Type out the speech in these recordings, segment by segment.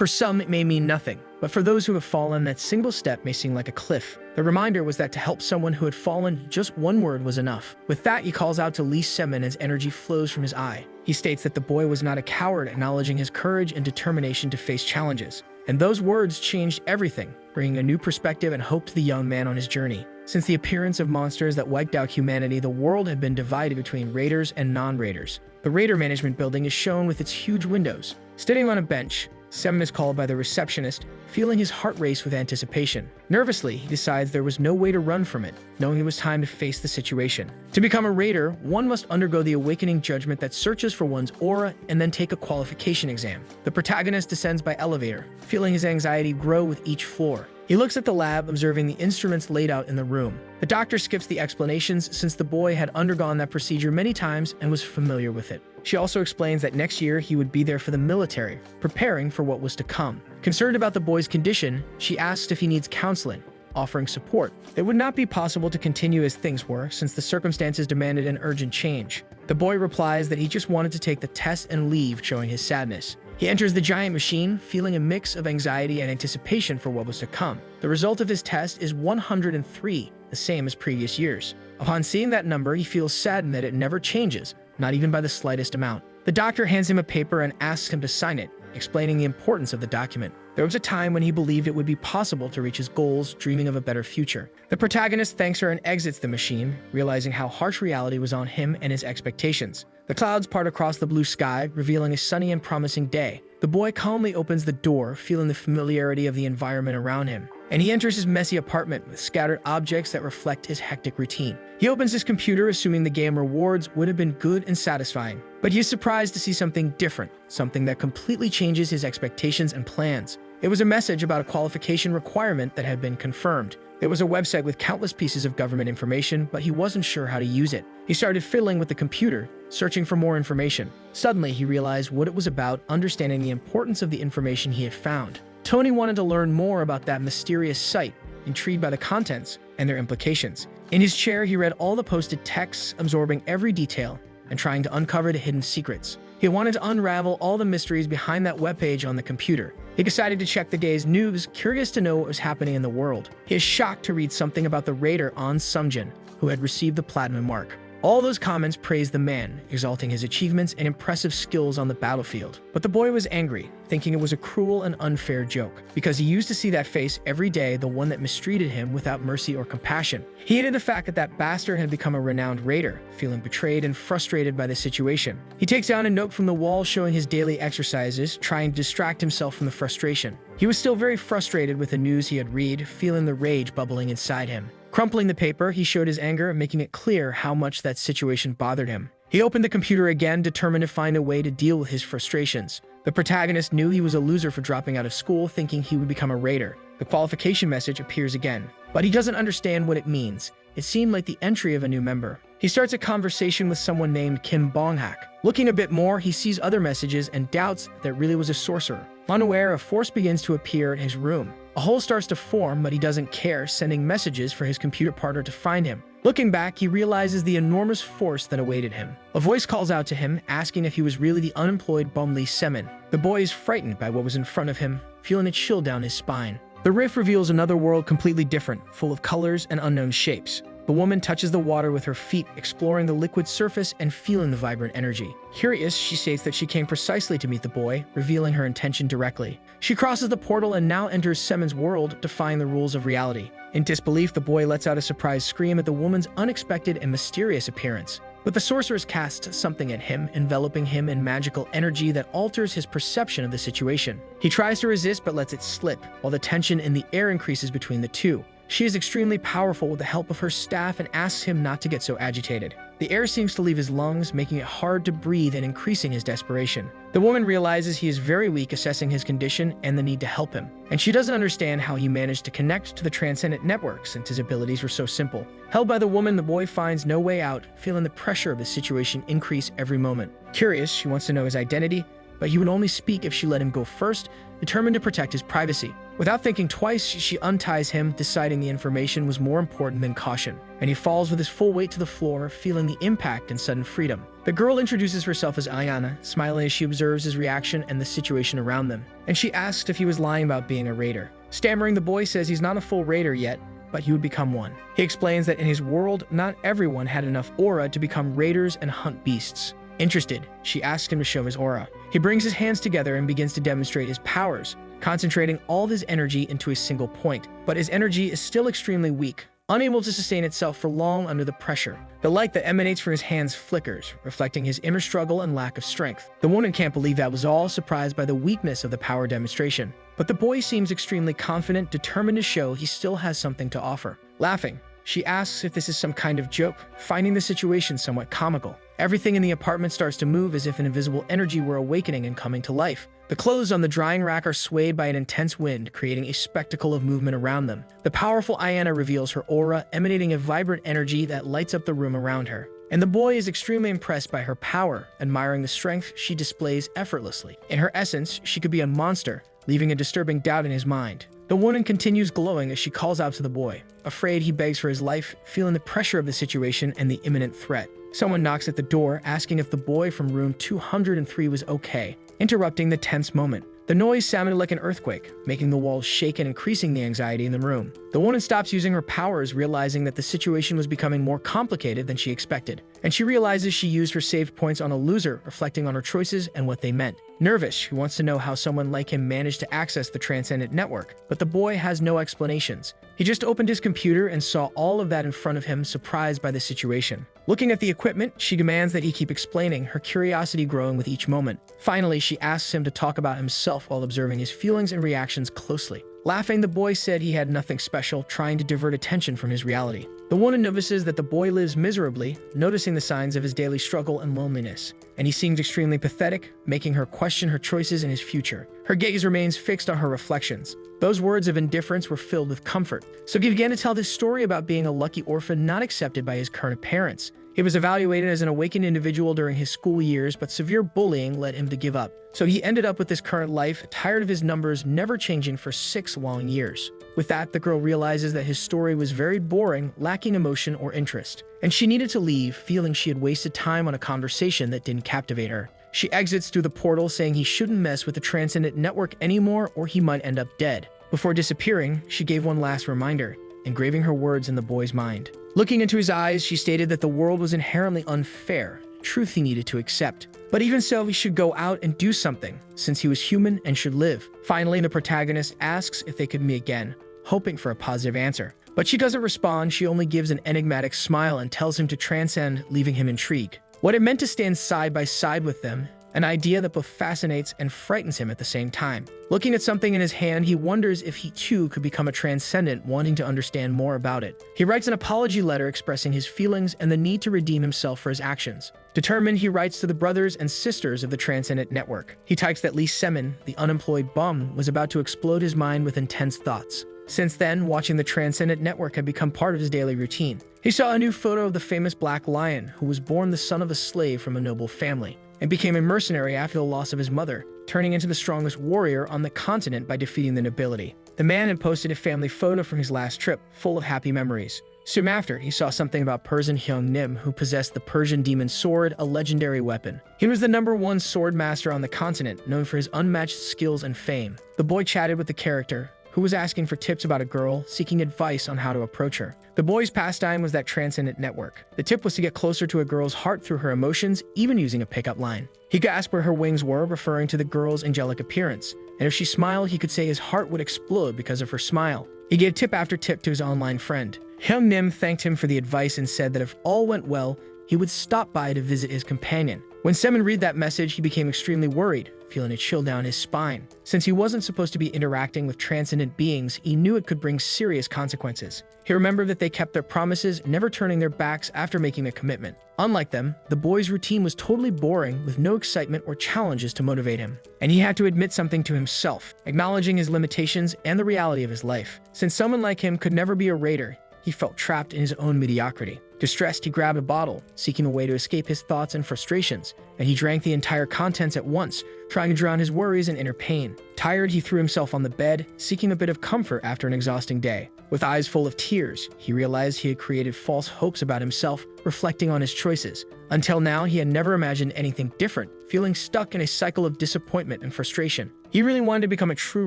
For some, it may mean nothing, but for those who have fallen, that single step may seem like a cliff. The reminder was that to help someone who had fallen, just one word was enough. With that, he calls out to Lee Semin as energy flows from his eye. He states that the boy was not a coward, acknowledging his courage and determination to face challenges. And those words changed everything, bringing a new perspective and hope to the young man on his journey. Since the appearance of monsters that wiped out humanity, the world had been divided between raiders and non-raiders. The raider management building is shown with its huge windows. Sitting on a bench, Semin is called by the receptionist, feeling his heart race with anticipation. Nervously, he decides there was no way to run from it, knowing it was time to face the situation. To become a raider, one must undergo the awakening judgment that searches for one's aura and then take a qualification exam. The protagonist descends by elevator, feeling his anxiety grow with each floor. He looks at the lab, observing the instruments laid out in the room. The doctor skips the explanations since the boy had undergone that procedure many times and was familiar with it. She also explains that next year he would be there for the military, preparing for what was to come. Concerned about the boy's condition, she asks if he needs counseling, offering support. It would not be possible to continue as things were since the circumstances demanded an urgent change. The boy replies that he just wanted to take the test and leave, showing his sadness. He enters the giant machine, feeling a mix of anxiety and anticipation for what was to come. The result of his test is 103, the same as previous years. Upon seeing that number, he feels saddened that it never changes, not even by the slightest amount. The doctor hands him a paper and asks him to sign it, explaining the importance of the document. There was a time when he believed it would be possible to reach his goals, dreaming of a better future. The protagonist thanks her and exits the machine, realizing how harsh reality was on him and his expectations. The clouds part across the blue sky, revealing a sunny and promising day. The boy calmly opens the door, feeling the familiarity of the environment around him. And he enters his messy apartment with scattered objects that reflect his hectic routine. He opens his computer, assuming the game rewards would have been good and satisfying. But he is surprised to see something different, something that completely changes his expectations and plans. It was a message about a qualification requirement that had been confirmed. It was a website with countless pieces of government information, but he wasn't sure how to use it. He started fiddling with the computer, searching for more information. Suddenly, he realized what it was about, understanding the importance of the information he had found. Tony wanted to learn more about that mysterious site, intrigued by the contents and their implications. In his chair, he read all the posted texts, absorbing every detail and trying to uncover the hidden secrets. He wanted to unravel all the mysteries behind that webpage on the computer. He decided to check the day's news, curious to know what was happening in the world. He is shocked to read something about the raider An Sumjin, who had received the platinum mark. All those comments praised the man, exalting his achievements and impressive skills on the battlefield. But the boy was angry, thinking it was a cruel and unfair joke, because he used to see that face every day, the one that mistreated him without mercy or compassion. He hated the fact that that bastard had become a renowned raider, feeling betrayed and frustrated by the situation. He takes down a note from the wall showing his daily exercises, trying to distract himself from the frustration. He was still very frustrated with the news he had read, feeling the rage bubbling inside him. Crumpling the paper, he showed his anger, making it clear how much that situation bothered him. He opened the computer again, determined to find a way to deal with his frustrations. The protagonist knew he was a loser for dropping out of school, thinking he would become a raider. The qualification message appears again, but he doesn't understand what it means. It seemed like the entry of a new member. He starts a conversation with someone named Kim Bonghak. Looking a bit more, he sees other messages and doubts that really was a sorcerer. Unaware, a force begins to appear in his room. A hole starts to form, but he doesn't care, sending messages for his computer partner to find him. Looking back, he realizes the enormous force that awaited him. A voice calls out to him, asking if he was really the unemployed bum Lee Semin. The boy is frightened by what was in front of him, feeling a chill down his spine. The rift reveals another world completely different, full of colors and unknown shapes. The woman touches the water with her feet, exploring the liquid surface and feeling the vibrant energy. Curious, she states that she came precisely to meet the boy, revealing her intention directly. She crosses the portal and now enters Semin's world, defying the rules of reality. In disbelief, the boy lets out a surprised scream at the woman's unexpected and mysterious appearance. But the sorceress casts something at him, enveloping him in magical energy that alters his perception of the situation. He tries to resist but lets it slip, while the tension in the air increases between the two. She is extremely powerful with the help of her staff and asks him not to get so agitated. The air seems to leave his lungs, making it hard to breathe and increasing his desperation. The woman realizes he is very weak, assessing his condition and the need to help him. And she doesn't understand how he managed to connect to the transcendent network since his abilities were so simple. Held by the woman, the boy finds no way out, feeling the pressure of the situation increase every moment. Curious, she wants to know his identity, but he would only speak if she let him go first, determined to protect his privacy. Without thinking twice, she unties him, deciding the information was more important than caution, and he falls with his full weight to the floor, feeling the impact and sudden freedom. The girl introduces herself as Ayana, smiling as she observes his reaction and the situation around them, and she asks if he was lying about being a raider. Stammering, the boy says he's not a full raider yet, but he would become one. He explains that in his world, not everyone had enough aura to become raiders and hunt beasts. Interested, she asks him to show his aura. He brings his hands together and begins to demonstrate his powers, concentrating all of his energy into a single point. But his energy is still extremely weak, unable to sustain itself for long under the pressure. The light that emanates from his hands flickers, reflecting his inner struggle and lack of strength. The woman can't believe that was all, surprised by the weakness of the power demonstration. But the boy seems extremely confident, determined to show he still has something to offer. Laughing, she asks if this is some kind of joke, finding the situation somewhat comical. Everything in the apartment starts to move as if an invisible energy were awakening and coming to life. The clothes on the drying rack are swayed by an intense wind, creating a spectacle of movement around them. The powerful Ayana reveals her aura, emanating a vibrant energy that lights up the room around her. And the boy is extremely impressed by her power, admiring the strength she displays effortlessly. In her essence, she could be a monster, leaving a disturbing doubt in his mind. The woman continues glowing as she calls out to the boy. Afraid, he begs for his life, feeling the pressure of the situation and the imminent threat. Someone knocks at the door, asking if the boy from room 203 was okay, interrupting the tense moment. The noise sounded like an earthquake, making the walls shake and increasing the anxiety in the room. The woman stops using her powers, realizing that the situation was becoming more complicated than she expected. And she realizes she used her saved points on a loser, reflecting on her choices and what they meant. Nervous, she wants to know how someone like him managed to access the Transcendent Network, but the boy has no explanations. He just opened his computer and saw all of that in front of him, surprised by the situation. Looking at the equipment, she demands that he keep explaining, her curiosity growing with each moment. Finally, she asks him to talk about himself while observing his feelings and reactions closely. Laughing, the boy said he had nothing special, trying to divert attention from his reality. The woman notices that the boy lives miserably, noticing the signs of his daily struggle and loneliness, and he seems extremely pathetic, making her question her choices and his future. Her gaze remains fixed on her reflections. Those words of indifference were filled with comfort. So he began to tell this story about being a lucky orphan not accepted by his current parents. He was evaluated as an awakened individual during his school years, but severe bullying led him to give up. So he ended up with his current life, tired of his numbers never changing for 6 long years. With that, the girl realizes that his story was very boring, lacking emotion or interest, and she needed to leave, feeling she had wasted time on a conversation that didn't captivate her. She exits through the portal, saying he shouldn't mess with the Transcendent Network anymore or he might end up dead. Before disappearing, she gave one last reminder, engraving her words in the boy's mind. Looking into his eyes, she stated that the world was inherently unfair, truth he needed to accept. But even so, he should go out and do something, since he was human and should live. Finally, the protagonist asks if they could meet again, hoping for a positive answer. But she doesn't respond, she only gives an enigmatic smile and tells him to transcend, leaving him intrigued. What it meant to stand side by side with them, an idea that both fascinates and frightens him at the same time. Looking at something in his hand, he wonders if he too could become a transcendent, wanting to understand more about it. He writes an apology letter expressing his feelings and the need to redeem himself for his actions. Determined, he writes to the brothers and sisters of the Transcendent Network. He types that Lee Semin, the unemployed bum, was about to explode his mind with intense thoughts. Since then, watching the Transcendent Network had become part of his daily routine. He saw a new photo of the famous Black Lion, who was born the son of a slave from a noble family, and became a mercenary after the loss of his mother, turning into the strongest warrior on the continent by defeating the nobility. The man had posted a family photo from his last trip, full of happy memories. Soon after, he saw something about Persian Hyung Nim, who possessed the Persian demon sword, a legendary weapon. He was the #1 sword master on the continent, known for his unmatched skills and fame. The boy chatted with the character, who was asking for tips about a girl, seeking advice on how to approach her. The boy's pastime was that Transcendent Network. The tip was to get closer to a girl's heart through her emotions, even using a pickup line. He could ask where her wings were, referring to the girl's angelic appearance, and if she smiled, he could say his heart would explode because of her smile. He gave tip after tip to his online friend. Hyung Nim thanked him for the advice and said that if all went well, he would stop by to visit his companion. When Semin read that message, he became extremely worried, feeling a chill down his spine. Since he wasn't supposed to be interacting with transcendent beings, he knew it could bring serious consequences. He remembered that they kept their promises, never turning their backs after making a commitment. Unlike them, the boy's routine was totally boring, with no excitement or challenges to motivate him. And he had to admit something to himself, acknowledging his limitations and the reality of his life. Since someone like him could never be a raider, he felt trapped in his own mediocrity. Distressed, he grabbed a bottle, seeking a way to escape his thoughts and frustrations, and he drank the entire contents at once, trying to drown his worries and inner pain. Tired, he threw himself on the bed, seeking a bit of comfort after an exhausting day. With eyes full of tears, he realized he had created false hopes about himself, reflecting on his choices. Until now, he had never imagined anything different, feeling stuck in a cycle of disappointment and frustration. He really wanted to become a true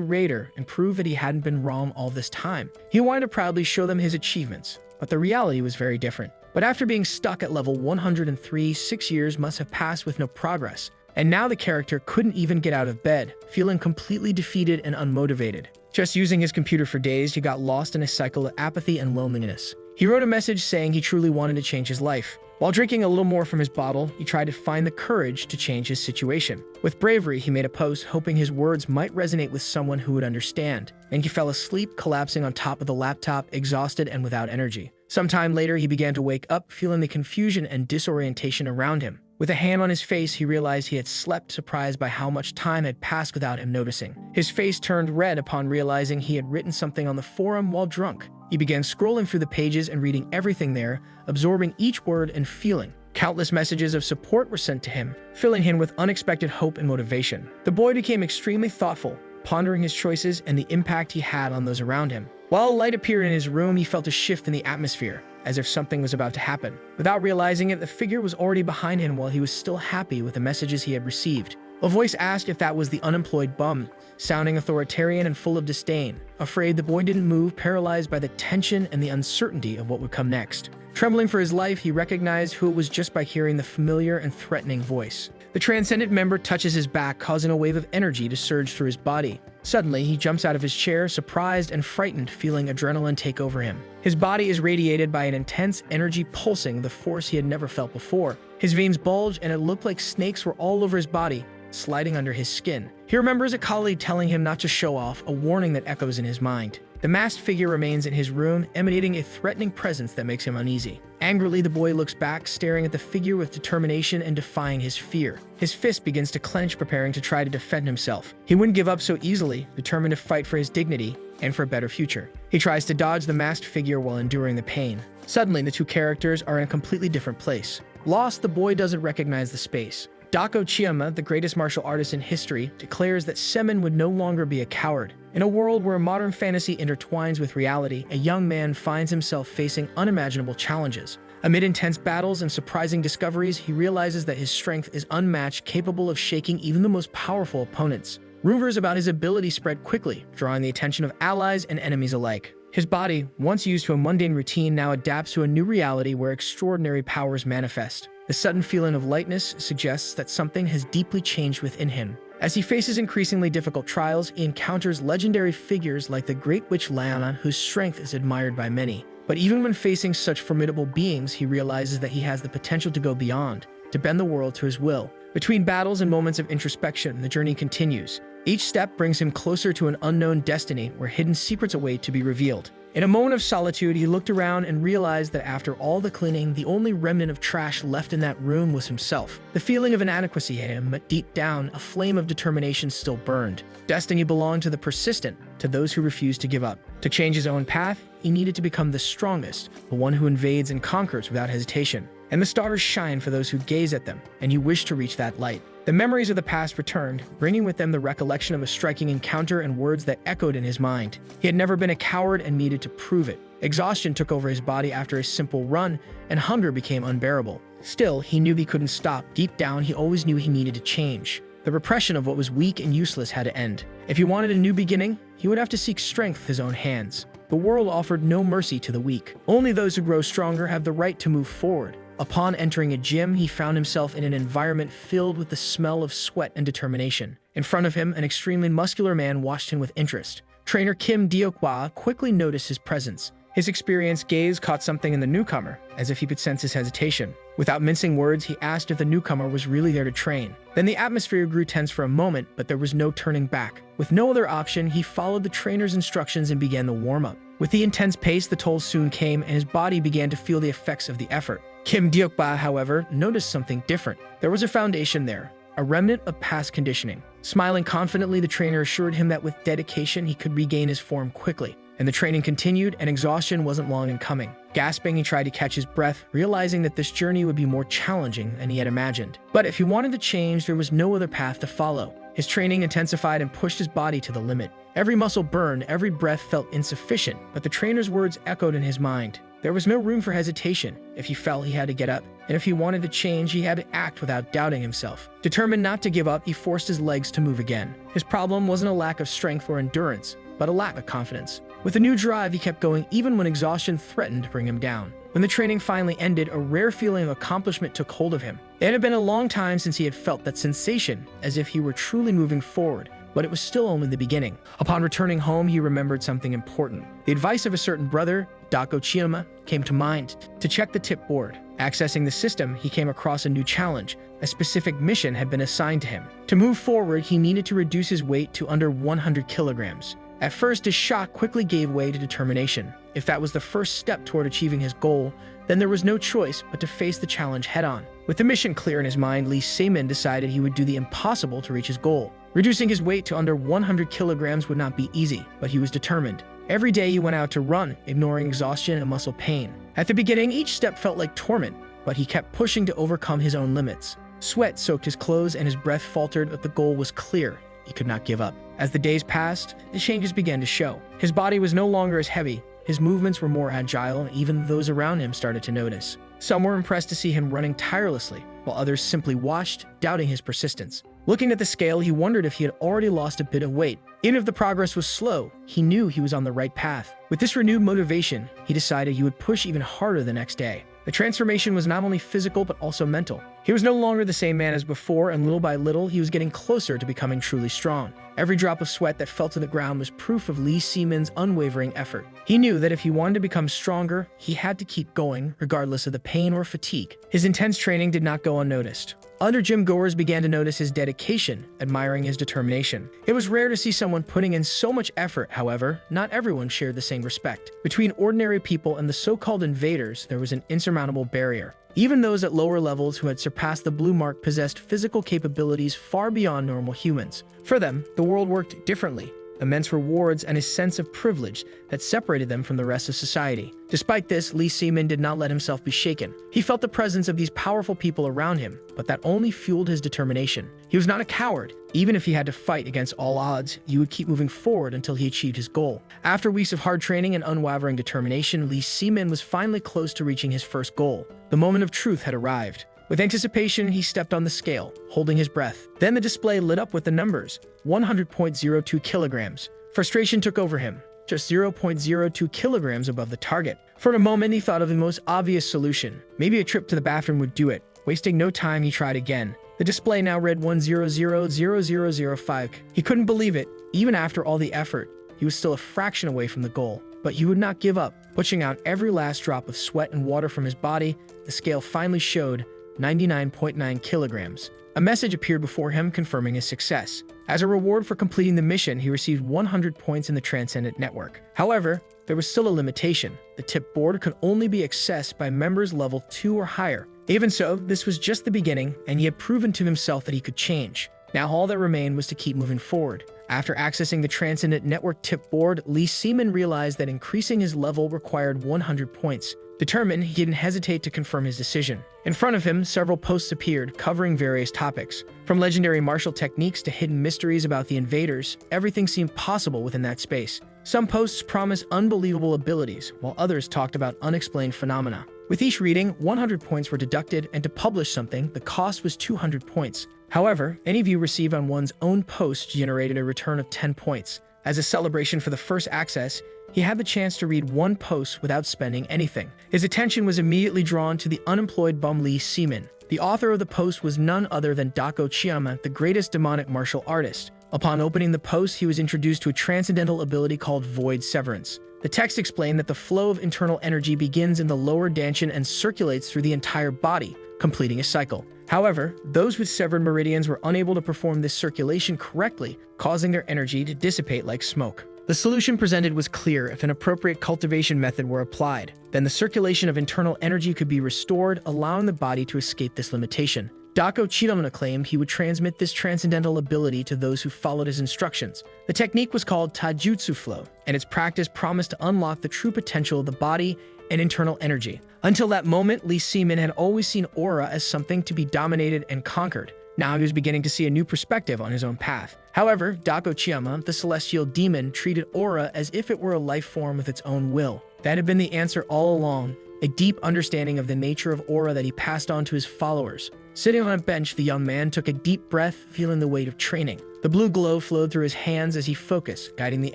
raider and prove that he hadn't been wrong all this time. He wanted to proudly show them his achievements, but the reality was very different. But after being stuck at level 103, 6 years must have passed with no progress. And now the character couldn't even get out of bed, feeling completely defeated and unmotivated. Just using his computer for days, he got lost in a cycle of apathy and loneliness. He wrote a message saying he truly wanted to change his life. While drinking a little more from his bottle, he tried to find the courage to change his situation. With bravery, he made a post hoping his words might resonate with someone who would understand. And he fell asleep, collapsing on top of the laptop, exhausted and without energy. Sometime later, he began to wake up, feeling the confusion and disorientation around him. With a hand on his face, he realized he had slept, surprised by how much time had passed without him noticing. His face turned red upon realizing he had written something on the forum while drunk. He began scrolling through the pages and reading everything there, absorbing each word and feeling. Countless messages of support were sent to him, filling him with unexpected hope and motivation. The boy became extremely thoughtful, pondering his choices and the impact he had on those around him. While a light appeared in his room, he felt a shift in the atmosphere, as if something was about to happen. Without realizing it, the figure was already behind him while he was still happy with the messages he had received. A voice asked if that was the unemployed bum, sounding authoritarian and full of disdain. Afraid, the boy didn't move, paralyzed by the tension and the uncertainty of what would come next. Trembling for his life, he recognized who it was just by hearing the familiar and threatening voice. The transcendent member touches his back, causing a wave of energy to surge through his body. Suddenly, he jumps out of his chair, surprised and frightened, feeling adrenaline take over him. His body is radiated by an intense energy pulsing, the force he had never felt before. His veins bulged, and it looked like snakes were all over his body, sliding under his skin. He remembers a colleague telling him not to show off, a warning that echoes in his mind. The masked figure remains in his room, emanating a threatening presence that makes him uneasy. Angrily, the boy looks back, staring at the figure with determination and defying his fear. His fist begins to clench, preparing to try to defend himself. He wouldn't give up so easily, determined to fight for his dignity and for a better future. He tries to dodge the masked figure while enduring the pain. Suddenly, the two characters are in a completely different place. Lost, the boy doesn't recognize the space. Dako Chiyama, the greatest martial artist in history, declares that Semen would no longer be a coward. In a world where modern fantasy intertwines with reality, a young man finds himself facing unimaginable challenges. Amid intense battles and surprising discoveries, he realizes that his strength is unmatched, capable of shaking even the most powerful opponents. Rumors about his ability spread quickly, drawing the attention of allies and enemies alike. His body, once used to a mundane routine, now adapts to a new reality where extraordinary powers manifest. The sudden feeling of lightness suggests that something has deeply changed within him. As he faces increasingly difficult trials, he encounters legendary figures like the Great Witch Lyanna, whose strength is admired by many. But even when facing such formidable beings, he realizes that he has the potential to go beyond, to bend the world to his will. Between battles and moments of introspection, the journey continues. Each step brings him closer to an unknown destiny where hidden secrets await to be revealed. In a moment of solitude, he looked around and realized that after all the cleaning, the only remnant of trash left in that room was himself. The feeling of inadequacy hit him, but deep down, a flame of determination still burned. Destiny belonged to the persistent, to those who refused to give up. To change his own path, he needed to become the strongest, the one who invades and conquers without hesitation. And the stars shine for those who gaze at them, and he wished to reach that light. The memories of the past returned, bringing with them the recollection of a striking encounter and words that echoed in his mind. He had never been a coward and needed to prove it. Exhaustion took over his body after a simple run, and hunger became unbearable. Still, he knew he couldn't stop. Deep down, he always knew he needed to change. The repression of what was weak and useless had to end. If he wanted a new beginning, he would have to seek strength with his own hands. The world offered no mercy to the weak. Only those who grow stronger have the right to move forward. Upon entering a gym, he found himself in an environment filled with the smell of sweat and determination. In front of him, an extremely muscular man watched him with interest. Trainer Kim Deokwa quickly noticed his presence. His experienced gaze caught something in the newcomer, as if he could sense his hesitation. Without mincing words, he asked if the newcomer was really there to train. Then the atmosphere grew tense for a moment, but there was no turning back. With no other option, he followed the trainer's instructions and began the warm-up. With the intense pace, the toll soon came, and his body began to feel the effects of the effort. Kim Deokba, however, noticed something different. There was a foundation there, a remnant of past conditioning. Smiling confidently, the trainer assured him that with dedication he could regain his form quickly. and the training continued, and exhaustion wasn't long in coming. Gasping, he tried to catch his breath, realizing that this journey would be more challenging than he had imagined. But if he wanted to change, there was no other path to follow. His training intensified and pushed his body to the limit. Every muscle burned, every breath felt insufficient, but the trainer's words echoed in his mind. There was no room for hesitation. If he fell, he had to get up, and if he wanted to change, he had to act without doubting himself. Determined not to give up, he forced his legs to move again. His problem wasn't a lack of strength or endurance, but a lack of confidence. With a new drive, he kept going even when exhaustion threatened to bring him down. When the training finally ended, a rare feeling of accomplishment took hold of him. It had been a long time since he had felt that sensation, as if he were truly moving forward, but it was still only the beginning. Upon returning home, he remembered something important. The advice of a certain brother, Dako Chiyama, came to mind to check the tip board. Accessing the system, he came across a new challenge. A specific mission had been assigned to him. To move forward, he needed to reduce his weight to under 100 kilograms. At first, his shock quickly gave way to determination. If that was the first step toward achieving his goal, then there was no choice but to face the challenge head-on. With the mission clear in his mind, Lee Se-min decided he would do the impossible to reach his goal. Reducing his weight to under 100 kilograms would not be easy, but he was determined. Every day he went out to run, ignoring exhaustion and muscle pain. At the beginning, each step felt like torment, but he kept pushing to overcome his own limits. Sweat soaked his clothes and his breath faltered, but the goal was clear. He could not give up. As the days passed, the changes began to show. His body was no longer as heavy. His movements were more agile, and even those around him started to notice. Some were impressed to see him running tirelessly, while others simply watched, doubting his persistence. Looking at the scale, he wondered if he had already lost a bit of weight. Even if the progress was slow, he knew he was on the right path. With this renewed motivation, he decided he would push even harder the next day. The transformation was not only physical but also mental. He was no longer the same man as before, and little by little, he was getting closer to becoming truly strong. Every drop of sweat that fell to the ground was proof of Lee Se-min's unwavering effort. He knew that if he wanted to become stronger, he had to keep going, regardless of the pain or fatigue. His intense training did not go unnoticed. Other gym goers began to notice his dedication, admiring his determination. It was rare to see someone putting in so much effort, however, not everyone shared the same respect. Between ordinary people and the so-called invaders, there was an insurmountable barrier. Even those at lower levels who had surpassed the blue mark possessed physical capabilities far beyond normal humans. For them, the world worked differently. Immense rewards and a sense of privilege that separated them from the rest of society. Despite this, Lee Se-min did not let himself be shaken. He felt the presence of these powerful people around him, but that only fueled his determination. He was not a coward. Even if he had to fight against all odds, he would keep moving forward until he achieved his goal. After weeks of hard training and unwavering determination, Lee Se-min was finally close to reaching his first goal. The moment of truth had arrived. With anticipation, he stepped on the scale, holding his breath. Then the display lit up with the numbers, 100.02 kilograms. Frustration took over him, just 0.02 kilograms above the target. For a moment, he thought of the most obvious solution. Maybe a trip to the bathroom would do it. Wasting no time, he tried again. The display now read 100.0005. He couldn't believe it. Even after all the effort, he was still a fraction away from the goal. But he would not give up. Pushing out every last drop of sweat and water from his body, the scale finally showed 99.9 kilograms. A message appeared before him confirming his success. As a reward for completing the mission, he received 100 points in the Transcendent Network. However, there was still a limitation. The tip board could only be accessed by members level 2 or higher. Even so, this was just the beginning, and he had proven to himself that he could change. Now all that remained was to keep moving forward. After accessing the Transcendent Network tip board, Lee Se-min realized that increasing his level required 100 points. Determined, he didn't hesitate to confirm his decision. In front of him, several posts appeared, covering various topics. From legendary martial techniques to hidden mysteries about the invaders, everything seemed possible within that space. Some posts promised unbelievable abilities, while others talked about unexplained phenomena. With each reading, 100 points were deducted, and to publish something, the cost was 200 points. However, any view received on one's own post generated a return of 10 points. As a celebration for the first access, he had the chance to read one post without spending anything. His attention was immediately drawn to the unemployed bum Lee Se-min. The author of the post was none other than Dako Chiyama, the greatest demonic martial artist. Upon opening the post, he was introduced to a transcendental ability called Void Severance. The text explained that the flow of internal energy begins in the lower dantian and circulates through the entire body, completing a cycle. However, those with severed meridians were unable to perform this circulation correctly, causing their energy to dissipate like smoke. The solution presented was clear. If an appropriate cultivation method were applied, then the circulation of internal energy could be restored, allowing the body to escape this limitation. Dako Chidamana claimed he would transmit this transcendental ability to those who followed his instructions. The technique was called Taijutsu Flow, and its practice promised to unlock the true potential of the body and internal energy. Until that moment, Lee Seaman had always seen aura as something to be dominated and conquered. Now he was beginning to see a new perspective on his own path. However, Dako Chiyama, the celestial demon, treated aura as if it were a life form with its own will. That had been the answer all along, a deep understanding of the nature of aura that he passed on to his followers. Sitting on a bench, the young man took a deep breath, feeling the weight of training. The blue glow flowed through his hands as he focused, guiding the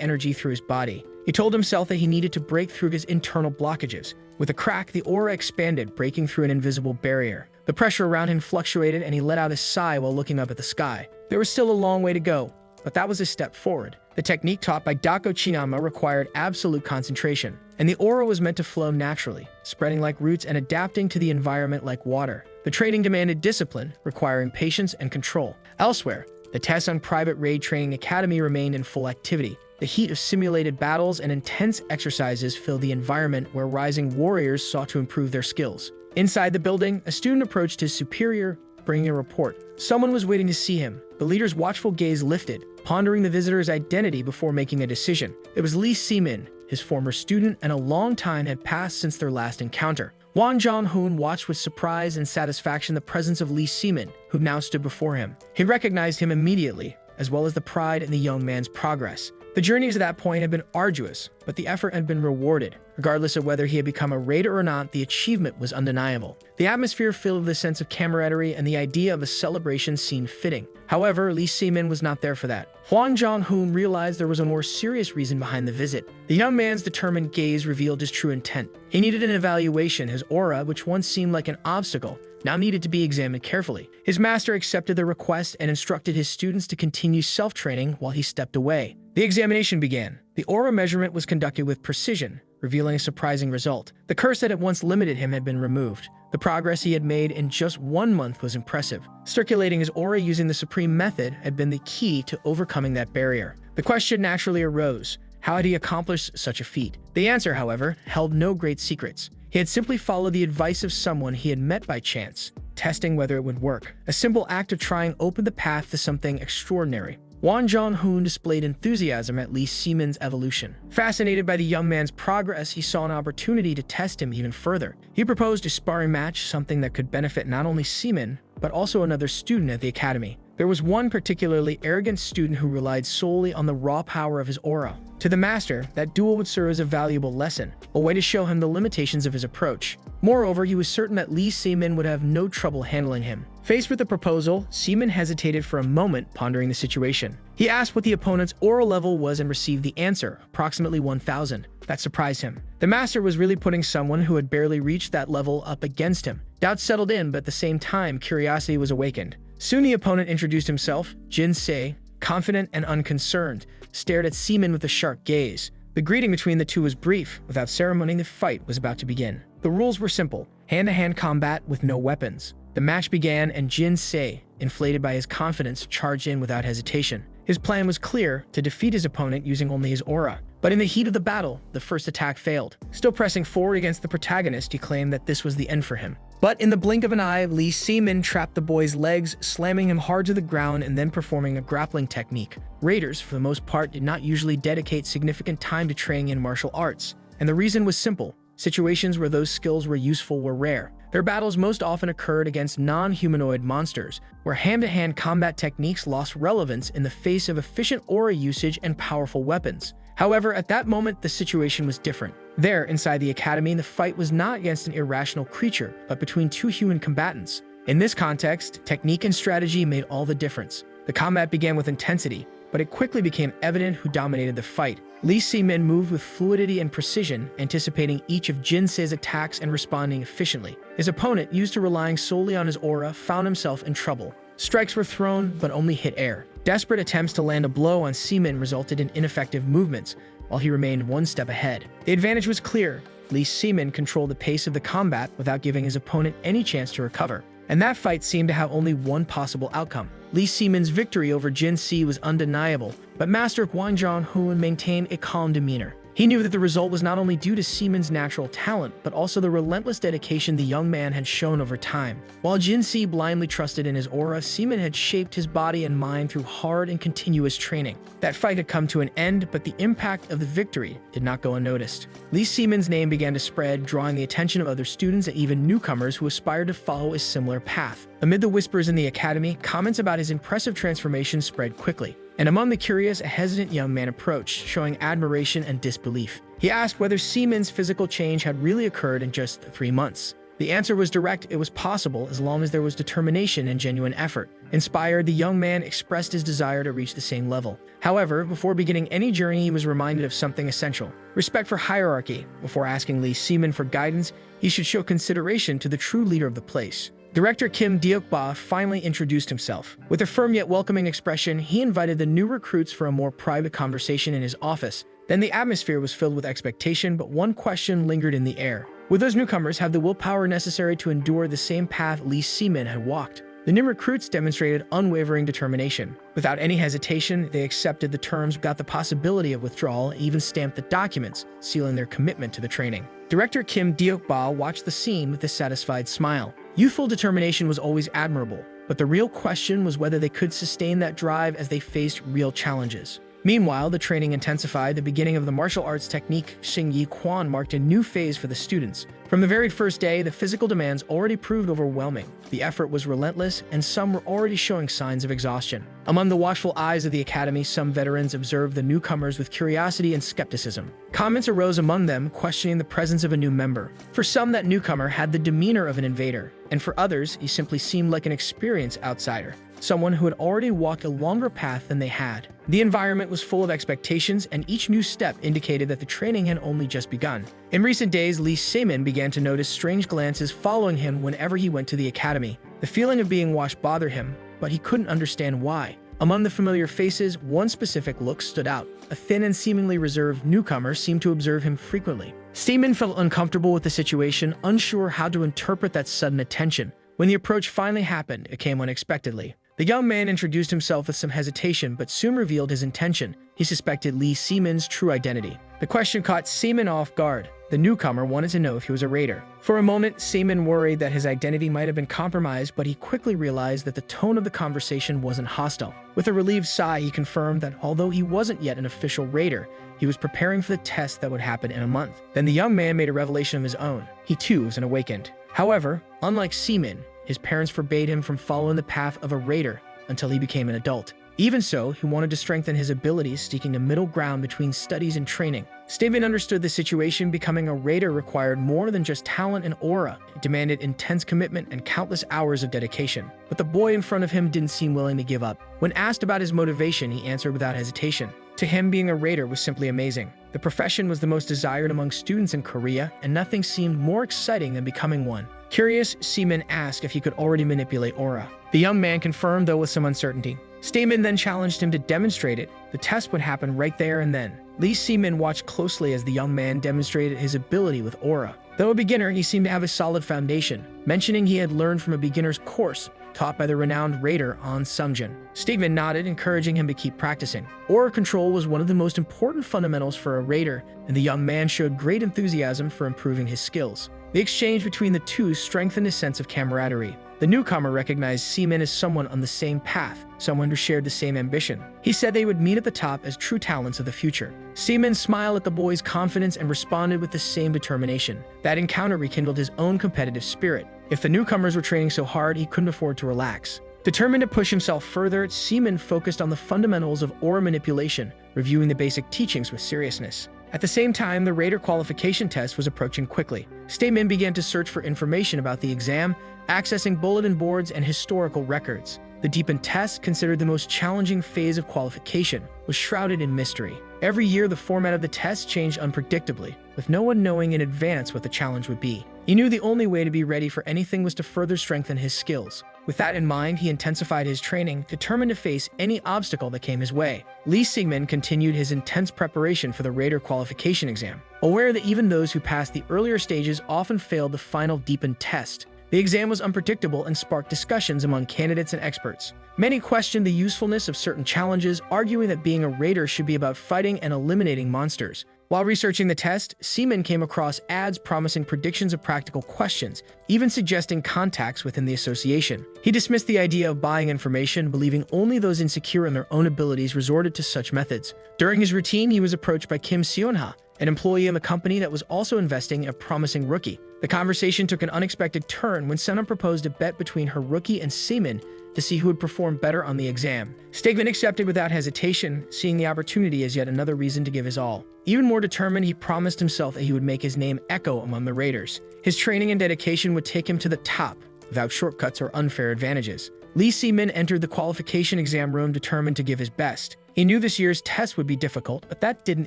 energy through his body. He told himself that he needed to break through his internal blockages. With a crack, the aura expanded, breaking through an invisible barrier. The pressure around him fluctuated, and he let out a sigh while looking up at the sky. There was still a long way to go, but that was a step forward. The technique taught by Dako Chiyama required absolute concentration, and the aura was meant to flow naturally, spreading like roots and adapting to the environment like water. The training demanded discipline, requiring patience and control. Elsewhere, the tests on Private Raid Training Academy remained in full activity. The heat of simulated battles and intense exercises filled the environment where rising warriors sought to improve their skills. Inside the building, a student approached his superior, bringing a report. Someone was waiting to see him. The leader's watchful gaze lifted, pondering the visitor's identity before making a decision. It was Lee Seaman, his former student, and a long time had passed since their last encounter. Wang Zhonghoon watched with surprise and satisfaction the presence of Lee Seaman, who now stood before him. He recognized him immediately, as well as the pride in the young man's progress. The journey to that point had been arduous, but the effort had been rewarded. Regardless of whether he had become a raider or not, the achievement was undeniable. The atmosphere filled with a sense of camaraderie, and the idea of a celebration seemed fitting. However, Lee Seaman was not there for that. Huang Zhonghoon realized there was a more serious reason behind the visit. The young man's determined gaze revealed his true intent. He needed an evaluation. His aura, which once seemed like an obstacle, now needed to be examined carefully. His master accepted the request and instructed his students to continue self-training while he stepped away. The examination began. The aura measurement was conducted with precision, revealing a surprising result. The curse that had once limited him had been removed. The progress he had made in just 1 month was impressive. Circulating his aura using the supreme method had been the key to overcoming that barrier. The question naturally arose: how had he accomplished such a feat? The answer, however, held no great secrets. He had simply followed the advice of someone he had met by chance, testing whether it would work. A simple act of trying opened the path to something extraordinary. Wang Zhonghoon displayed enthusiasm at Lee Seaman's evolution. Fascinated by the young man's progress, he saw an opportunity to test him even further. He proposed a sparring match, something that could benefit not only Seaman, but also another student at the academy. There was one particularly arrogant student who relied solely on the raw power of his aura. To the master, that duel would serve as a valuable lesson, a way to show him the limitations of his approach. Moreover, he was certain that Lee Seaman would have no trouble handling him. Faced with the proposal, Seaman hesitated for a moment, pondering the situation. He asked what the opponent's aura level was and received the answer, approximately 1,000. That surprised him. The master was really putting someone who had barely reached that level up against him. Doubt settled in, but at the same time, curiosity was awakened. Soon the opponent introduced himself. Jin Se, confident and unconcerned, stared at Seaman with a sharp gaze. The greeting between the two was brief. Without ceremony, the fight was about to begin. The rules were simple: hand-to-hand combat with no weapons. The match began, and Jin Se, inflated by his confidence, charged in without hesitation. His plan was clear: to defeat his opponent using only his aura. But in the heat of the battle, the first attack failed. Still pressing forward against the protagonist, he claimed that this was the end for him. But in the blink of an eye, Lee Seaman trapped the boy's legs, slamming him hard to the ground and then performing a grappling technique. Raiders, for the most part, did not usually dedicate significant time to training in martial arts, and the reason was simple: situations where those skills were useful were rare. Their battles most often occurred against non-humanoid monsters, where hand-to-hand combat techniques lost relevance in the face of efficient aura usage and powerful weapons. However, at that moment, the situation was different. There, inside the academy, the fight was not against an irrational creature, but between two human combatants. In this context, technique and strategy made all the difference. The combat began with intensity, but it quickly became evident who dominated the fight. Lee Seaman moved with fluidity and precision, anticipating each of Jin Se's attacks and responding efficiently. His opponent, used to relying solely on his aura, found himself in trouble. Strikes were thrown, but only hit air. Desperate attempts to land a blow on Seaman resulted in ineffective movements, while he remained one step ahead. The advantage was clear. Lee Seaman controlled the pace of the combat without giving his opponent any chance to recover. And that fight seemed to have only one possible outcome. Lee Seaman's victory over Jin Se was undeniable, but Master Wang Zhonghoon maintained a calm demeanor. He knew that the result was not only due to Seaman's natural talent, but also the relentless dedication the young man had shown over time. While Jin-Si blindly trusted in his aura, Seaman had shaped his body and mind through hard and continuous training. That fight had come to an end, but the impact of the victory did not go unnoticed. Lee Seaman's name began to spread, drawing the attention of other students and even newcomers who aspired to follow a similar path. Amid the whispers in the academy, comments about his impressive transformation spread quickly. And among the curious, a hesitant young man approached, showing admiration and disbelief. He asked whether Seaman's physical change had really occurred in just 3 months. The answer was direct: it was possible as long as there was determination and genuine effort. Inspired, the young man expressed his desire to reach the same level. However, before beginning any journey, he was reminded of something essential: respect for hierarchy. Before asking Lee Seaman for guidance, he should show consideration to the true leader of the place. Director Kim Deok-ba finally introduced himself. With a firm yet welcoming expression, he invited the new recruits for a more private conversation in his office. Then the atmosphere was filled with expectation, but one question lingered in the air. Would those newcomers have the willpower necessary to endure the same path Lee Seaman had walked? The new recruits demonstrated unwavering determination. Without any hesitation, they accepted the terms without the possibility of withdrawal and even stamped the documents, sealing their commitment to the training. Director Kim Deok-ba watched the scene with a satisfied smile. Youthful determination was always admirable, but the real question was whether they could sustain that drive as they faced real challenges. Meanwhile, the training intensified. The beginning of the martial arts technique Xing Yi Quan marked a new phase for the students. From the very first day, the physical demands already proved overwhelming. The effort was relentless, and some were already showing signs of exhaustion. Among the watchful eyes of the academy, some veterans observed the newcomers with curiosity and skepticism. Comments arose among them, questioning the presence of a new member. For some, that newcomer had the demeanor of an invader, and for others, he simply seemed like an experienced outsider, someone who had already walked a longer path than they had. The environment was full of expectations, and each new step indicated that the training had only just begun. In recent days, Lee Seaman began to notice strange glances following him whenever he went to the academy. The feeling of being watched bothered him, but he couldn't understand why. Among the familiar faces, one specific look stood out. A thin and seemingly reserved newcomer seemed to observe him frequently. Seaman felt uncomfortable with the situation, unsure how to interpret that sudden attention. When the approach finally happened, it came unexpectedly. The young man introduced himself with some hesitation, but soon revealed his intention. He suspected Lee Seaman's true identity. The question caught Seaman off guard. The newcomer wanted to know if he was a raider. For a moment, Seaman worried that his identity might have been compromised, but he quickly realized that the tone of the conversation wasn't hostile. With a relieved sigh, he confirmed that although he wasn't yet an official raider, he was preparing for the test that would happen in a month. Then the young man made a revelation of his own. He too was an awakened. However, unlike Seaman, his parents forbade him from following the path of a raider until he became an adult. Even so, he wanted to strengthen his abilities, seeking a middle ground between studies and training. Seaman understood the situation. Becoming a raider required more than just talent and aura. It demanded intense commitment and countless hours of dedication. But the boy in front of him didn't seem willing to give up. When asked about his motivation, he answered without hesitation. To him, being a raider was simply amazing. The profession was the most desired among students in Korea, and nothing seemed more exciting than becoming one. Curious, Seaman asked if he could already manipulate aura. The young man confirmed, though with some uncertainty. Seaman then challenged him to demonstrate it. The test would happen right there and then. Lee Seaman watched closely as the young man demonstrated his ability with aura. Though a beginner, he seemed to have a solid foundation, mentioning he had learned from a beginner's course taught by the renowned raider An Sung-jin. Seaman nodded, encouraging him to keep practicing. Aura control was one of the most important fundamentals for a raider, and the young man showed great enthusiasm for improving his skills. The exchange between the two strengthened his sense of camaraderie. The newcomer recognized Seaman as someone on the same path, someone who shared the same ambition. He said they would meet at the top as true talents of the future. Seaman smiled at the boy's confidence and responded with the same determination. That encounter rekindled his own competitive spirit. If the newcomers were training so hard, he couldn't afford to relax. Determined to push himself further, Seaman focused on the fundamentals of aura manipulation, reviewing the basic teachings with seriousness. At the same time, the raider qualification test was approaching quickly. Seaman began to search for information about the exam, accessing bulletin boards and historical records. The deepened test, considered the most challenging phase of qualification, was shrouded in mystery. Every year, the format of the test changed unpredictably, with no one knowing in advance what the challenge would be. He knew the only way to be ready for anything was to further strengthen his skills. With that in mind, he intensified his training, determined to face any obstacle that came his way. Lee Seaman continued his intense preparation for the raider qualification exam, aware that even those who passed the earlier stages often failed the final deepened test. The exam was unpredictable and sparked discussions among candidates and experts. Many questioned the usefulness of certain challenges, arguing that being a raider should be about fighting and eliminating monsters. While researching the test, Seaman came across ads promising predictions of practical questions, even suggesting contacts within the association. He dismissed the idea of buying information, believing only those insecure in their own abilities resorted to such methods. During his routine, he was approached by Kim Seonha, an employee in the company that was also investing in a promising rookie. The conversation took an unexpected turn when Seonha proposed a bet between her rookie and Seaman to see who would perform better on the exam. Stegman accepted without hesitation, seeing the opportunity as yet another reason to give his all. Even more determined, he promised himself that he would make his name echo among the raiders. His training and dedication would take him to the top, without shortcuts or unfair advantages. Lee Seaman entered the qualification exam room determined to give his best. He knew this year's test would be difficult, but that didn't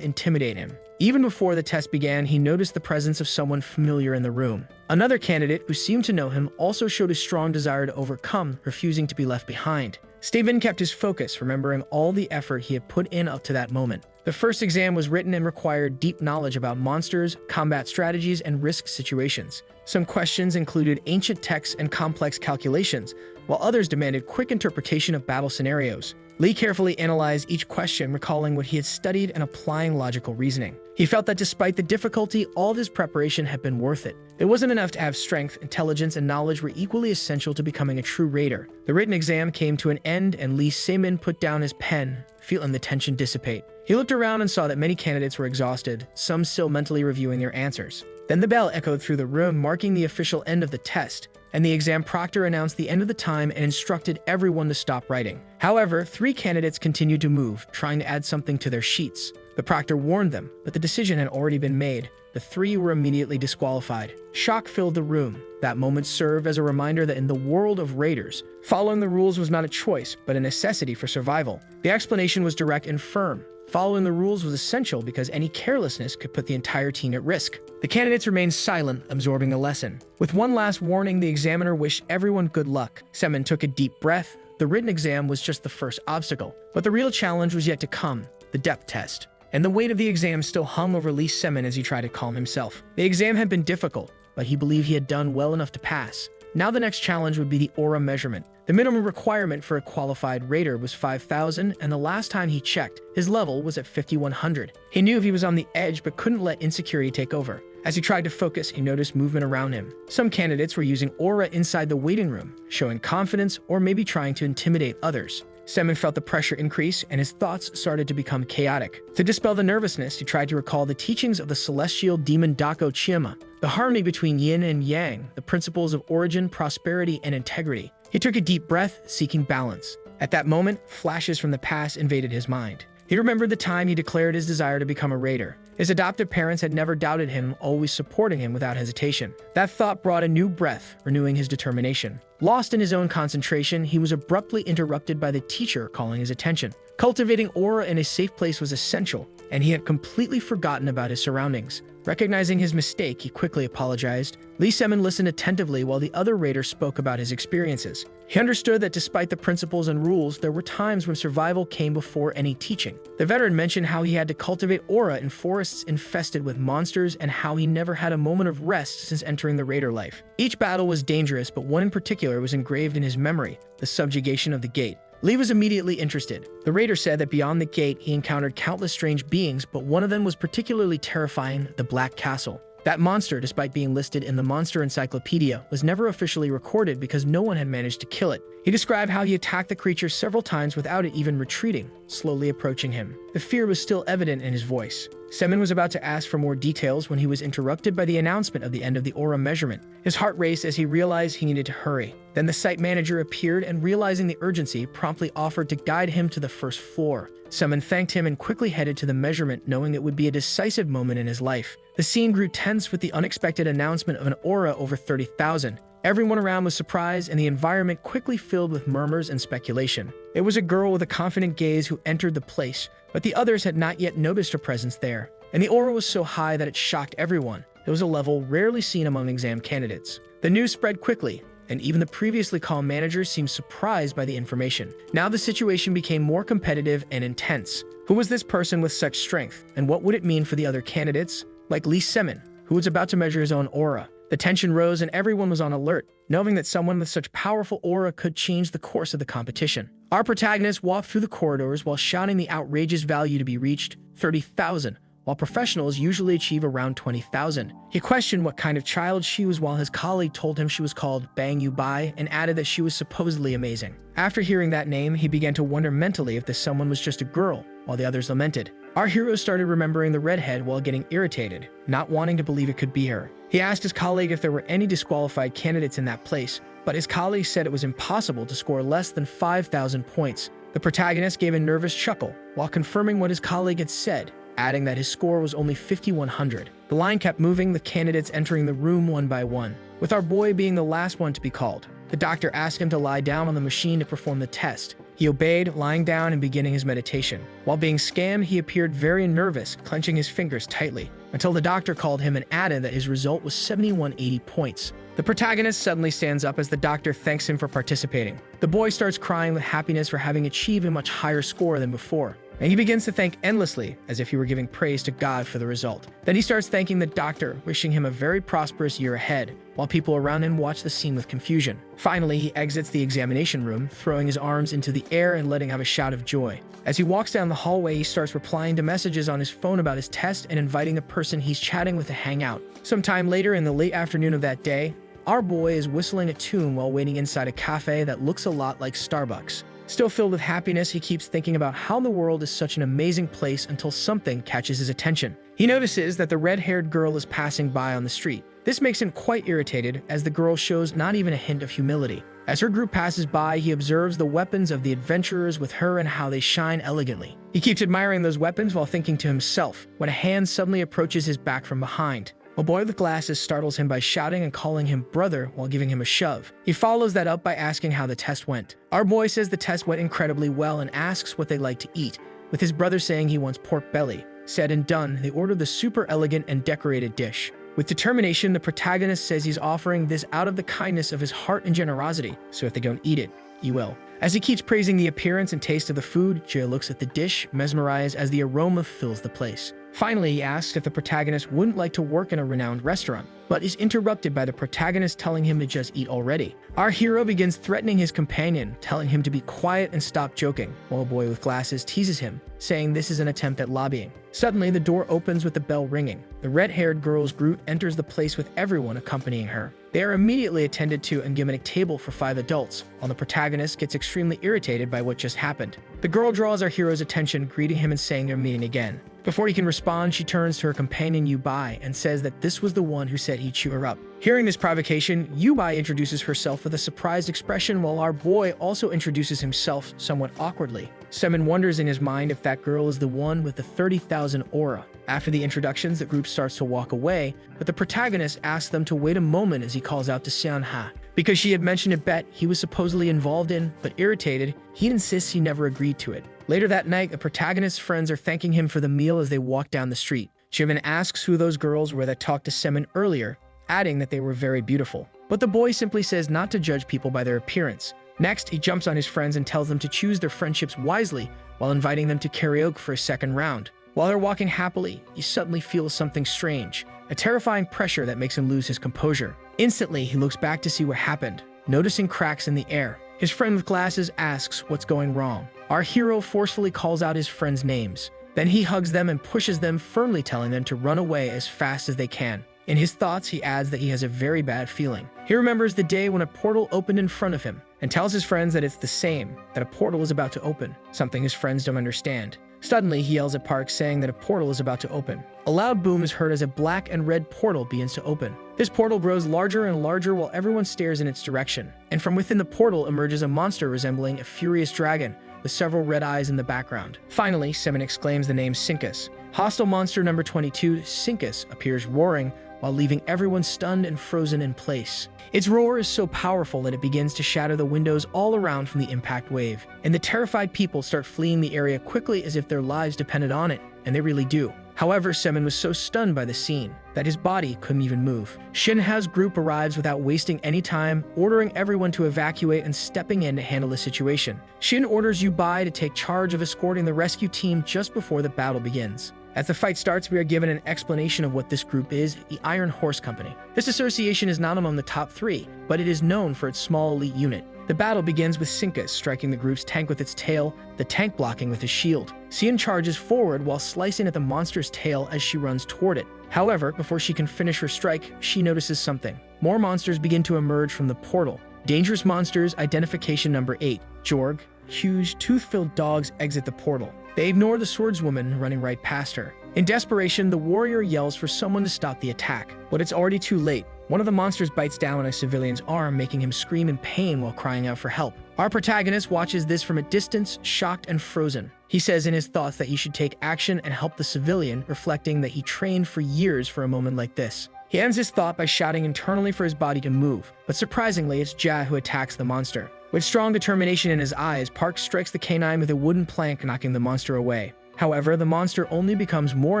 intimidate him. Even before the test began, he noticed the presence of someone familiar in the room. Another candidate who seemed to know him also showed a strong desire to overcome, refusing to be left behind. Steven kept his focus, remembering all the effort he had put in up to that moment. The first exam was written and required deep knowledge about monsters, combat strategies, and risk situations. Some questions included ancient texts and complex calculations, while others demanded quick interpretation of battle scenarios. Lee carefully analyzed each question, recalling what he had studied and applying logical reasoning. He felt that despite the difficulty, all of his preparation had been worth it. It wasn't enough to have strength, intelligence, and knowledge were equally essential to becoming a true raider. The written exam came to an end, and Lee Seaman put down his pen, feeling the tension dissipate. He looked around and saw that many candidates were exhausted, some still mentally reviewing their answers. Then the bell echoed through the room, marking the official end of the test, and the exam proctor announced the end of the time and instructed everyone to stop writing. However, 3 candidates continued to move, trying to add something to their sheets. The proctor warned them, but the decision had already been made. The 3 were immediately disqualified. Shock filled the room. That moment served as a reminder that in the world of raiders, following the rules was not a choice, but a necessity for survival. The explanation was direct and firm. Following the rules was essential because any carelessness could put the entire team at risk. The candidates remained silent, absorbing the lesson. With one last warning, the examiner wished everyone good luck. Seaman took a deep breath. The written exam was just the first obstacle, but the real challenge was yet to come, the depth test. And the weight of the exam still hung over Lee Seaman as he tried to calm himself. The exam had been difficult, but he believed he had done well enough to pass. Now the next challenge would be the aura measurement. The minimum requirement for a qualified raider was 5,000, and the last time he checked, his level was at 5,100. He knew he was on the edge but couldn't let insecurity take over. As he tried to focus, he noticed movement around him. Some candidates were using aura inside the waiting room, showing confidence or maybe trying to intimidate others. Seaman felt the pressure increase, and his thoughts started to become chaotic. To dispel the nervousness, he tried to recall the teachings of the celestial demon Dako Chiyama, the harmony between yin and yang, the principles of origin, prosperity, and integrity. He took a deep breath, seeking balance. At that moment, flashes from the past invaded his mind. He remembered the time he declared his desire to become a raider. His adoptive parents had never doubted him, always supporting him without hesitation. That thought brought a new breath, renewing his determination. Lost in his own concentration, he was abruptly interrupted by the teacher calling his attention. Cultivating aura in a safe place was essential, and he had completely forgotten about his surroundings. Recognizing his mistake, he quickly apologized. Lee Seaman listened attentively while the other raiders spoke about his experiences. He understood that despite the principles and rules, there were times when survival came before any teaching. The veteran mentioned how he had to cultivate aura in forests infested with monsters and how he never had a moment of rest since entering the raider life. Each battle was dangerous, but one in particular was engraved in his memory, the subjugation of the gate. Lee was immediately interested. The raider said that beyond the gate, he encountered countless strange beings, but one of them was particularly terrifying, the Black Castle. That monster, despite being listed in the Monster Encyclopedia, was never officially recorded because no one had managed to kill it. He described how he attacked the creature several times without it even retreating, slowly approaching him. The fear was still evident in his voice. Seaman was about to ask for more details when he was interrupted by the announcement of the end of the aura measurement. His heart raced as he realized he needed to hurry. Then the site manager appeared and, realizing the urgency, promptly offered to guide him to the first floor. Seaman thanked him and quickly headed to the measurement, knowing it would be a decisive moment in his life. The scene grew tense with the unexpected announcement of an aura over 30,000. Everyone around was surprised, and the environment quickly filled with murmurs and speculation. It was a girl with a confident gaze who entered the place, but the others had not yet noticed her presence there. And the aura was so high that it shocked everyone. It was a level rarely seen among exam candidates. The news spread quickly, and even the previously calm managers seemed surprised by the information. Now the situation became more competitive and intense. Who was this person with such strength, and what would it mean for the other candidates? Like Lee Seaman, who was about to measure his own aura. The tension rose and everyone was on alert, knowing that someone with such powerful aura could change the course of the competition. Our protagonist walked through the corridors while shouting the outrageous value to be reached, 30,000. while professionals usually achieve around 20,000. He questioned what kind of child she was while his colleague told him she was called Bang You Bai and added that she was supposedly amazing. After hearing that name, he began to wonder mentally if this someone was just a girl, while the others lamented. Our hero started remembering the redhead while getting irritated, not wanting to believe it could be her. He asked his colleague if there were any disqualified candidates in that place, but his colleague said it was impossible to score less than 5,000 points. The protagonist gave a nervous chuckle while confirming what his colleague had said, adding that his score was only 5,100. The line kept moving, the candidates entering the room one by one, with our boy being the last one to be called. The doctor asked him to lie down on the machine to perform the test. He obeyed, lying down and beginning his meditation. While being scanned, he appeared very nervous, clenching his fingers tightly, until the doctor called him and added that his result was 7,180 points. The protagonist suddenly stands up as the doctor thanks him for participating. The boy starts crying with happiness for having achieved a much higher score than before, and he begins to thank endlessly, as if he were giving praise to God for the result. Then he starts thanking the doctor, wishing him a very prosperous year ahead, while people around him watch the scene with confusion. Finally, he exits the examination room, throwing his arms into the air and letting out a shout of joy. As he walks down the hallway, he starts replying to messages on his phone about his test and inviting the person he's chatting with to hang out. Sometime later in the late afternoon of that day, our boy is whistling a tune while waiting inside a cafe that looks a lot like Starbucks. Still filled with happiness, he keeps thinking about how the world is such an amazing place until something catches his attention. He notices that the red-haired girl is passing by on the street. This makes him quite irritated, as the girl shows not even a hint of humility. As her group passes by, he observes the weapons of the adventurers with her and how they shine elegantly. He keeps admiring those weapons while thinking to himself, when a hand suddenly approaches his back from behind. A boy with glasses startles him by shouting and calling him brother while giving him a shove. He follows that up by asking how the test went. Our boy says the test went incredibly well and asks what they like to eat, with his brother saying he wants pork belly. Said and done, they order the super elegant and decorated dish. With determination, the protagonist says he's offering this out of the kindness of his heart and generosity, so if they don't eat it, he will. As he keeps praising the appearance and taste of the food, Jay looks at the dish, mesmerized as the aroma fills the place. Finally, he asks if the protagonist wouldn't like to work in a renowned restaurant, but is interrupted by the protagonist telling him to just eat already. Our hero begins threatening his companion, telling him to be quiet and stop joking, while a boy with glasses teases him, saying this is an attempt at lobbying. Suddenly, the door opens with the bell ringing. The red-haired girl's group enters the place with everyone accompanying her. They are immediately attended to and given a table for 5 adults, while the protagonist gets extremely irritated by what just happened. The girl draws our hero's attention, greeting him and saying they're meeting again. Before he can respond, she turns to her companion Yubai and says that this was the one who said he'd chew her up. Hearing this provocation, Yubai introduces herself with a surprised expression while our boy also introduces himself somewhat awkwardly. Semin wonders in his mind if that girl is the one with the 30,000 aura. After the introductions, the group starts to walk away, but the protagonist asks them to wait a moment as he calls out to Seonha. Because she had mentioned a bet he was supposedly involved in, but irritated, he insists he never agreed to it. Later that night, the protagonist's friends are thanking him for the meal as they walk down the street. Jimin asks who those girls were that talked to Semin earlier, adding that they were very beautiful. But the boy simply says not to judge people by their appearance. Next, he jumps on his friends and tells them to choose their friendships wisely while inviting them to karaoke for a second round. While they're walking happily, he suddenly feels something strange, a terrifying pressure that makes him lose his composure. Instantly, he looks back to see what happened, noticing cracks in the air. His friend with glasses asks what's going wrong. Our hero forcefully calls out his friends' names. Then he hugs them and pushes them, firmly telling them to run away as fast as they can. In his thoughts, he adds that he has a very bad feeling. He remembers the day when a portal opened in front of him and tells his friends that it's the same, that a portal is about to open, something his friends don't understand. Suddenly, he yells at Park, saying that a portal is about to open. A loud boom is heard as a black and red portal begins to open. This portal grows larger and larger while everyone stares in its direction, and from within the portal emerges a monster resembling a furious dragon with several red eyes in the background. Finally, Semin exclaims the name Sinkus. Hostile monster number 22, Sinkus, appears roaring while leaving everyone stunned and frozen in place. Its roar is so powerful that it begins to shatter the windows all around from the impact wave, and the terrified people start fleeing the area quickly as if their lives depended on it, and they really do. However, Semin was so stunned by the scene that his body couldn't even move. Shinha's group arrives without wasting any time, ordering everyone to evacuate and stepping in to handle the situation. Shin orders Yubai to take charge of escorting the rescue team just before the battle begins. As the fight starts, we are given an explanation of what this group is, the Iron Horse Company. This association is not among the top 3, but it is known for its small elite unit. The battle begins with Sinkas striking the group's tank with its tail, the tank blocking with his shield. Xian charges forward while slicing at the monster's tail as she runs toward it. However, before she can finish her strike, she notices something. More monsters begin to emerge from the portal. Dangerous monsters, identification number 8, Jorg. Huge, tooth-filled dogs exit the portal. They ignore the swordswoman running right past her. In desperation, the warrior yells for someone to stop the attack, but it's already too late. One of the monsters bites down on a civilian's arm, making him scream in pain while crying out for help. Our protagonist watches this from a distance, shocked and frozen. He says in his thoughts that he should take action and help the civilian, reflecting that he trained for years for a moment like this. He ends his thought by shouting internally for his body to move, but surprisingly, it's Ja who attacks the monster. With strong determination in his eyes, Park strikes the canine with a wooden plank, knocking the monster away. However, the monster only becomes more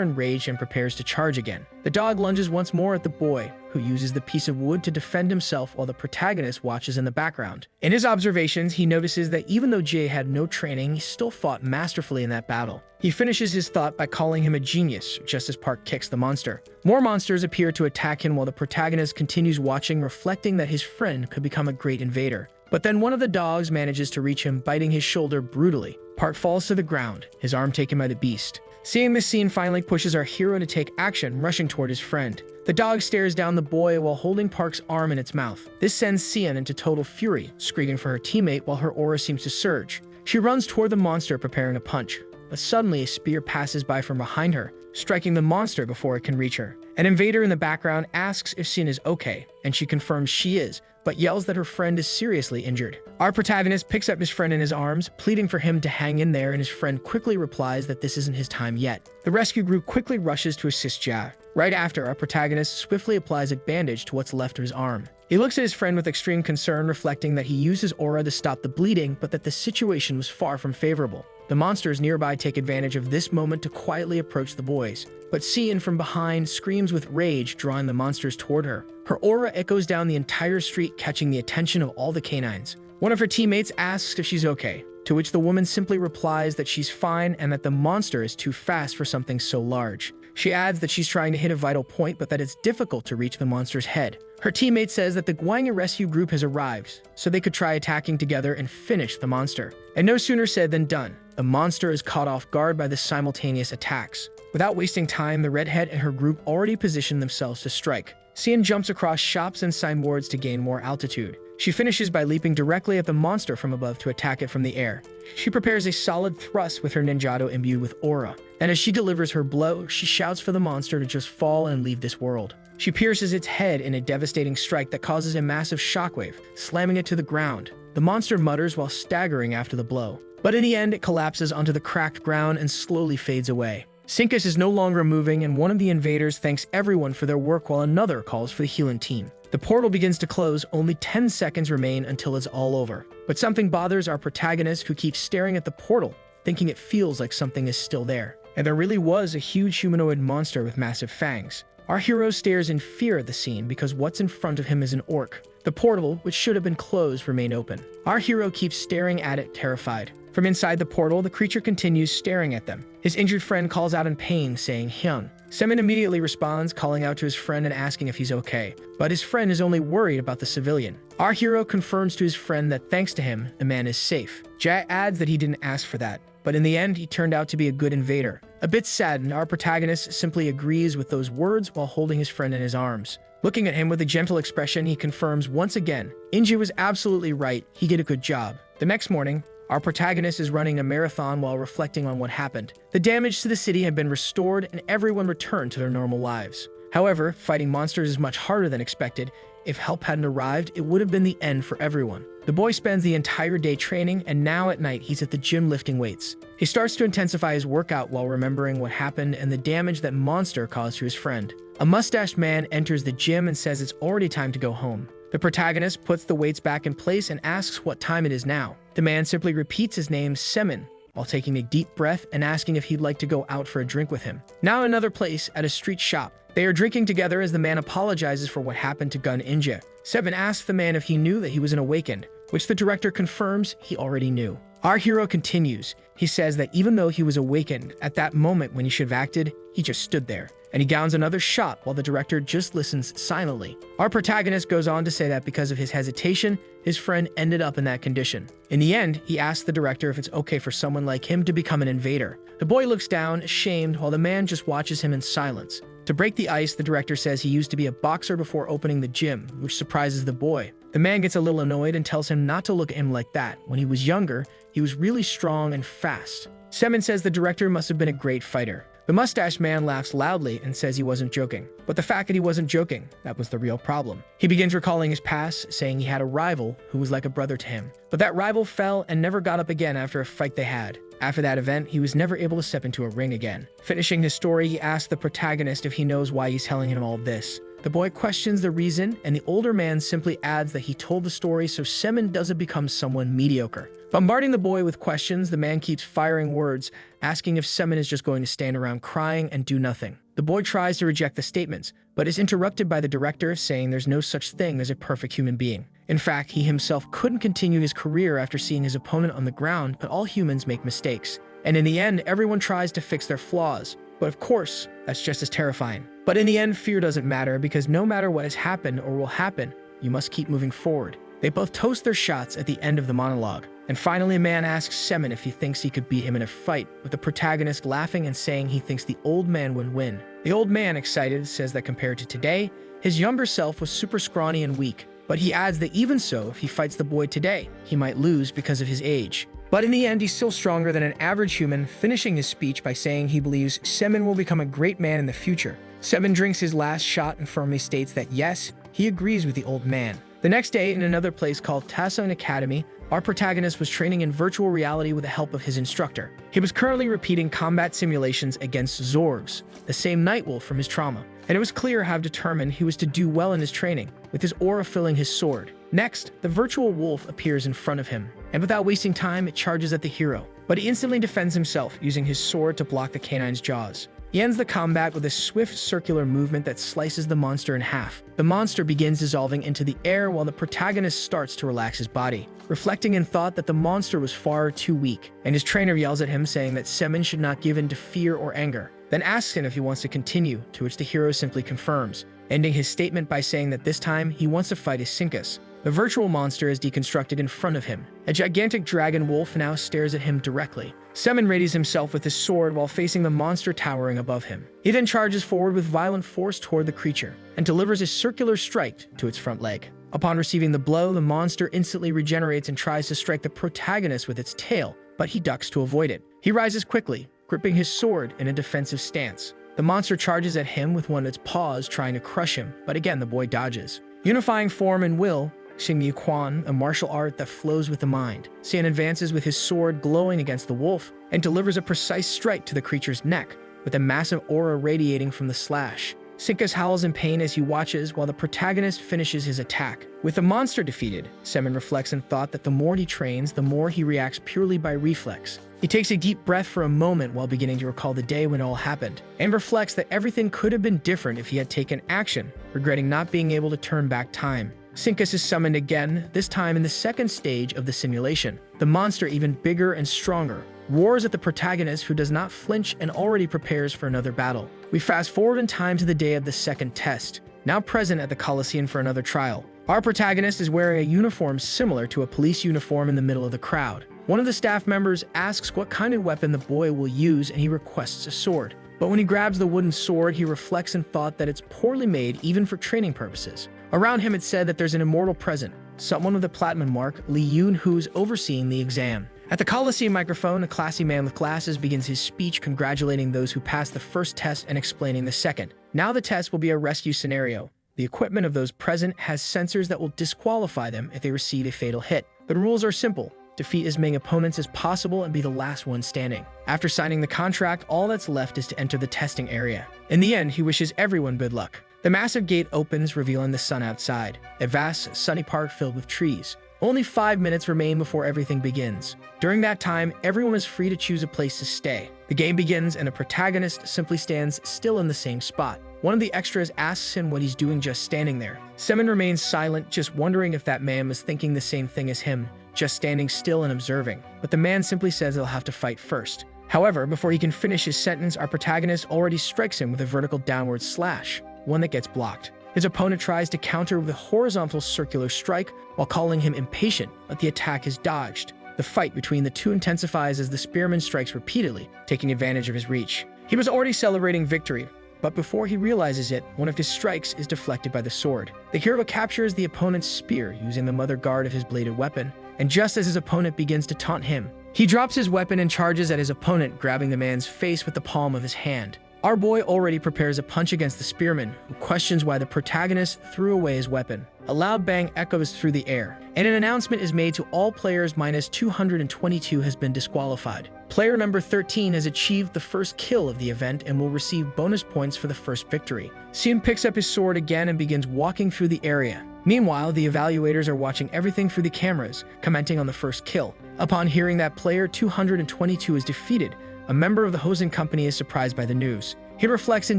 enraged and prepares to charge again. The dog lunges once more at the boy, who uses the piece of wood to defend himself while the protagonist watches in the background. In his observations, he notices that even though Jay had no training, he still fought masterfully in that battle. He finishes his thought by calling him a genius, just as Park kicks the monster. More monsters appear to attack him while the protagonist continues watching, reflecting that his friend could become a great invader. But then one of the dogs manages to reach him, biting his shoulder brutally. Park falls to the ground, his arm taken by the beast. Seeing this scene finally pushes our hero to take action, rushing toward his friend. The dog stares down the boy while holding Park's arm in its mouth. This sends Xian into total fury, screaming for her teammate while her aura seems to surge. She runs toward the monster, preparing a punch. But suddenly a spear passes by from behind her, striking the monster before it can reach her. An invader in the background asks if Xian is okay, and she confirms she is, but yells that her friend is seriously injured. Our protagonist picks up his friend in his arms, pleading for him to hang in there, and his friend quickly replies that this isn't his time yet. The rescue group quickly rushes to assist Ja. Right after, our protagonist swiftly applies a bandage to what's left of his arm. He looks at his friend with extreme concern, reflecting that he used his aura to stop the bleeding, but that the situation was far from favorable. The monsters nearby take advantage of this moment to quietly approach the boys. But Xian from behind screams with rage, drawing the monsters toward her. Her aura echoes down the entire street, catching the attention of all the canines. One of her teammates asks if she's okay, to which the woman simply replies that she's fine and that the monster is too fast for something so large. She adds that she's trying to hit a vital point, but that it's difficult to reach the monster's head. Her teammate says that the Guanga rescue group has arrived, so they could try attacking together and finish the monster. And no sooner said than done. The monster is caught off guard by the simultaneous attacks. Without wasting time, the redhead and her group already position themselves to strike. Xian jumps across shops and signboards to gain more altitude. She finishes by leaping directly at the monster from above to attack it from the air. She prepares a solid thrust with her ninjato imbued with aura, and as she delivers her blow, she shouts for the monster to just fall and leave this world. She pierces its head in a devastating strike that causes a massive shockwave, slamming it to the ground. The monster mutters while staggering after the blow, but in the end it collapses onto the cracked ground and slowly fades away. Sinkas is no longer moving, and one of the invaders thanks everyone for their work while another calls for the healing team. The portal begins to close, only 10 seconds remain until it's all over. But something bothers our protagonist, who keeps staring at the portal, thinking it feels like something is still there. And there really was a huge humanoid monster with massive fangs. Our hero stares in fear at the scene because what's in front of him is an orc. The portal, which should have been closed, remained open. Our hero keeps staring at it, terrified. From inside the portal, the creature continues staring at them. His injured friend calls out in pain, saying, "Hyun." Semin immediately responds, calling out to his friend and asking if he's okay. But his friend is only worried about the civilian. Our hero confirms to his friend that thanks to him, the man is safe. Jae adds that he didn't ask for that, but in the end, he turned out to be a good invader. A bit saddened, our protagonist simply agrees with those words while holding his friend in his arms. Looking at him with a gentle expression, he confirms once again, Inji was absolutely right, he did a good job. The next morning, our protagonist is running a marathon while reflecting on what happened. The damage to the city had been restored and everyone returned to their normal lives. However, fighting monsters is much harder than expected. If help hadn't arrived, it would have been the end for everyone. The boy spends the entire day training, and now at night he's at the gym lifting weights. He starts to intensify his workout while remembering what happened and the damage that monster caused to his friend. A mustached man enters the gym and says it's already time to go home. The protagonist puts the weights back in place and asks what time it is now. The man simply repeats his name, Semin, while taking a deep breath and asking if he'd like to go out for a drink with him. Now another place, at a street shop. They are drinking together as the man apologizes for what happened to Gun Inja. Semin asks the man if he knew that he was an awakened, which the director confirms he already knew. Our hero continues. He says that even though he was awakened at that moment when he should have acted, he just stood there. And he gowns another shot while the director just listens silently. Our protagonist goes on to say that because of his hesitation, his friend ended up in that condition. In the end, he asks the director if it's okay for someone like him to become an invader. The boy looks down, ashamed, while the man just watches him in silence. To break the ice, the director says he used to be a boxer before opening the gym, which surprises the boy. The man gets a little annoyed and tells him not to look at him like that. When he was younger, he was really strong and fast. Semin says the director must have been a great fighter. The mustache man laughs loudly and says he wasn't joking. But the fact that he wasn't joking, that was the real problem. He begins recalling his past, saying he had a rival who was like a brother to him. But that rival fell and never got up again after a fight they had. After that event, he was never able to step into a ring again. Finishing his story, he asks the protagonist if he knows why he's telling him all this. The boy questions the reason, and the older man simply adds that he told the story so Semin doesn't become someone mediocre. Bombarding the boy with questions, the man keeps firing words, asking if Semin is just going to stand around crying and do nothing. The boy tries to reject the statements, but is interrupted by the director saying there's no such thing as a perfect human being. In fact, he himself couldn't continue his career after seeing his opponent on the ground, but all humans make mistakes. And in the end, everyone tries to fix their flaws. But of course, that's just as terrifying. But in the end, fear doesn't matter because no matter what has happened or will happen, you must keep moving forward. They both toast their shots at the end of the monologue. And finally, a man asks Semin if he thinks he could beat him in a fight, with the protagonist laughing and saying he thinks the old man would win. The old man, excited, says that compared to today, his younger self was super scrawny and weak. But he adds that even so, if he fights the boy today, he might lose because of his age. But in the end, he's still stronger than an average human, finishing his speech by saying he believes Semin will become a great man in the future. Semin drinks his last shot and firmly states that yes, he agrees with the old man. The next day, in another place called Tason Academy, our protagonist was training in virtual reality with the help of his instructor. He was currently repeating combat simulations against Zorgs, the same Nightwolf from his trauma. And it was clear how determined he was to do well in his training, with his aura filling his sword. Next, the virtual wolf appears in front of him, and without wasting time, it charges at the hero. But he instantly defends himself, using his sword to block the canine's jaws. He ends the combat with a swift circular movement that slices the monster in half. The monster begins dissolving into the air while the protagonist starts to relax his body, reflecting in thought that the monster was far too weak, and his trainer yells at him saying that Semin should not give in to fear or anger, then asks him if he wants to continue, to which the hero simply confirms, ending his statement by saying that this time he wants to fight Asinkas. The virtual monster is deconstructed in front of him. A gigantic dragon wolf now stares at him directly. Semin readies himself with his sword while facing the monster towering above him. He then charges forward with violent force toward the creature, and delivers a circular strike to its front leg. Upon receiving the blow, the monster instantly regenerates and tries to strike the protagonist with its tail, but he ducks to avoid it. He rises quickly, gripping his sword in a defensive stance. The monster charges at him with one of its paws, trying to crush him, but again the boy dodges. Unifying form and will, Xingyu Quan, a martial art that flows with the mind. San advances with his sword glowing against the wolf, and delivers a precise strike to the creature's neck, with a massive aura radiating from the slash. Sinkas howls in pain as he watches while the protagonist finishes his attack. With the monster defeated, Semin reflects in thought that the more he trains, the more he reacts purely by reflex. He takes a deep breath for a moment while beginning to recall the day when it all happened, and reflects that everything could have been different if he had taken action, regretting not being able to turn back time. Sinkas is summoned again, this time in the second stage of the simulation. The monster, even bigger and stronger, roars at the protagonist, who does not flinch and already prepares for another battle. We fast forward in time to the day of the second test, now present at the Coliseum for another trial. Our protagonist is wearing a uniform similar to a police uniform in the middle of the crowd. One of the staff members asks what kind of weapon the boy will use, and he requests a sword. But when he grabs the wooden sword, he reflects in thought that it's poorly made even for training purposes. Around him, it's said that there's an immortal present, someone with a platinum mark, Li Yun, who's overseeing the exam. At the Coliseum microphone, a classy man with glasses begins his speech congratulating those who passed the first test and explaining the second. Now the test will be a rescue scenario. The equipment of those present has sensors that will disqualify them if they receive a fatal hit. The rules are simple. Defeat as many opponents as possible and be the last one standing. After signing the contract, all that's left is to enter the testing area. In the end, he wishes everyone good luck. The massive gate opens, revealing the sun outside, a vast, sunny park filled with trees. Only 5 minutes remain before everything begins. During that time, everyone is free to choose a place to stay. The game begins, and the protagonist simply stands still in the same spot. One of the extras asks him what he's doing just standing there. Semin remains silent, just wondering if that man was thinking the same thing as him, just standing still and observing, but the man simply says they'll have to fight first. However, before he can finish his sentence, our protagonist already strikes him with a vertical downward slash, one that gets blocked. His opponent tries to counter with a horizontal circular strike while calling him impatient, but the attack is dodged. The fight between the two intensifies as the spearman strikes repeatedly, taking advantage of his reach. He was already celebrating victory, but before he realizes it, one of his strikes is deflected by the sword. The hero captures the opponent's spear using the mother guard of his bladed weapon, and just as his opponent begins to taunt him, he drops his weapon and charges at his opponent, grabbing the man's face with the palm of his hand. Our boy already prepares a punch against the spearman, who questions why the protagonist threw away his weapon. A loud bang echoes through the air, and an announcement is made to all players minus 222 has been disqualified. Player number 13 has achieved the first kill of the event and will receive bonus points for the first victory. Sion picks up his sword again and begins walking through the area. Meanwhile, the evaluators are watching everything through the cameras, commenting on the first kill. Upon hearing that player 222 is defeated, a member of the Hosen company is surprised by the news. He reflects in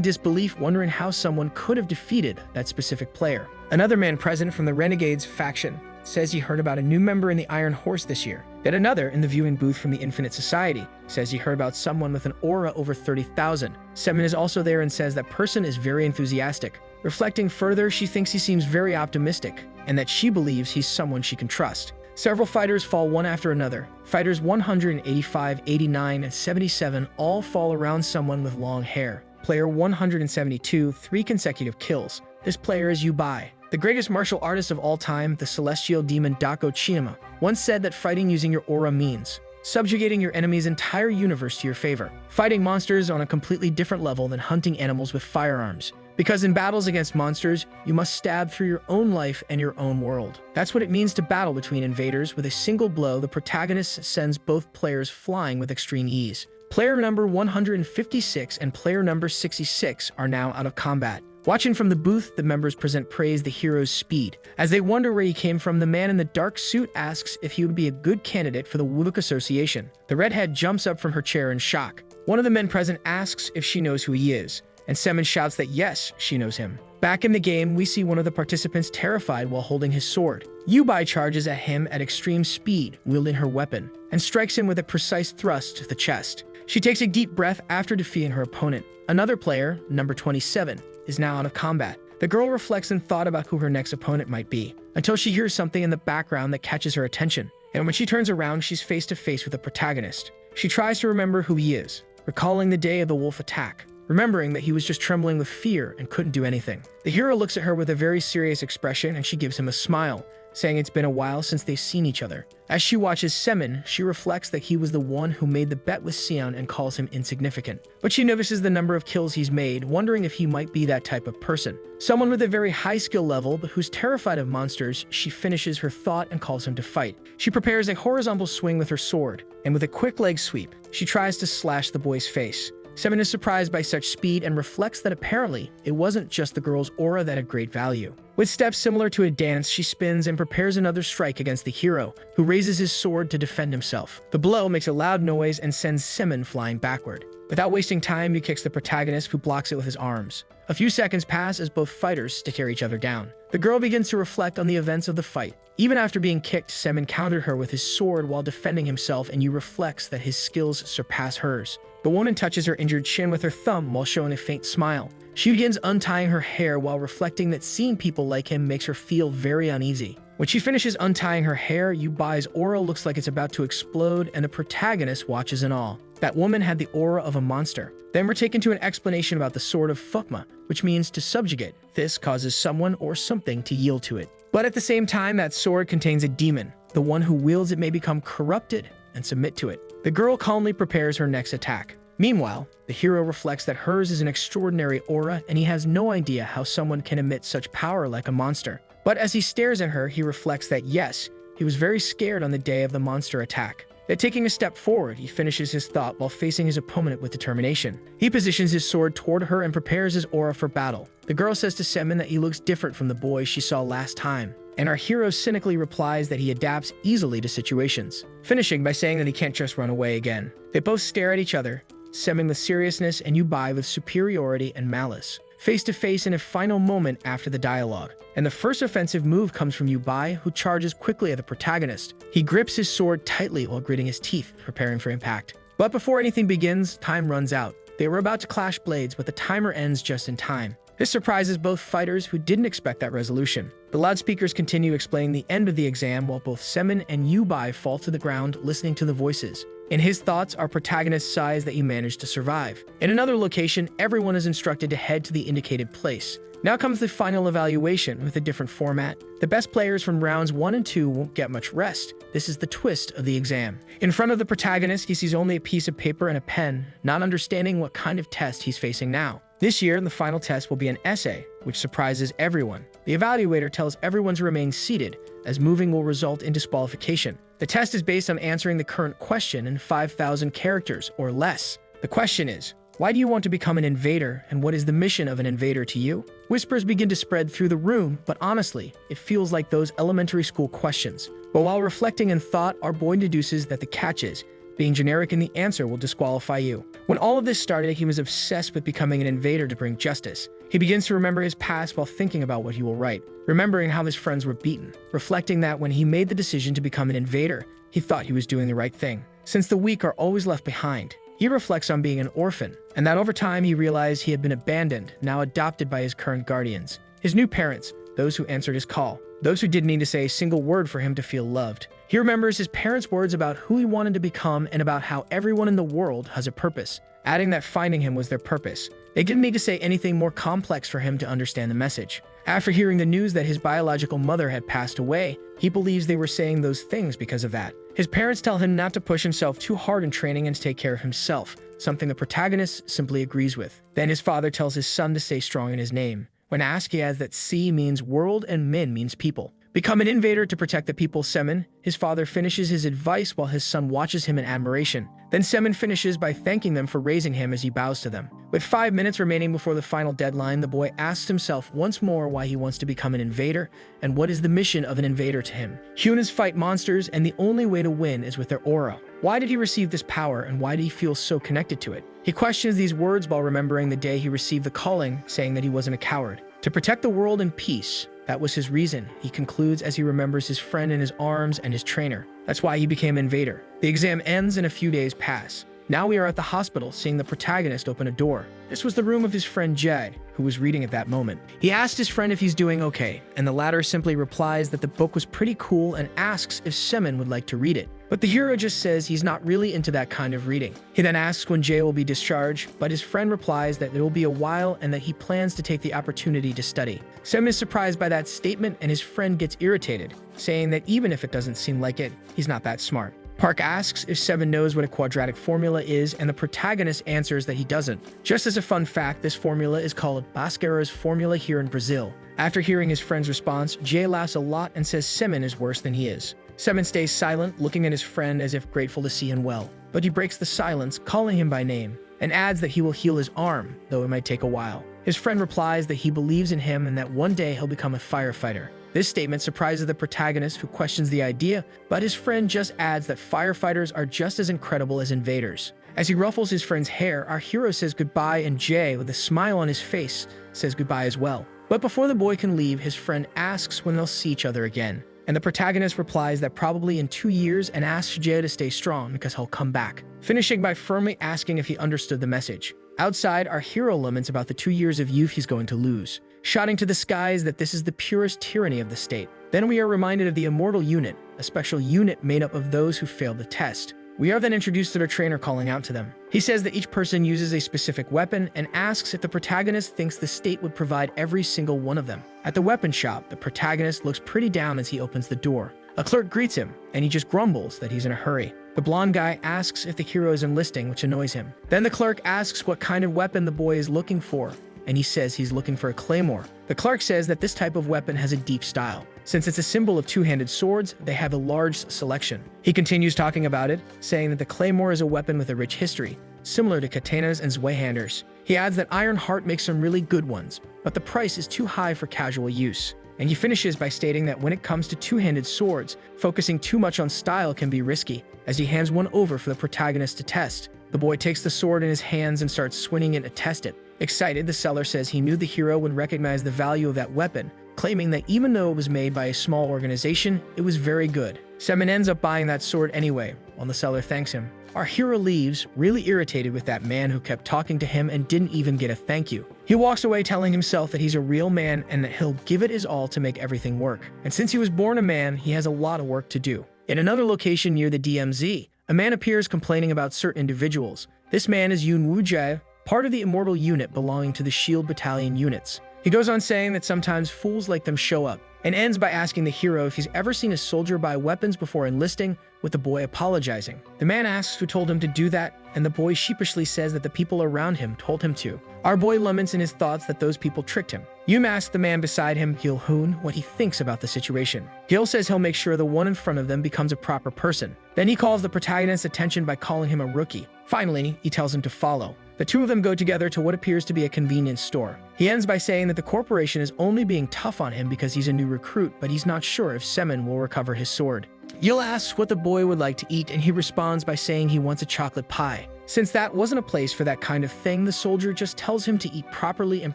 disbelief, wondering how someone could have defeated that specific player. Another man present from the Renegades faction says he heard about a new member in the Iron Horse this year. Yet another in the viewing booth from the Infinite Society says he heard about someone with an aura over 30,000. Semin is also there and says that person is very enthusiastic. Reflecting further, she thinks he seems very optimistic and that she believes he's someone she can trust. Several fighters fall one after another. Fighters 185, 89, and 77 all fall around someone with long hair. Player 172, 3 consecutive kills. This player is Yubai. The greatest martial artist of all time, the celestial demon Dako Chiyama, once said that fighting using your aura means subjugating your enemy's entire universe to your favor, fighting monsters on a completely different level than hunting animals with firearms. Because in battles against monsters, you must stab through your own life and your own world. That's what it means to battle between invaders. With a single blow, the protagonist sends both players flying with extreme ease. Player number 156 and player number 66 are now out of combat. Watching from the booth, the members praise the hero's speed. As they wonder where he came from, the man in the dark suit asks if he would be a good candidate for the Wuluk Association. The redhead jumps up from her chair in shock. One of the men present asks if she knows who he is, and Semin shouts that yes, she knows him. Back in the game, we see one of the participants terrified while holding his sword. Yubai charges at him at extreme speed, wielding her weapon, and strikes him with a precise thrust to the chest. She takes a deep breath after defeating her opponent. Another player, number 27, is now out of combat. The girl reflects in thought about who her next opponent might be, until she hears something in the background that catches her attention. And when she turns around, she's face to face with the protagonist. She tries to remember who he is, recalling the day of the wolf attack, remembering that he was just trembling with fear and couldn't do anything. The hero looks at her with a very serious expression and she gives him a smile, saying it's been a while since they've seen each other. As she watches Semin, she reflects that he was the one who made the bet with Sion and calls him insignificant. But she notices the number of kills he's made, wondering if he might be that type of person. Someone with a very high skill level, but who's terrified of monsters. She finishes her thought and calls him to fight. She prepares a horizontal swing with her sword, and with a quick leg sweep, she tries to slash the boy's face. Semin is surprised by such speed and reflects that apparently it wasn't just the girl's aura that had great value. With steps similar to a dance, she spins and prepares another strike against the hero, who raises his sword to defend himself. The blow makes a loud noise and sends Semin flying backward. Without wasting time, he kicks the protagonist, who blocks it with his arms. A few seconds pass as both fighters stare each other down. The girl begins to reflect on the events of the fight. Even after being kicked, Semin countered her with his sword while defending himself, and Yu reflects that his skills surpass hers. The woman touches her injured chin with her thumb while showing a faint smile. She begins untying her hair while reflecting that seeing people like him makes her feel very uneasy. When she finishes untying her hair, Yubai's aura looks like it's about to explode, and the protagonist watches in awe. That woman had the aura of a monster. Then we're taken to an explanation about the sword of Fukma, which means to subjugate. This causes someone or something to yield to it. But at the same time, that sword contains a demon. The one who wields it may become corrupted and submit to it. The girl calmly prepares her next attack. Meanwhile, the hero reflects that hers is an extraordinary aura, and he has no idea how someone can emit such power like a monster. But as he stares at her, he reflects that yes, he was very scared on the day of the monster attack. Then taking a step forward, he finishes his thought while facing his opponent with determination. He positions his sword toward her and prepares his aura for battle. The girl says to Semin that he looks different from the boy she saw last time, and our hero cynically replies that he adapts easily to situations, finishing by saying that he can't just run away again. They both stare at each other, Semin with seriousness and Yubai with superiority and malice. face to face in a final moment after the dialogue. And the first offensive move comes from Yubai, who charges quickly at the protagonist. He grips his sword tightly while gritting his teeth, preparing for impact. But before anything begins, time runs out. They were about to clash blades, but the timer ends just in time. This surprises both fighters who didn't expect that resolution. The loudspeakers continue explaining the end of the exam while both Semin and Yubai fall to the ground listening to the voices. In his thoughts, our protagonist sighs that he managed to survive. In another location, everyone is instructed to head to the indicated place. Now comes the final evaluation with a different format. The best players from rounds 1 and 2 won't get much rest. This is the twist of the exam. In front of the protagonist, he sees only a piece of paper and a pen, not understanding what kind of test he's facing now. This year, the final test will be an essay, which surprises everyone. The evaluator tells everyone to remain seated, as moving will result in disqualification. The test is based on answering the current question in 5,000 characters or less. The question is, why do you want to become an invader, and what is the mission of an invader to you? Whispers begin to spread through the room, but honestly, it feels like those elementary school questions. But while reflecting in thought, our boy deduces that the catch is, being generic in the answer will disqualify you. When all of this started, he was obsessed with becoming an invader to bring justice. He begins to remember his past while thinking about what he will write, remembering how his friends were beaten, reflecting that when he made the decision to become an invader, he thought he was doing the right thing. Since the weak are always left behind, he reflects on being an orphan, and that over time he realized he had been abandoned, now adopted by his current guardians. His new parents, those who answered his call, those who didn't need to say a single word for him to feel loved. He remembers his parents' words about who he wanted to become and about how everyone in the world has a purpose, adding that finding him was their purpose. They didn't need to say anything more complex for him to understand the message. After hearing the news that his biological mother had passed away, he believes they were saying those things because of that. His parents tell him not to push himself too hard in training and to take care of himself, something the protagonist simply agrees with. Then his father tells his son to stay strong in his name. When asked, he adds that Si means world and Min means people. Become an invader to protect the people, Semin. His father finishes his advice while his son watches him in admiration. Then Semin finishes by thanking them for raising him as he bows to them. With 5 minutes remaining before the final deadline, the boy asks himself once more why he wants to become an invader and what is the mission of an invader to him. Humans fight monsters, and the only way to win is with their aura. Why did he receive this power, and why did he feel so connected to it? He questions these words while remembering the day he received the calling, saying that he wasn't a coward. To protect the world in peace. That was his reason, he concludes as he remembers his friend in his arms and his trainer. That's why he became invader. The exam ends and a few days pass. Now we are at the hospital, seeing the protagonist open a door. This was the room of his friend Jed, who was reading at that moment. He asked his friend if he's doing okay, and the latter simply replies that the book was pretty cool and asks if Semin would like to read it. But the hero just says he's not really into that kind of reading. He then asks when Jay will be discharged, but his friend replies that it will be a while and that he plans to take the opportunity to study. Semin is surprised by that statement, and his friend gets irritated, saying that even if it doesn't seem like it, he's not that smart. Park asks if Semin knows what a quadratic formula is, and the protagonist answers that he doesn't. Just as a fun fact, this formula is called Bhaskara's formula here in Brazil. After hearing his friend's response, Jay laughs a lot and says Semin is worse than he is. Semin stays silent, looking at his friend as if grateful to see him well. But he breaks the silence, calling him by name, and adds that he will heal his arm, though it might take a while. His friend replies that he believes in him and that one day he'll become a firefighter. This statement surprises the protagonist, who questions the idea, but his friend just adds that firefighters are just as incredible as invaders. As he ruffles his friend's hair, our hero says goodbye, and Jay, with a smile on his face, says goodbye as well. But before the boy can leave, his friend asks when they'll see each other again. And the protagonist replies that probably in 2 years, and asks Jay to stay strong because he'll come back, finishing by firmly asking if he understood the message. Outside, our hero laments about the 2 years of youth he's going to lose, shouting to the skies that this is the purest tyranny of the state. Then we are reminded of the Immortal Unit, a special unit made up of those who failed the test. We are then introduced to their trainer calling out to them. He says that each person uses a specific weapon and asks if the protagonist thinks the state would provide every single one of them. At the weapon shop, the protagonist looks pretty down as he opens the door. A clerk greets him, and he just grumbles that he's in a hurry. The blonde guy asks if the hero is enlisting, which annoys him. Then the clerk asks what kind of weapon the boy is looking for, and he says he's looking for a claymore. The clerk says that this type of weapon has a deep style. Since it's a symbol of two-handed swords, they have a large selection. He continues talking about it, saying that the claymore is a weapon with a rich history, similar to katanas and zweihanders. He adds that Iron Heart makes some really good ones, but the price is too high for casual use. And he finishes by stating that when it comes to two-handed swords, focusing too much on style can be risky, as he hands one over for the protagonist to test. The boy takes the sword in his hands and starts swinging it to test it. Excited, the seller says he knew the hero would recognize the value of that weapon, claiming that even though it was made by a small organization, it was very good. Semin ends up buying that sword anyway, while the seller thanks him. Our hero leaves, really irritated with that man who kept talking to him and didn't even get a thank you. He walks away telling himself that he's a real man and that he'll give it his all to make everything work. And since he was born a man, he has a lot of work to do. In another location near the DMZ, a man appears complaining about certain individuals. This man is Yun Wujie, part of the immortal unit belonging to the Shield Battalion units. He goes on saying that sometimes fools like them show up, and ends by asking the hero if he's ever seen a soldier buy weapons before enlisting, with the boy apologizing. The man asks who told him to do that, and the boy sheepishly says that the people around him told him to. Our boy laments in his thoughts that those people tricked him. Yum asks the man beside him, Gil Hoon, what he thinks about the situation. Gil says he'll make sure the one in front of them becomes a proper person. Then he calls the protagonist's attention by calling him a rookie. Finally, he tells him to follow. The two of them go together to what appears to be a convenience store. He ends by saying that the corporation is only being tough on him because he's a new recruit, but he's not sure if Semin will recover his sword. Yil asks what the boy would like to eat, and he responds by saying he wants a chocolate pie. Since that wasn't a place for that kind of thing, the soldier just tells him to eat properly and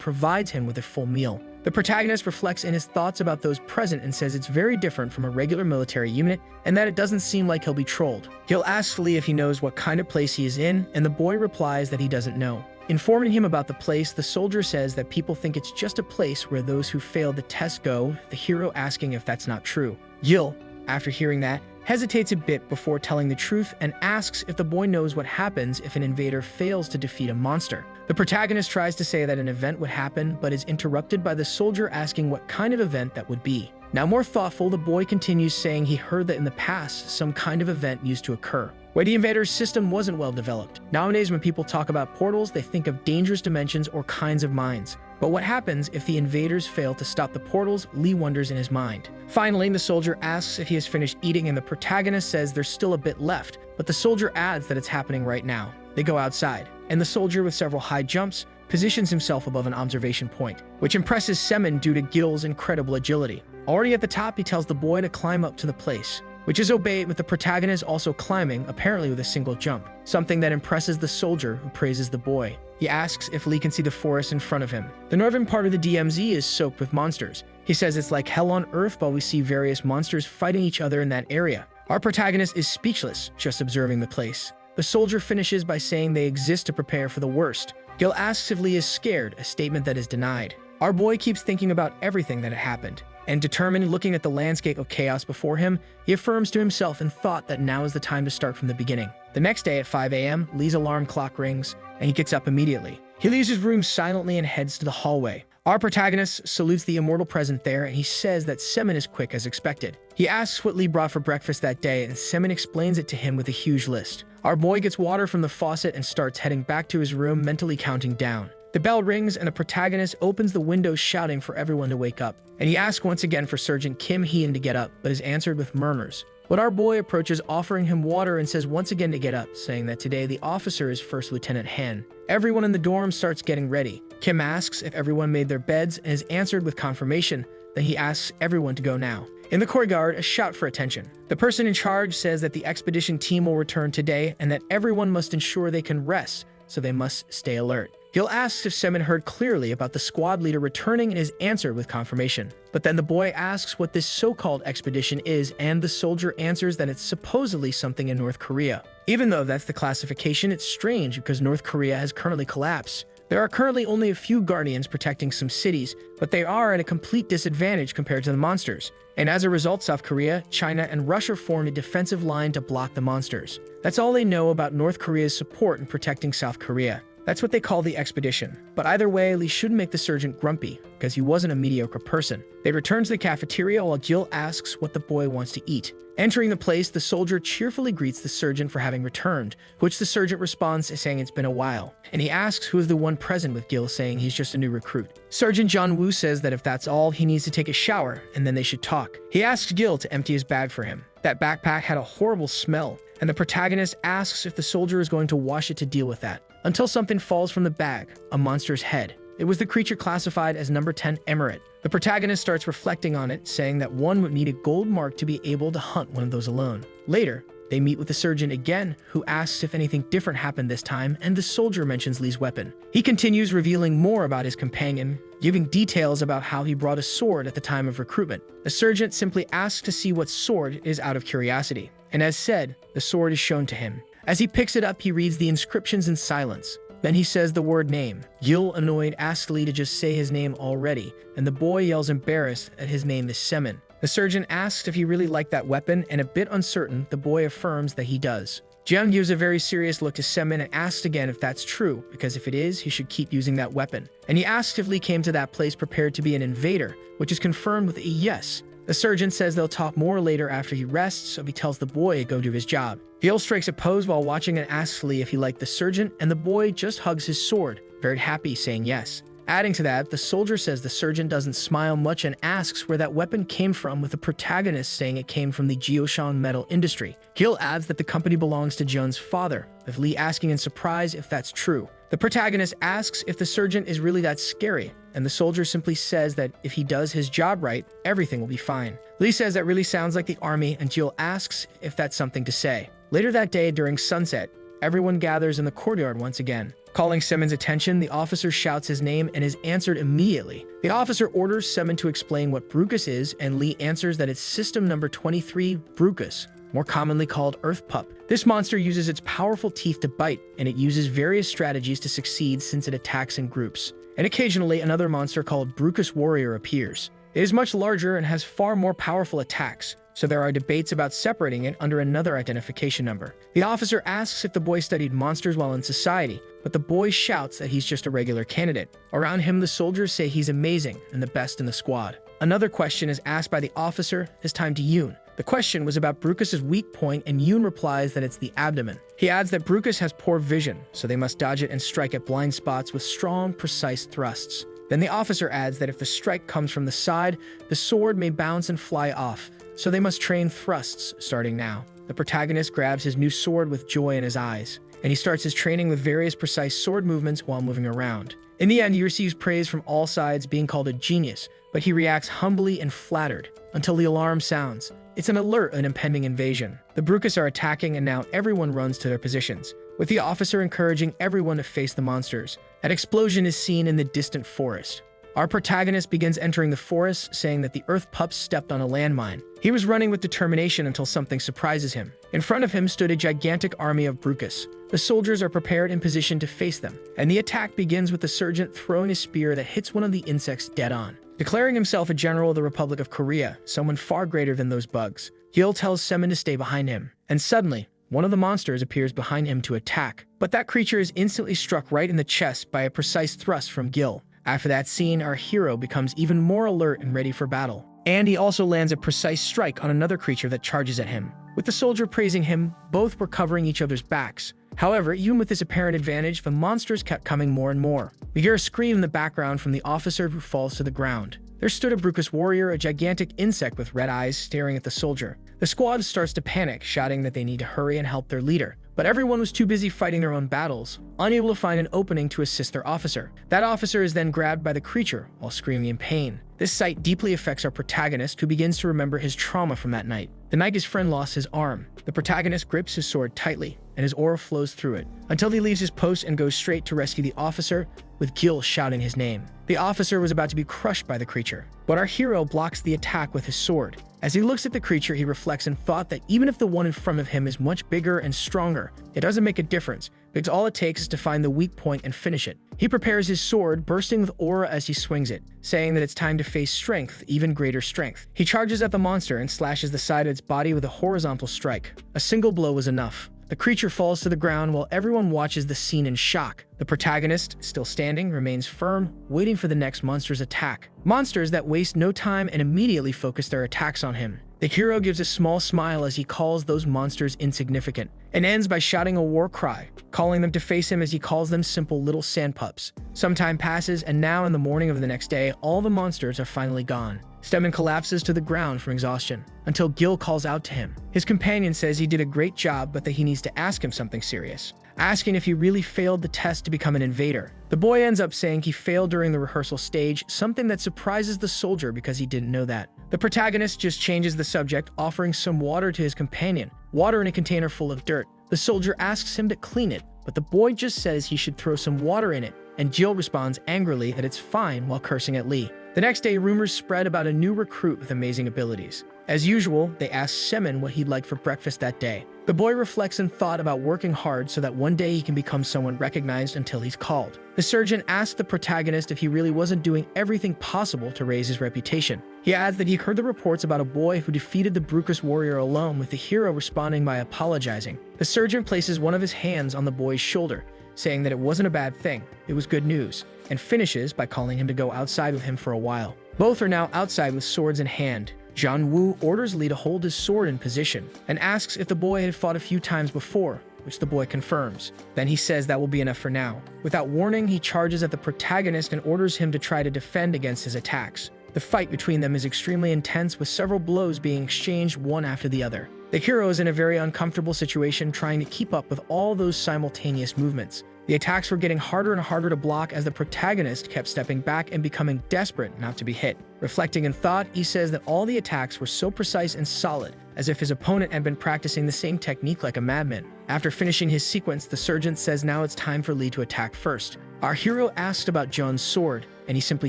provides him with a full meal. The protagonist reflects in his thoughts about those present and says it's very different from a regular military unit and that it doesn't seem like he'll be trolled. Gil asks Lee if he knows what kind of place he is in, and the boy replies that he doesn't know. Informing him about the place, the soldier says that people think it's just a place where those who failed the test go, the hero asking if that's not true. Gil, after hearing that, hesitates a bit before telling the truth and asks if the boy knows what happens if an invader fails to defeat a monster. The protagonist tries to say that an event would happen, but is interrupted by the soldier asking what kind of event that would be. Now more thoughtful, the boy continues saying he heard that in the past, some kind of event used to occur, where the invader's system wasn't well developed. Nowadays, when people talk about portals, they think of dangerous dimensions or kinds of mines. But what happens if the invaders fail to stop the portals? Lee wonders in his mind. Finally, the soldier asks if he has finished eating, and the protagonist says there's still a bit left, but the soldier adds that it's happening right now. They go outside, and the soldier, with several high jumps, positions himself above an observation point, which impresses Semin due to Gil's incredible agility. Already at the top, he tells the boy to climb up to the place, which is obeyed, with the protagonist also climbing, apparently with a single jump, something that impresses the soldier, who praises the boy. He asks if Lee can see the forest in front of him. The northern part of the DMZ is soaked with monsters. He says it's like hell on earth, while we see various monsters fighting each other in that area. Our protagonist is speechless, just observing the place. The soldier finishes by saying they exist to prepare for the worst. Gil asks if Lee is scared, a statement that is denied. Our boy keeps thinking about everything that had happened, and determined, looking at the landscape of chaos before him, he affirms to himself in thought that now is the time to start from the beginning. The next day at 5 a.m., Lee's alarm clock rings, and he gets up immediately. He leaves his room silently and heads to the hallway. Our protagonist salutes the immortal present there, and he says that Semin is quick as expected. He asks what Lee brought for breakfast that day, and Semin explains it to him with a huge list. Our boy gets water from the faucet and starts heading back to his room, mentally counting down. The bell rings, and the protagonist opens the window shouting for everyone to wake up. And he asks once again for Sergeant Kim Hee-in to get up, but is answered with murmurs. But our boy approaches, offering him water, and says once again to get up, saying that today the officer is First Lieutenant Han. Everyone in the dorm starts getting ready. Kim asks if everyone made their beds and is answered with confirmation. Then he asks everyone to go now. In the courtyard, a shout for attention. The person in charge says that the expedition team will return today and that everyone must ensure they can rest, so they must stay alert. Gil asks if Semin heard clearly about the squad leader returning and is answered with confirmation. But then the boy asks what this so-called expedition is, and the soldier answers that it's supposedly something in North Korea. Even though that's the classification, it's strange because North Korea has currently collapsed. There are currently only a few guardians protecting some cities, but they are at a complete disadvantage compared to the monsters. And as a result, South Korea, China, and Russia formed a defensive line to block the monsters. That's all they know about North Korea's support in protecting South Korea. That's what they call the expedition. But either way, Lee shouldn't make the sergeant grumpy, because he wasn't a mediocre person. They return to the cafeteria while Jill asks what the boy wants to eat. Entering the place, the soldier cheerfully greets the sergeant for having returned, which the sergeant responds saying it's been a while. And he asks who is the one present with Gil, saying he's just a new recruit. Sergeant John Woo says that if that's all, he needs to take a shower, and then they should talk. He asks Gil to empty his bag for him. That backpack had a horrible smell, and the protagonist asks if the soldier is going to wash it to deal with that. Until something falls from the bag, a monster's head. It was the creature classified as number 10 Emirate. The protagonist starts reflecting on it, saying that one would need a gold mark to be able to hunt one of those alone. Later, They meet with the surgeon again, who asks if anything different happened this time, and the soldier mentions Lee's weapon. He continues revealing more about his companion, giving details about how he brought a sword at the time of recruitment. The surgeon simply asks to see what sword is out of curiosity, and as said, the sword is shown to him. As he picks it up, he reads the inscriptions in silence. Then he says the word name. Gil, annoyed, asks Lee to just say his name already, and the boy yells embarrassed that his name is Semin. The surgeon asks if he really liked that weapon, and a bit uncertain, the boy affirms that he does. Jiang gives a very serious look to Semin and asks again if that's true, because if it is, he should keep using that weapon. And he asks if Lee came to that place prepared to be an invader, which is confirmed with a yes. The surgeon says they'll talk more later after he rests, so he tells the boy to go do his job. Gil strikes a pose while watching and asks Lee if he liked the surgeon, and the boy just hugs his sword, very happy, saying yes. Adding to that, the soldier says the surgeon doesn't smile much and asks where that weapon came from, with the protagonist saying it came from the Jioshan metal industry. Gil adds that the company belongs to Jun's father, with Lee asking in surprise if that's true. The protagonist asks if the surgeon is really that scary, and the soldier simply says that if he does his job right, everything will be fine. Lee says that really sounds like the army, and Jill asks if that's something to say. Later that day, during sunset, everyone gathers in the courtyard once again. Calling Semin's attention, the officer shouts his name and is answered immediately. The officer orders Semin to explain what Brucus is, and Lee answers that it's system number 23, Brucus, more commonly called Earth Pup. This monster uses its powerful teeth to bite, and it uses various strategies to succeed since it attacks in groups. And occasionally, another monster called Brucus Warrior appears. It is much larger and has far more powerful attacks, so there are debates about separating it under another identification number. The officer asks if the boy studied monsters while in society, but the boy shouts that he's just a regular candidate. Around him, the soldiers say he's amazing and the best in the squad. Another question is asked by the officer, this time to Yoon. The question was about Brucus's weak point, and Yoon replies that it's the abdomen. He adds that Brucus has poor vision, so they must dodge it and strike at blind spots with strong, precise thrusts. Then the officer adds that if the strike comes from the side, the sword may bounce and fly off, so they must train thrusts starting now. The protagonist grabs his new sword with joy in his eyes, and he starts his training with various precise sword movements while moving around. In the end, he receives praise from all sides, being called a genius, but he reacts humbly and flattered until the alarm sounds. It's an alert of an impending invasion. The Brucus are attacking, and now everyone runs to their positions, with the officer encouraging everyone to face the monsters. An explosion is seen in the distant forest. Our protagonist begins entering the forest, saying that the Earth Pups stepped on a landmine. He was running with determination until something surprises him. In front of him stood a gigantic army of Brucus. The soldiers are prepared in position to face them, and the attack begins with the surgeon throwing a spear that hits one of the insects dead on. Declaring himself a general of the Republic of Korea, someone far greater than those bugs, Gil tells Semin to stay behind him, and suddenly, one of the monsters appears behind him to attack. But that creature is instantly struck right in the chest by a precise thrust from Gil. After that scene, our hero becomes even more alert and ready for battle. And he also lands a precise strike on another creature that charges at him. With the soldier praising him, both were covering each other's backs. However, even with this apparent advantage, the monsters kept coming more and more. We hear a scream in the background from the officer, who falls to the ground. There stood a Brucus warrior, a gigantic insect with red eyes, staring at the soldier. The squad starts to panic, shouting that they need to hurry and help their leader. But everyone was too busy fighting their own battles, unable to find an opening to assist their officer. That officer is then grabbed by the creature while screaming in pain. This sight deeply affects our protagonist, who begins to remember his trauma from that night. The night his friend lost his arm. The protagonist grips his sword tightly, and his aura flows through it, until he leaves his post and goes straight to rescue the officer, with Gil shouting his name. The officer was about to be crushed by the creature, but our hero blocks the attack with his sword. As he looks at the creature, he reflects in thought that even if the one in front of him is much bigger and stronger, it doesn't make a difference, because all it takes is to find the weak point and finish it. He prepares his sword, bursting with aura as he swings it, saying that it's time to face strength, even greater strength. He charges at the monster and slashes the side of its body with a horizontal strike. A single blow was enough. The creature falls to the ground while everyone watches the scene in shock. The protagonist, still standing, remains firm, waiting for the next monster's attack. Monsters that waste no time and immediately focus their attacks on him. The hero gives a small smile as he calls those monsters insignificant, and ends by shouting a war cry, calling them to face him as he calls them simple little sand pups. Some time passes, and now in the morning of the next day, all the monsters are finally gone. Semin collapses to the ground from exhaustion, until Gil calls out to him. His companion says he did a great job, but that he needs to ask him something serious, asking if he really failed the test to become an invader. The boy ends up saying he failed during the rehearsal stage, something that surprises the soldier because he didn't know that. The protagonist just changes the subject, offering some water to his companion, water in a container full of dirt. The soldier asks him to clean it, but the boy just says he should throw some water in it, and Jill responds angrily that it's fine while cursing at Lee. The next day, rumors spread about a new recruit with amazing abilities. As usual, they ask Semin what he'd like for breakfast that day. The boy reflects in thought about working hard so that one day he can become someone recognized until he's called. The surgeon asks the protagonist if he really wasn't doing everything possible to raise his reputation. He adds that he heard the reports about a boy who defeated the Brucus warrior alone, with the hero responding by apologizing. The surgeon places one of his hands on the boy's shoulder, saying that it wasn't a bad thing, it was good news, and finishes by calling him to go outside with him for a while. Both are now outside with swords in hand. Jian-Woo orders Lee to hold his sword in position and asks if the boy had fought a few times before, which the boy confirms. Then he says that will be enough for now. Without warning, he charges at the protagonist and orders him to try to defend against his attacks. The fight between them is extremely intense, with several blows being exchanged one after the other. The hero is in a very uncomfortable situation, trying to keep up with all those simultaneous movements. The attacks were getting harder and harder to block as the protagonist kept stepping back and becoming desperate not to be hit. Reflecting in thought, he says that all the attacks were so precise and solid, as if his opponent had been practicing the same technique like a madman. After finishing his sequence, the surgeon says now it's time for Lee to attack first. Our hero asks about John's sword, and he simply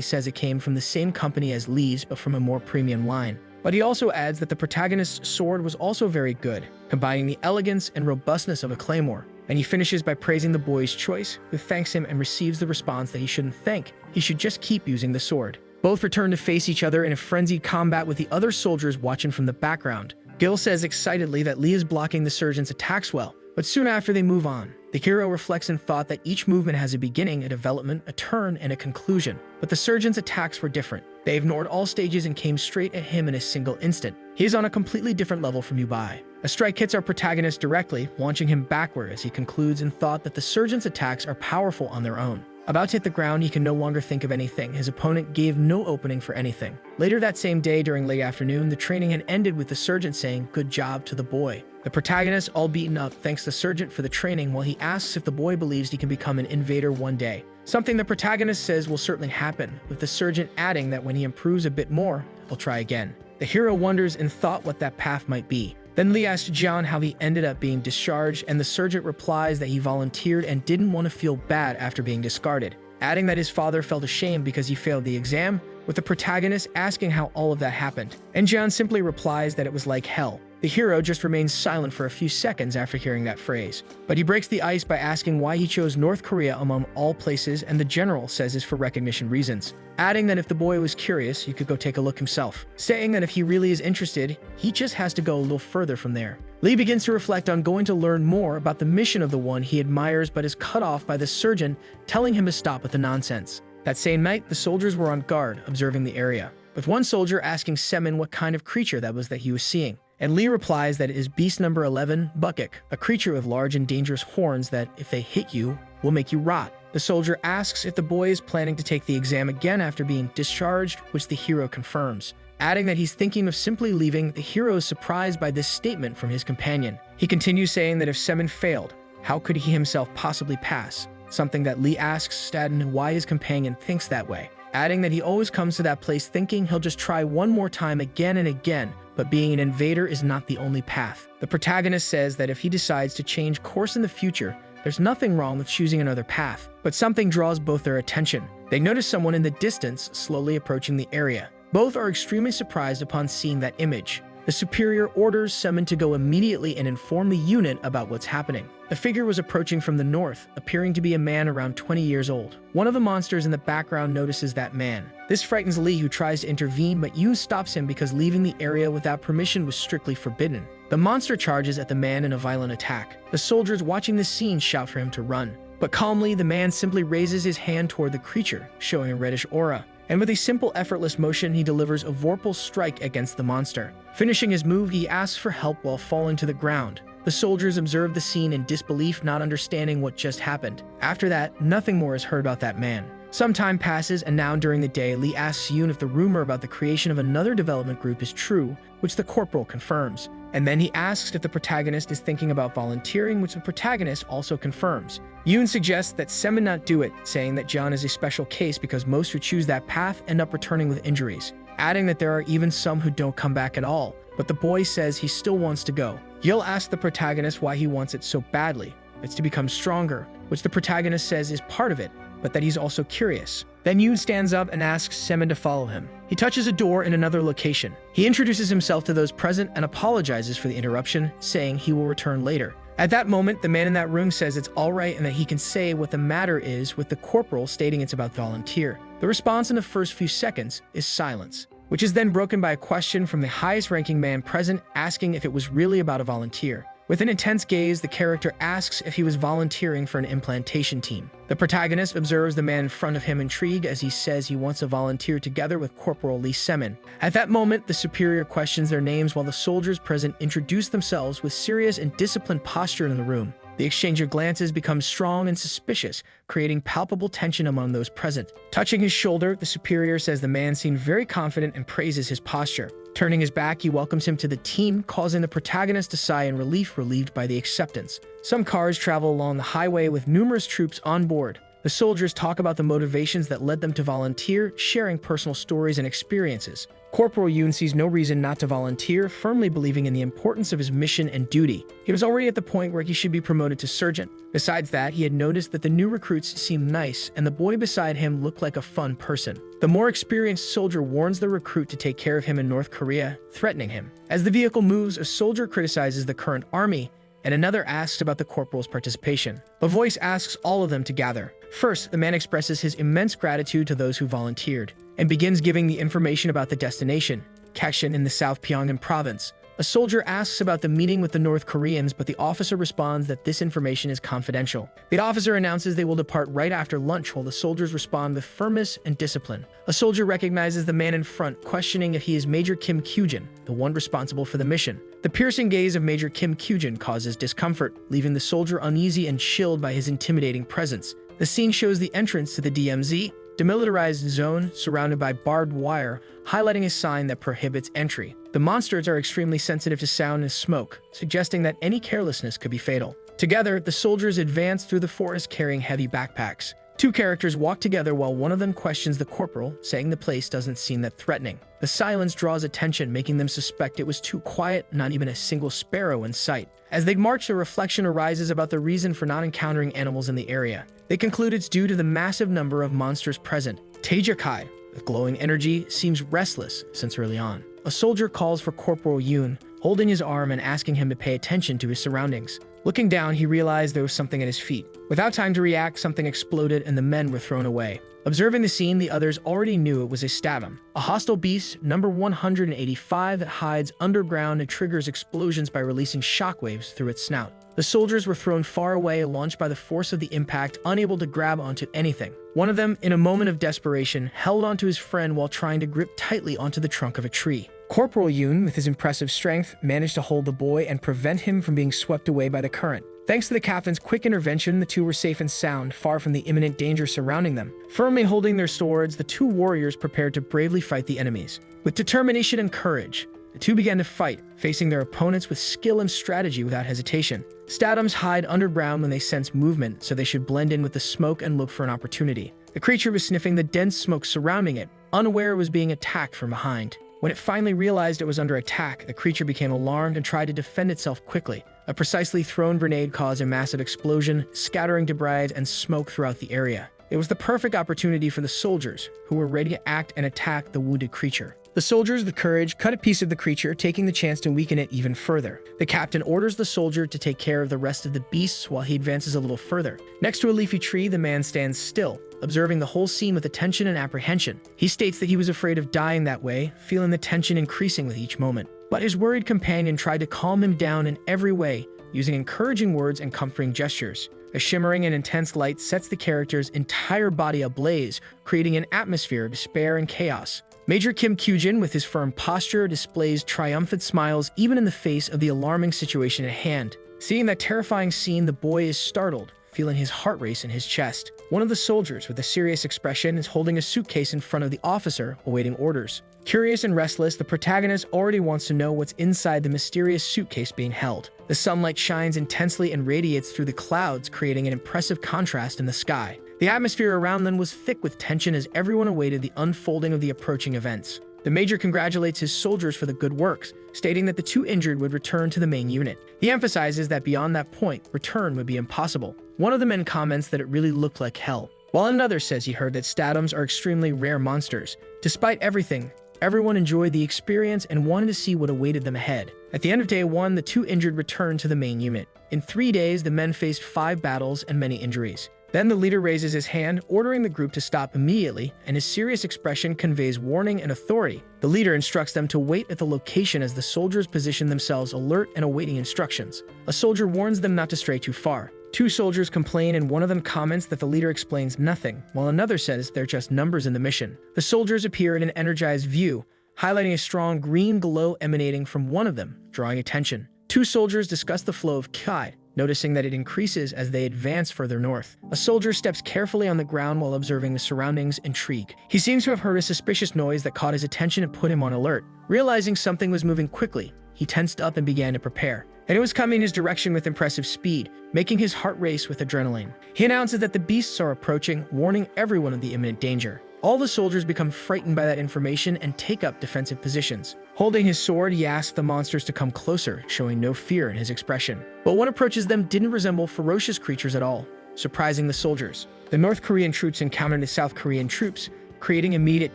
says it came from the same company as Lee's, but from a more premium line. But he also adds that the protagonist's sword was also very good, combining the elegance and robustness of a claymore. And he finishes by praising the boy's choice, who thanks him and receives the response that he shouldn't thank, he should just keep using the sword. Both return to face each other in a frenzied combat, with the other soldiers watching from the background. Gil says excitedly that Lee is blocking the surgeon's attacks well, but soon after they move on. The hero reflects in thought that each movement has a beginning, a development, a turn, and a conclusion. But the surgeon's attacks were different. They ignored all stages and came straight at him in a single instant. He is on a completely different level from Yubai. A strike hits our protagonist directly, launching him backward as he concludes in thought that the surgeon's attacks are powerful on their own. About to hit the ground, he can no longer think of anything. His opponent gave no opening for anything. Later that same day, during late afternoon, the training had ended with the surgeon saying, "Good job" to the boy. The protagonist, all beaten up, thanks the surgeon for the training while he asks if the boy believes he can become an invader one day. Something the protagonist says will certainly happen, with the surgeon adding that when he improves a bit more, he'll try again. The hero wonders in thought what that path might be. Then Lee asks John how he ended up being discharged, and the surgeon replies that he volunteered and didn't want to feel bad after being discarded, adding that his father felt ashamed because he failed the exam, with the protagonist asking how all of that happened. And John simply replies that it was like hell. The hero just remains silent for a few seconds after hearing that phrase. But he breaks the ice by asking why he chose North Korea among all places, and the general says it's for recognition reasons, adding that if the boy was curious, he could go take a look himself, saying that if he really is interested, he just has to go a little further from there. Lee begins to reflect on going to learn more about the mission of the one he admires, but is cut off by the surgeon telling him to stop with the nonsense. That same night, the soldiers were on guard, observing the area, with one soldier asking Semin what kind of creature that was that he was seeing. And Lee replies that it is beast number 11, Bukik, a creature with large and dangerous horns that, if they hit you, will make you rot. The soldier asks if the boy is planning to take the exam again after being discharged, which the hero confirms, adding that he's thinking of simply leaving. The hero is surprised by this statement from his companion. He continues saying that if Semin failed, how could he himself possibly pass? Something that Lee asks Staden why his companion thinks that way, adding that he always comes to that place thinking he'll just try one more time again and again, but being an invader is not the only path. The protagonist says that if he decides to change course in the future, there's nothing wrong with choosing another path, but something draws both their attention. They notice someone in the distance slowly approaching the area. Both are extremely surprised upon seeing that image. The superior orders Semin to go immediately and inform the unit about what's happening. The figure was approaching from the north, appearing to be a man around 20 years old. One of the monsters in the background notices that man. This frightens Lee, who tries to intervene, but Yoon stops him because leaving the area without permission was strictly forbidden. The monster charges at the man in a violent attack. The soldiers watching this scene shout for him to run. But calmly, the man simply raises his hand toward the creature, showing a reddish aura. And with a simple, effortless motion, he delivers a vorpal strike against the monster. Finishing his move, he asks for help while falling to the ground. The soldiers observe the scene in disbelief, not understanding what just happened. After that, nothing more is heard about that man. Some time passes, and now during the day, Lee asks Yoon if the rumor about the creation of another development group is true, which the corporal confirms. And then he asks if the protagonist is thinking about volunteering, which the protagonist also confirms. Yoon suggests that Semin not do it, saying that John is a special case because most who choose that path end up returning with injuries, adding that there are even some who don't come back at all. But the boy says he still wants to go. Gil asks the protagonist why he wants it so badly. It's to become stronger, which the protagonist says is part of it, but that he's also curious. Then Yoon stands up and asks Semin to follow him. He touches a door in another location. He introduces himself to those present and apologizes for the interruption, saying he will return later. At that moment, the man in that room says it's alright and that he can say what the matter is, with the corporal stating it's about volunteer. The response in the first few seconds is silence, which is then broken by a question from the highest-ranking man present asking if it was really about a volunteer. With an intense gaze, the character asks if he was volunteering for an implantation team. The protagonist observes the man in front of him intrigued as he says he wants to volunteer together with Corporal Lee Semin. At that moment, the superior questions their names while the soldiers present introduce themselves with serious and disciplined posture in the room. The exchange of glances becomes strong and suspicious, creating palpable tension among those present. Touching his shoulder, the superior says the man seemed very confident and praises his posture. Turning his back, he welcomes him to the team, causing the protagonist to sigh in relief, relieved by the acceptance. Some cars travel along the highway with numerous troops on board. The soldiers talk about the motivations that led them to volunteer, sharing personal stories and experiences. Corporal Yoon sees no reason not to volunteer, firmly believing in the importance of his mission and duty. He was already at the point where he should be promoted to sergeant. Besides that, he had noticed that the new recruits seemed nice, and the boy beside him looked like a fun person. The more experienced soldier warns the recruit to take care of him in North Korea, threatening him. As the vehicle moves, a soldier criticizes the current army, and another asks about the corporal's participation. The voice asks all of them to gather. First, the man expresses his immense gratitude to those who volunteered, and begins giving the information about the destination, Kakshin in the South Pyongan province. A soldier asks about the meeting with the North Koreans, but the officer responds that this information is confidential. The officer announces they will depart right after lunch, while the soldiers respond with firmness and discipline. A soldier recognizes the man in front, questioning if he is Major Kim Kyujin, the one responsible for the mission. The piercing gaze of Major Kim Kyujin causes discomfort, leaving the soldier uneasy and chilled by his intimidating presence. The scene shows the entrance to the DMZ, demilitarized zone surrounded by barbed wire, highlighting a sign that prohibits entry. The monsters are extremely sensitive to sound and smoke, suggesting that any carelessness could be fatal. Together, the soldiers advance through the forest carrying heavy backpacks. Two characters walk together while one of them questions the corporal, saying the place doesn't seem that threatening. The silence draws attention, making them suspect it was too quiet, not even a single sparrow in sight. As they march, a reflection arises about the reason for not encountering animals in the area. They conclude it's due to the massive number of monsters present. Taejakai, with glowing energy, seems restless since early on. A soldier calls for Corporal Yoon, holding his arm and asking him to pay attention to his surroundings. Looking down, he realized there was something at his feet. Without time to react, something exploded and the men were thrown away. Observing the scene, the others already knew it was a statum, a hostile beast, number 185, that hides underground and triggers explosions by releasing shockwaves through its snout. The soldiers were thrown far away, launched by the force of the impact, unable to grab onto anything. One of them, in a moment of desperation, held onto his friend while trying to grip tightly onto the trunk of a tree. Corporal Yoon, with his impressive strength, managed to hold the boy and prevent him from being swept away by the current. Thanks to the captain's quick intervention, the two were safe and sound, far from the imminent danger surrounding them. Firmly holding their swords, the two warriors prepared to bravely fight the enemies. With determination and courage, the two began to fight, facing their opponents with skill and strategy without hesitation. Statums hide underground when they sense movement, so they should blend in with the smoke and look for an opportunity. The creature was sniffing the dense smoke surrounding it, unaware it was being attacked from behind. When it finally realized it was under attack, the creature became alarmed and tried to defend itself quickly. A precisely thrown grenade caused a massive explosion, scattering debris and smoke throughout the area. It was the perfect opportunity for the soldiers, who were ready to act and attack the wounded creature. The soldiers, with courage, cut a piece of the creature, taking the chance to weaken it even further. The captain orders the soldier to take care of the rest of the beasts while he advances a little further. Next to a leafy tree, the man stands still, observing the whole scene with attention and apprehension. He states that he was afraid of dying that way, feeling the tension increasing with each moment. But his worried companion tried to calm him down in every way, using encouraging words and comforting gestures. A shimmering and intense light sets the character's entire body ablaze, creating an atmosphere of despair and chaos. Major Kim Kyujin, with his firm posture, displays triumphant smiles even in the face of the alarming situation at hand. Seeing that terrifying scene, the boy is startled, feeling his heart race in his chest. One of the soldiers, with a serious expression, is holding a suitcase in front of the officer, awaiting orders. Curious and restless, the protagonist already wants to know what's inside the mysterious suitcase being held. The sunlight shines intensely and radiates through the clouds, creating an impressive contrast in the sky. The atmosphere around them was thick with tension as everyone awaited the unfolding of the approaching events. The major congratulates his soldiers for the good works, stating that the 2 injured would return to the main unit. He emphasizes that beyond that point, return would be impossible. One of the men comments that it really looked like hell, while another says he heard that statums are extremely rare monsters. Despite everything, everyone enjoyed the experience and wanted to see what awaited them ahead. At the end of day 1, the 2 injured returned to the main unit. In 3 days, the men faced 5 battles and many injuries. Then the leader raises his hand, ordering the group to stop immediately, and his serious expression conveys warning and authority. The leader instructs them to wait at the location as the soldiers position themselves alert and awaiting instructions. A soldier warns them not to stray too far. 2 soldiers complain, and one of them comments that the leader explains nothing, while another says they're just numbers in the mission. The soldiers appear in an energized view, highlighting a strong green glow emanating from one of them, drawing attention. 2 soldiers discuss the flow of ki, noticing that it increases as they advance further north. A soldier steps carefully on the ground while observing the surroundings, intrigued. He seems to have heard a suspicious noise that caught his attention and put him on alert. Realizing something was moving quickly, he tensed up and began to prepare. And it was coming in his direction with impressive speed, making his heart race with adrenaline. He announces that the beasts are approaching, warning everyone of the imminent danger. All the soldiers become frightened by that information and take up defensive positions. Holding his sword, he asks the monsters to come closer, showing no fear in his expression. But what approaches them didn't resemble ferocious creatures at all, surprising the soldiers. The North Korean troops encountered the South Korean troops, creating immediate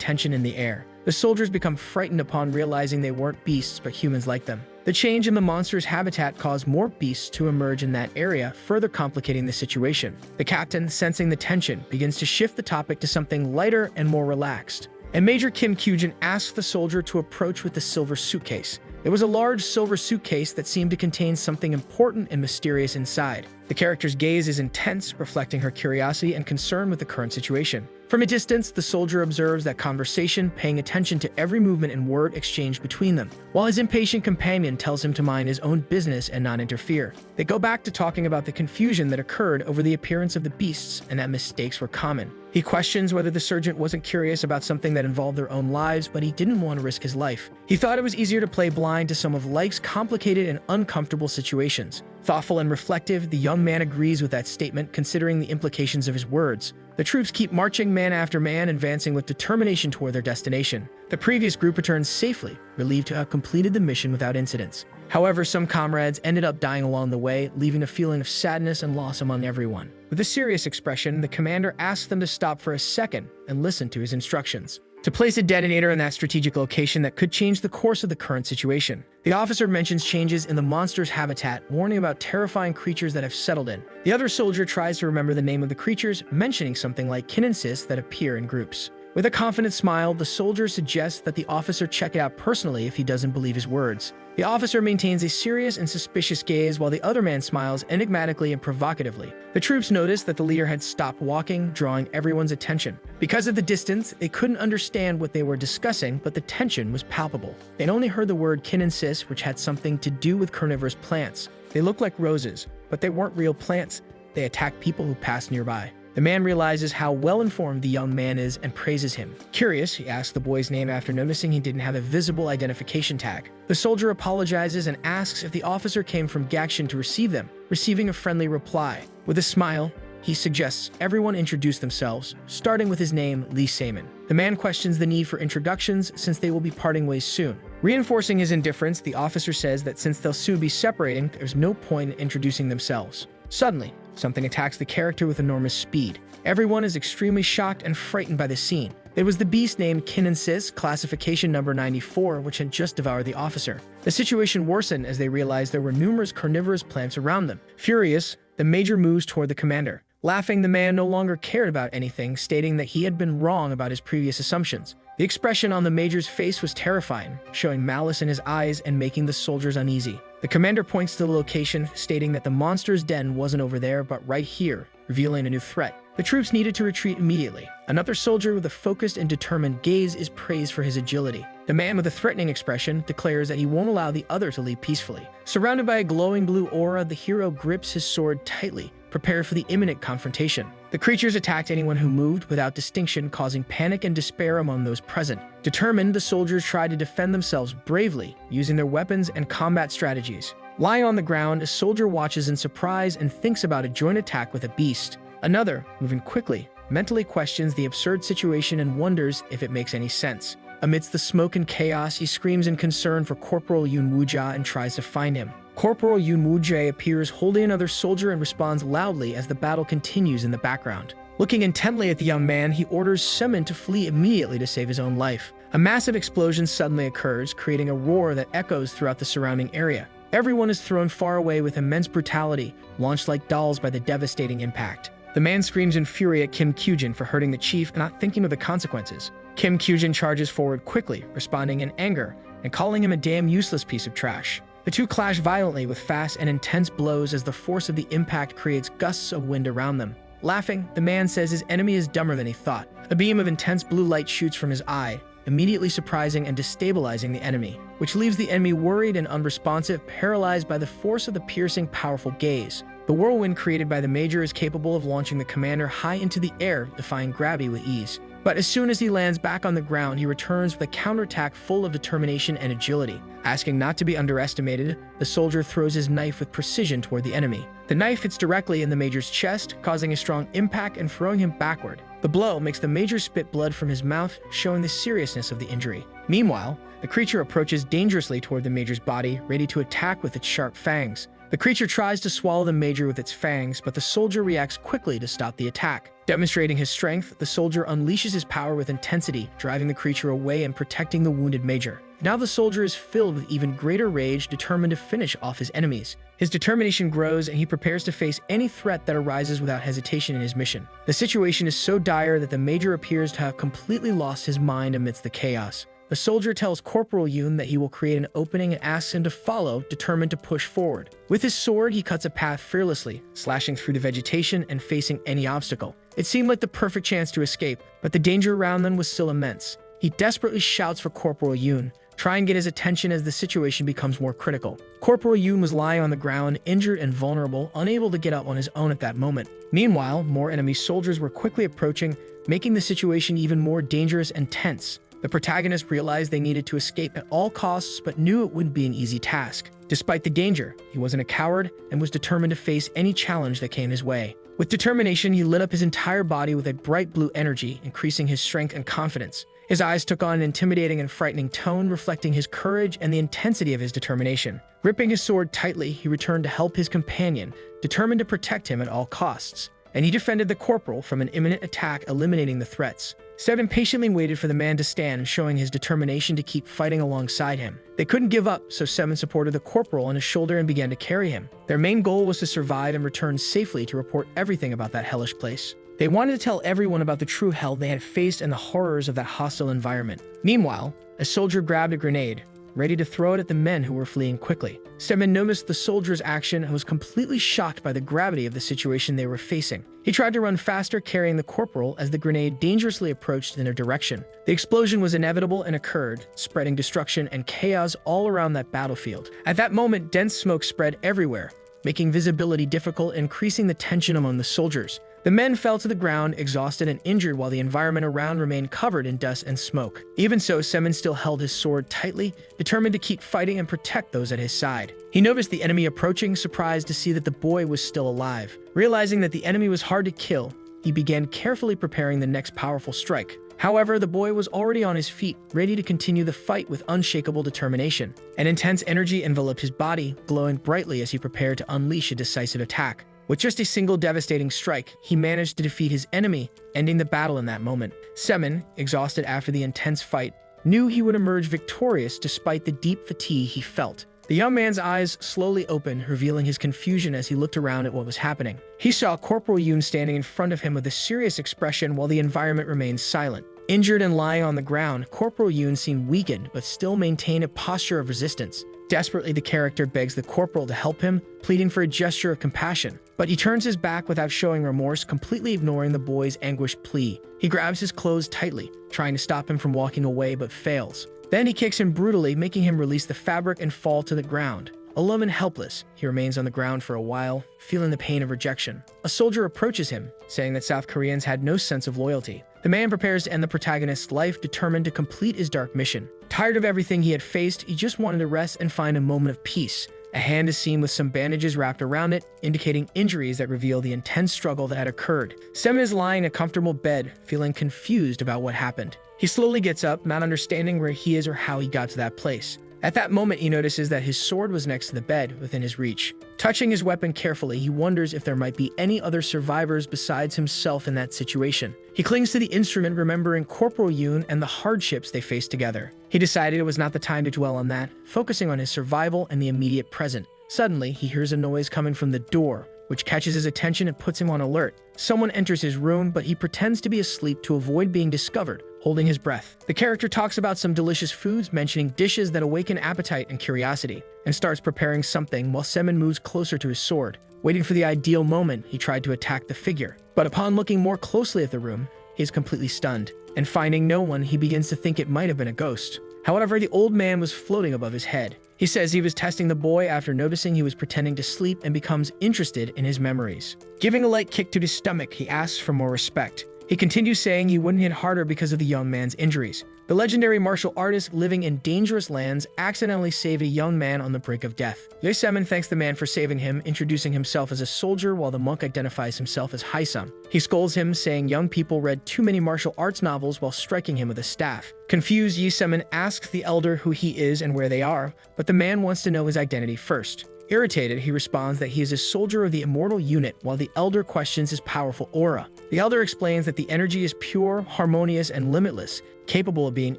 tension in the air. The soldiers become frightened upon realizing they weren't beasts but humans like them. The change in the monster's habitat caused more beasts to emerge in that area, further complicating the situation. The captain, sensing the tension, begins to shift the topic to something lighter and more relaxed. And Major Kim Kyujin asks the soldier to approach with the silver suitcase. It was a large silver suitcase that seemed to contain something important and mysterious inside. The character's gaze is intense, reflecting her curiosity and concern with the current situation. From a distance, the soldier observes that conversation, paying attention to every movement and word exchanged between them, while his impatient companion tells him to mind his own business and not interfere. They go back to talking about the confusion that occurred over the appearance of the beasts and that mistakes were common. He questions whether the sergeant wasn't curious about something that involved their own lives, but he didn't want to risk his life. He thought it was easier to play blind to some of life's complicated and uncomfortable situations. Thoughtful and reflective, the young man agrees with that statement, considering the implications of his words. The troops keep marching man after man, advancing with determination toward their destination. The previous group returns safely, relieved to have completed the mission without incidents. However, some comrades ended up dying along the way, leaving a feeling of sadness and loss among everyone. With a serious expression, the commander asks them to stop for a second and listen to his instructions. To place a detonator in that strategic location that could change the course of the current situation. The officer mentions changes in the monster's habitat, warning about terrifying creatures that have settled in. The other soldier tries to remember the name of the creatures, mentioning something like kinensis that appear in groups. With a confident smile, the soldier suggests that the officer check it out personally if he doesn't believe his words. The officer maintains a serious and suspicious gaze while the other man smiles enigmatically and provocatively. The troops noticed that the leader had stopped walking, drawing everyone's attention. Because of the distance, they couldn't understand what they were discussing, but the tension was palpable. They'd only heard the word kinensis, which had something to do with carnivorous plants. They looked like roses, but they weren't real plants. They attacked people who passed nearby. The man realizes how well-informed the young man is and praises him. Curious, he asks the boy's name after noticing he didn't have a visible identification tag. The soldier apologizes and asks if the officer came from Gakshin to receive them, receiving a friendly reply. With a smile, he suggests everyone introduce themselves, starting with his name, Lee Saeman. The man questions the need for introductions since they will be parting ways soon. Reinforcing his indifference, the officer says that since they'll soon be separating, there's no point in introducing themselves. Suddenly, something attacks the character with enormous speed. Everyone is extremely shocked and frightened by the scene. It was the beast named Kinensis, classification number 94, which had just devoured the officer. The situation worsened as they realized there were numerous carnivorous plants around them. Furious, the major moves toward the commander. Laughing, the man no longer cared about anything, stating that he had been wrong about his previous assumptions. The expression on the major's face was terrifying, showing malice in his eyes and making the soldiers uneasy. The commander points to the location, stating that the monster's den wasn't over there, but right here, revealing a new threat. The troops needed to retreat immediately. Another soldier with a focused and determined gaze is praised for his agility. The man with a threatening expression declares that he won't allow the other to leave peacefully. Surrounded by a glowing blue aura, the hero grips his sword tightly, prepared for the imminent confrontation. The creatures attacked anyone who moved without distinction, causing panic and despair among those present. Determined, the soldiers tried to defend themselves bravely, using their weapons and combat strategies. Lying on the ground, a soldier watches in surprise and thinks about a joint attack with a beast. Another, moving quickly, mentally questions the absurd situation and wonders if it makes any sense. Amidst the smoke and chaos, he screams in concern for Corporal Yoon Woo-ja and tries to find him. Corporal Yoon Woo-jae appears holding another soldier and responds loudly as the battle continues in the background. Looking intently at the young man, he orders Semin to flee immediately to save his own life. A massive explosion suddenly occurs, creating a roar that echoes throughout the surrounding area. Everyone is thrown far away with immense brutality, launched like dolls by the devastating impact. The man screams in fury at Kim Kyujin for hurting the chief and not thinking of the consequences. Kim Kyujin charges forward quickly, responding in anger and calling him a damn useless piece of trash. The two clash violently with fast and intense blows as the force of the impact creates gusts of wind around them. Laughing, the man says his enemy is dumber than he thought. A beam of intense blue light shoots from his eye, immediately surprising and destabilizing the enemy, which leaves the enemy worried and unresponsive, paralyzed by the force of the piercing, powerful gaze. The whirlwind created by the Major is capable of launching the commander high into the air, defying gravity with ease. But as soon as he lands back on the ground, he returns with a counterattack full of determination and agility. Asking not to be underestimated, the soldier throws his knife with precision toward the enemy. The knife hits directly in the Major's chest, causing a strong impact and throwing him backward. The blow makes the Major spit blood from his mouth, showing the seriousness of the injury. Meanwhile, the creature approaches dangerously toward the Major's body, ready to attack with its sharp fangs. The creature tries to swallow the Major with its fangs, but the soldier reacts quickly to stop the attack. Demonstrating his strength, the soldier unleashes his power with intensity, driving the creature away and protecting the wounded Major. Now the soldier is filled with even greater rage, determined to finish off his enemies. His determination grows, and he prepares to face any threat that arises without hesitation in his mission. The situation is so dire that the Major appears to have completely lost his mind amidst the chaos. The soldier tells Corporal Yoon that he will create an opening and asks him to follow, determined to push forward. With his sword, he cuts a path fearlessly, slashing through the vegetation and facing any obstacle. It seemed like the perfect chance to escape, but the danger around them was still immense. He desperately shouts for Corporal Yoon, trying to get his attention as the situation becomes more critical. Corporal Yoon was lying on the ground, injured and vulnerable, unable to get up on his own at that moment. Meanwhile, more enemy soldiers were quickly approaching, making the situation even more dangerous and tense. The protagonist realized they needed to escape at all costs, but knew it wouldn't be an easy task. Despite the danger, he wasn't a coward and was determined to face any challenge that came his way. With determination, he lit up his entire body with a bright blue energy, increasing his strength and confidence. His eyes took on an intimidating and frightening tone, reflecting his courage and the intensity of his determination. Gripping his sword tightly, he returned to help his companion, determined to protect him at all costs. And he defended the corporal from an imminent attack, eliminating the threats. Seven patiently waited for the man to stand, showing his determination to keep fighting alongside him. They couldn't give up, so Seven supported the corporal on his shoulder and began to carry him. Their main goal was to survive and return safely to report everything about that hellish place. They wanted to tell everyone about the true hell they had faced and the horrors of that hostile environment. Meanwhile, a soldier grabbed a grenade, ready to throw it at the men who were fleeing quickly. Seven noticed the soldier's action and was completely shocked by the gravity of the situation they were facing. He tried to run faster, carrying the corporal as the grenade dangerously approached in their direction. The explosion was inevitable and occurred, spreading destruction and chaos all around that battlefield. At that moment, dense smoke spread everywhere, making visibility difficult and increasing the tension among the soldiers. The men fell to the ground, exhausted and injured, while the environment around remained covered in dust and smoke. Even so, Semin still held his sword tightly, determined to keep fighting and protect those at his side. He noticed the enemy approaching, surprised to see that the boy was still alive. Realizing that the enemy was hard to kill, he began carefully preparing the next powerful strike. However, the boy was already on his feet, ready to continue the fight with unshakable determination. An intense energy enveloped his body, glowing brightly as he prepared to unleash a decisive attack. With just a single devastating strike, he managed to defeat his enemy, ending the battle in that moment. Semin, exhausted after the intense fight, knew he would emerge victorious despite the deep fatigue he felt. The young man's eyes slowly opened, revealing his confusion as he looked around at what was happening. He saw Corporal Yoon standing in front of him with a serious expression while the environment remained silent. Injured and lying on the ground, Corporal Yoon seemed weakened but still maintained a posture of resistance. Desperately, the character begs the corporal to help him, pleading for a gesture of compassion. But he turns his back without showing remorse, completely ignoring the boy's anguished plea. He grabs his clothes tightly, trying to stop him from walking away, but fails. Then he kicks him brutally, making him release the fabric and fall to the ground. Alone and helpless, he remains on the ground for a while, feeling the pain of rejection. A soldier approaches him, saying that South Koreans had no sense of loyalty. The man prepares to end the protagonist's life, determined to complete his dark mission. Tired of everything he had faced, he just wanted to rest and find a moment of peace. A hand is seen with some bandages wrapped around it, indicating injuries that reveal the intense struggle that had occurred. Semen is lying in a comfortable bed, feeling confused about what happened. He slowly gets up, not understanding where he is or how he got to that place. At that moment, he notices that his sword was next to the bed, within his reach. Touching his weapon carefully, he wonders if there might be any other survivors besides himself in that situation. He clings to the instrument, remembering Corporal Yoon and the hardships they faced together. He decided it was not the time to dwell on that, focusing on his survival and the immediate present. Suddenly, he hears a noise coming from the door, which catches his attention and puts him on alert. Someone enters his room, but he pretends to be asleep to avoid being discovered, holding his breath. The character talks about some delicious foods, mentioning dishes that awaken appetite and curiosity, and starts preparing something while Semen moves closer to his sword. Waiting for the ideal moment, he tried to attack the figure. But upon looking more closely at the room, he is completely stunned, and finding no one, he begins to think it might have been a ghost. However, the old man was floating above his head. He says he was testing the boy after noticing he was pretending to sleep and becomes interested in his memories. Giving a light kick to his stomach, he asks for more respect. He continues saying he wouldn't hit harder because of the young man's injuries. The legendary martial artist living in dangerous lands accidentally saved a young man on the brink of death. Yesemen thanks the man for saving him, introducing himself as a soldier while the monk identifies himself as Haesum. He scolds him, saying young people read too many martial arts novels while striking him with a staff. Confused, Yesemen asks the elder who he is and where they are, but the man wants to know his identity first. Irritated, he responds that he is a soldier of the immortal unit, while the elder questions his powerful aura. The elder explains that the energy is pure, harmonious, and limitless, capable of being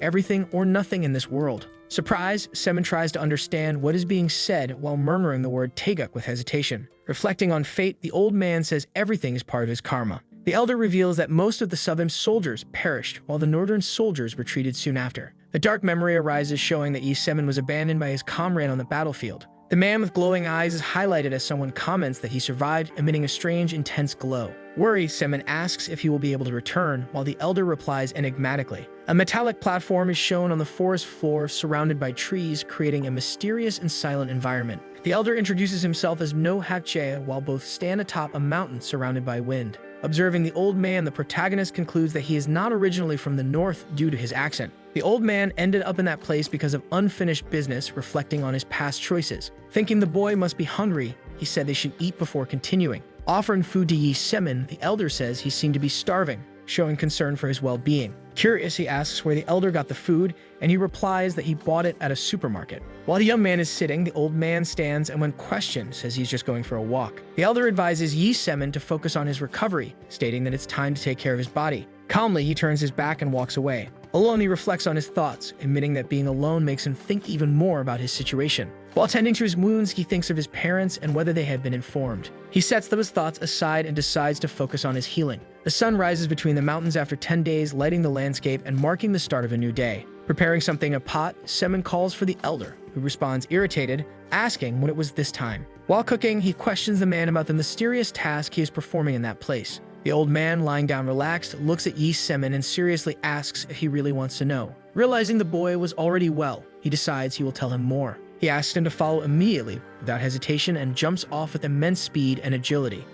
everything or nothing in this world. Surprised, Semen tries to understand what is being said while murmuring the word Taeguk with hesitation. Reflecting on fate, the old man says everything is part of his karma. The elder reveals that most of the southern soldiers perished, while the northern soldiers retreated soon after. A dark memory arises showing that Yesemen was abandoned by his comrade on the battlefield. The man with glowing eyes is highlighted as someone comments that he survived, emitting a strange, intense glow. Worried, Semen asks if he will be able to return, while the elder replies enigmatically. A metallic platform is shown on the forest floor, surrounded by trees, creating a mysterious and silent environment. The elder introduces himself as No Hakche, while both stand atop a mountain surrounded by wind. Observing the old man, the protagonist concludes that he is not originally from the north due to his accent. The old man ended up in that place because of unfinished business, reflecting on his past choices. Thinking the boy must be hungry, he said they should eat before continuing. Offering food to Yesemen, the elder says he seemed to be starving, showing concern for his well-being. Curious, he asks where the elder got the food, and he replies that he bought it at a supermarket. While the young man is sitting, the old man stands and when questioned, says he's just going for a walk. The elder advises Yesemen to focus on his recovery, stating that it's time to take care of his body. Calmly, he turns his back and walks away. Alone, he reflects on his thoughts, admitting that being alone makes him think even more about his situation. While tending to his wounds, he thinks of his parents and whether they had been informed. He sets those thoughts aside and decides to focus on his healing. The sun rises between the mountains after 10 days, lighting the landscape and marking the start of a new day. Preparing something in a pot, Semen calls for the elder, who responds irritated, asking what it was this time. While cooking, he questions the man about the mysterious task he is performing in that place. The old man, lying down relaxed, looks at Yesemen and seriously asks if he really wants to know. Realizing the boy was already well, he decides he will tell him more. He asks him to follow immediately, without hesitation, and jumps off with immense speed and agility.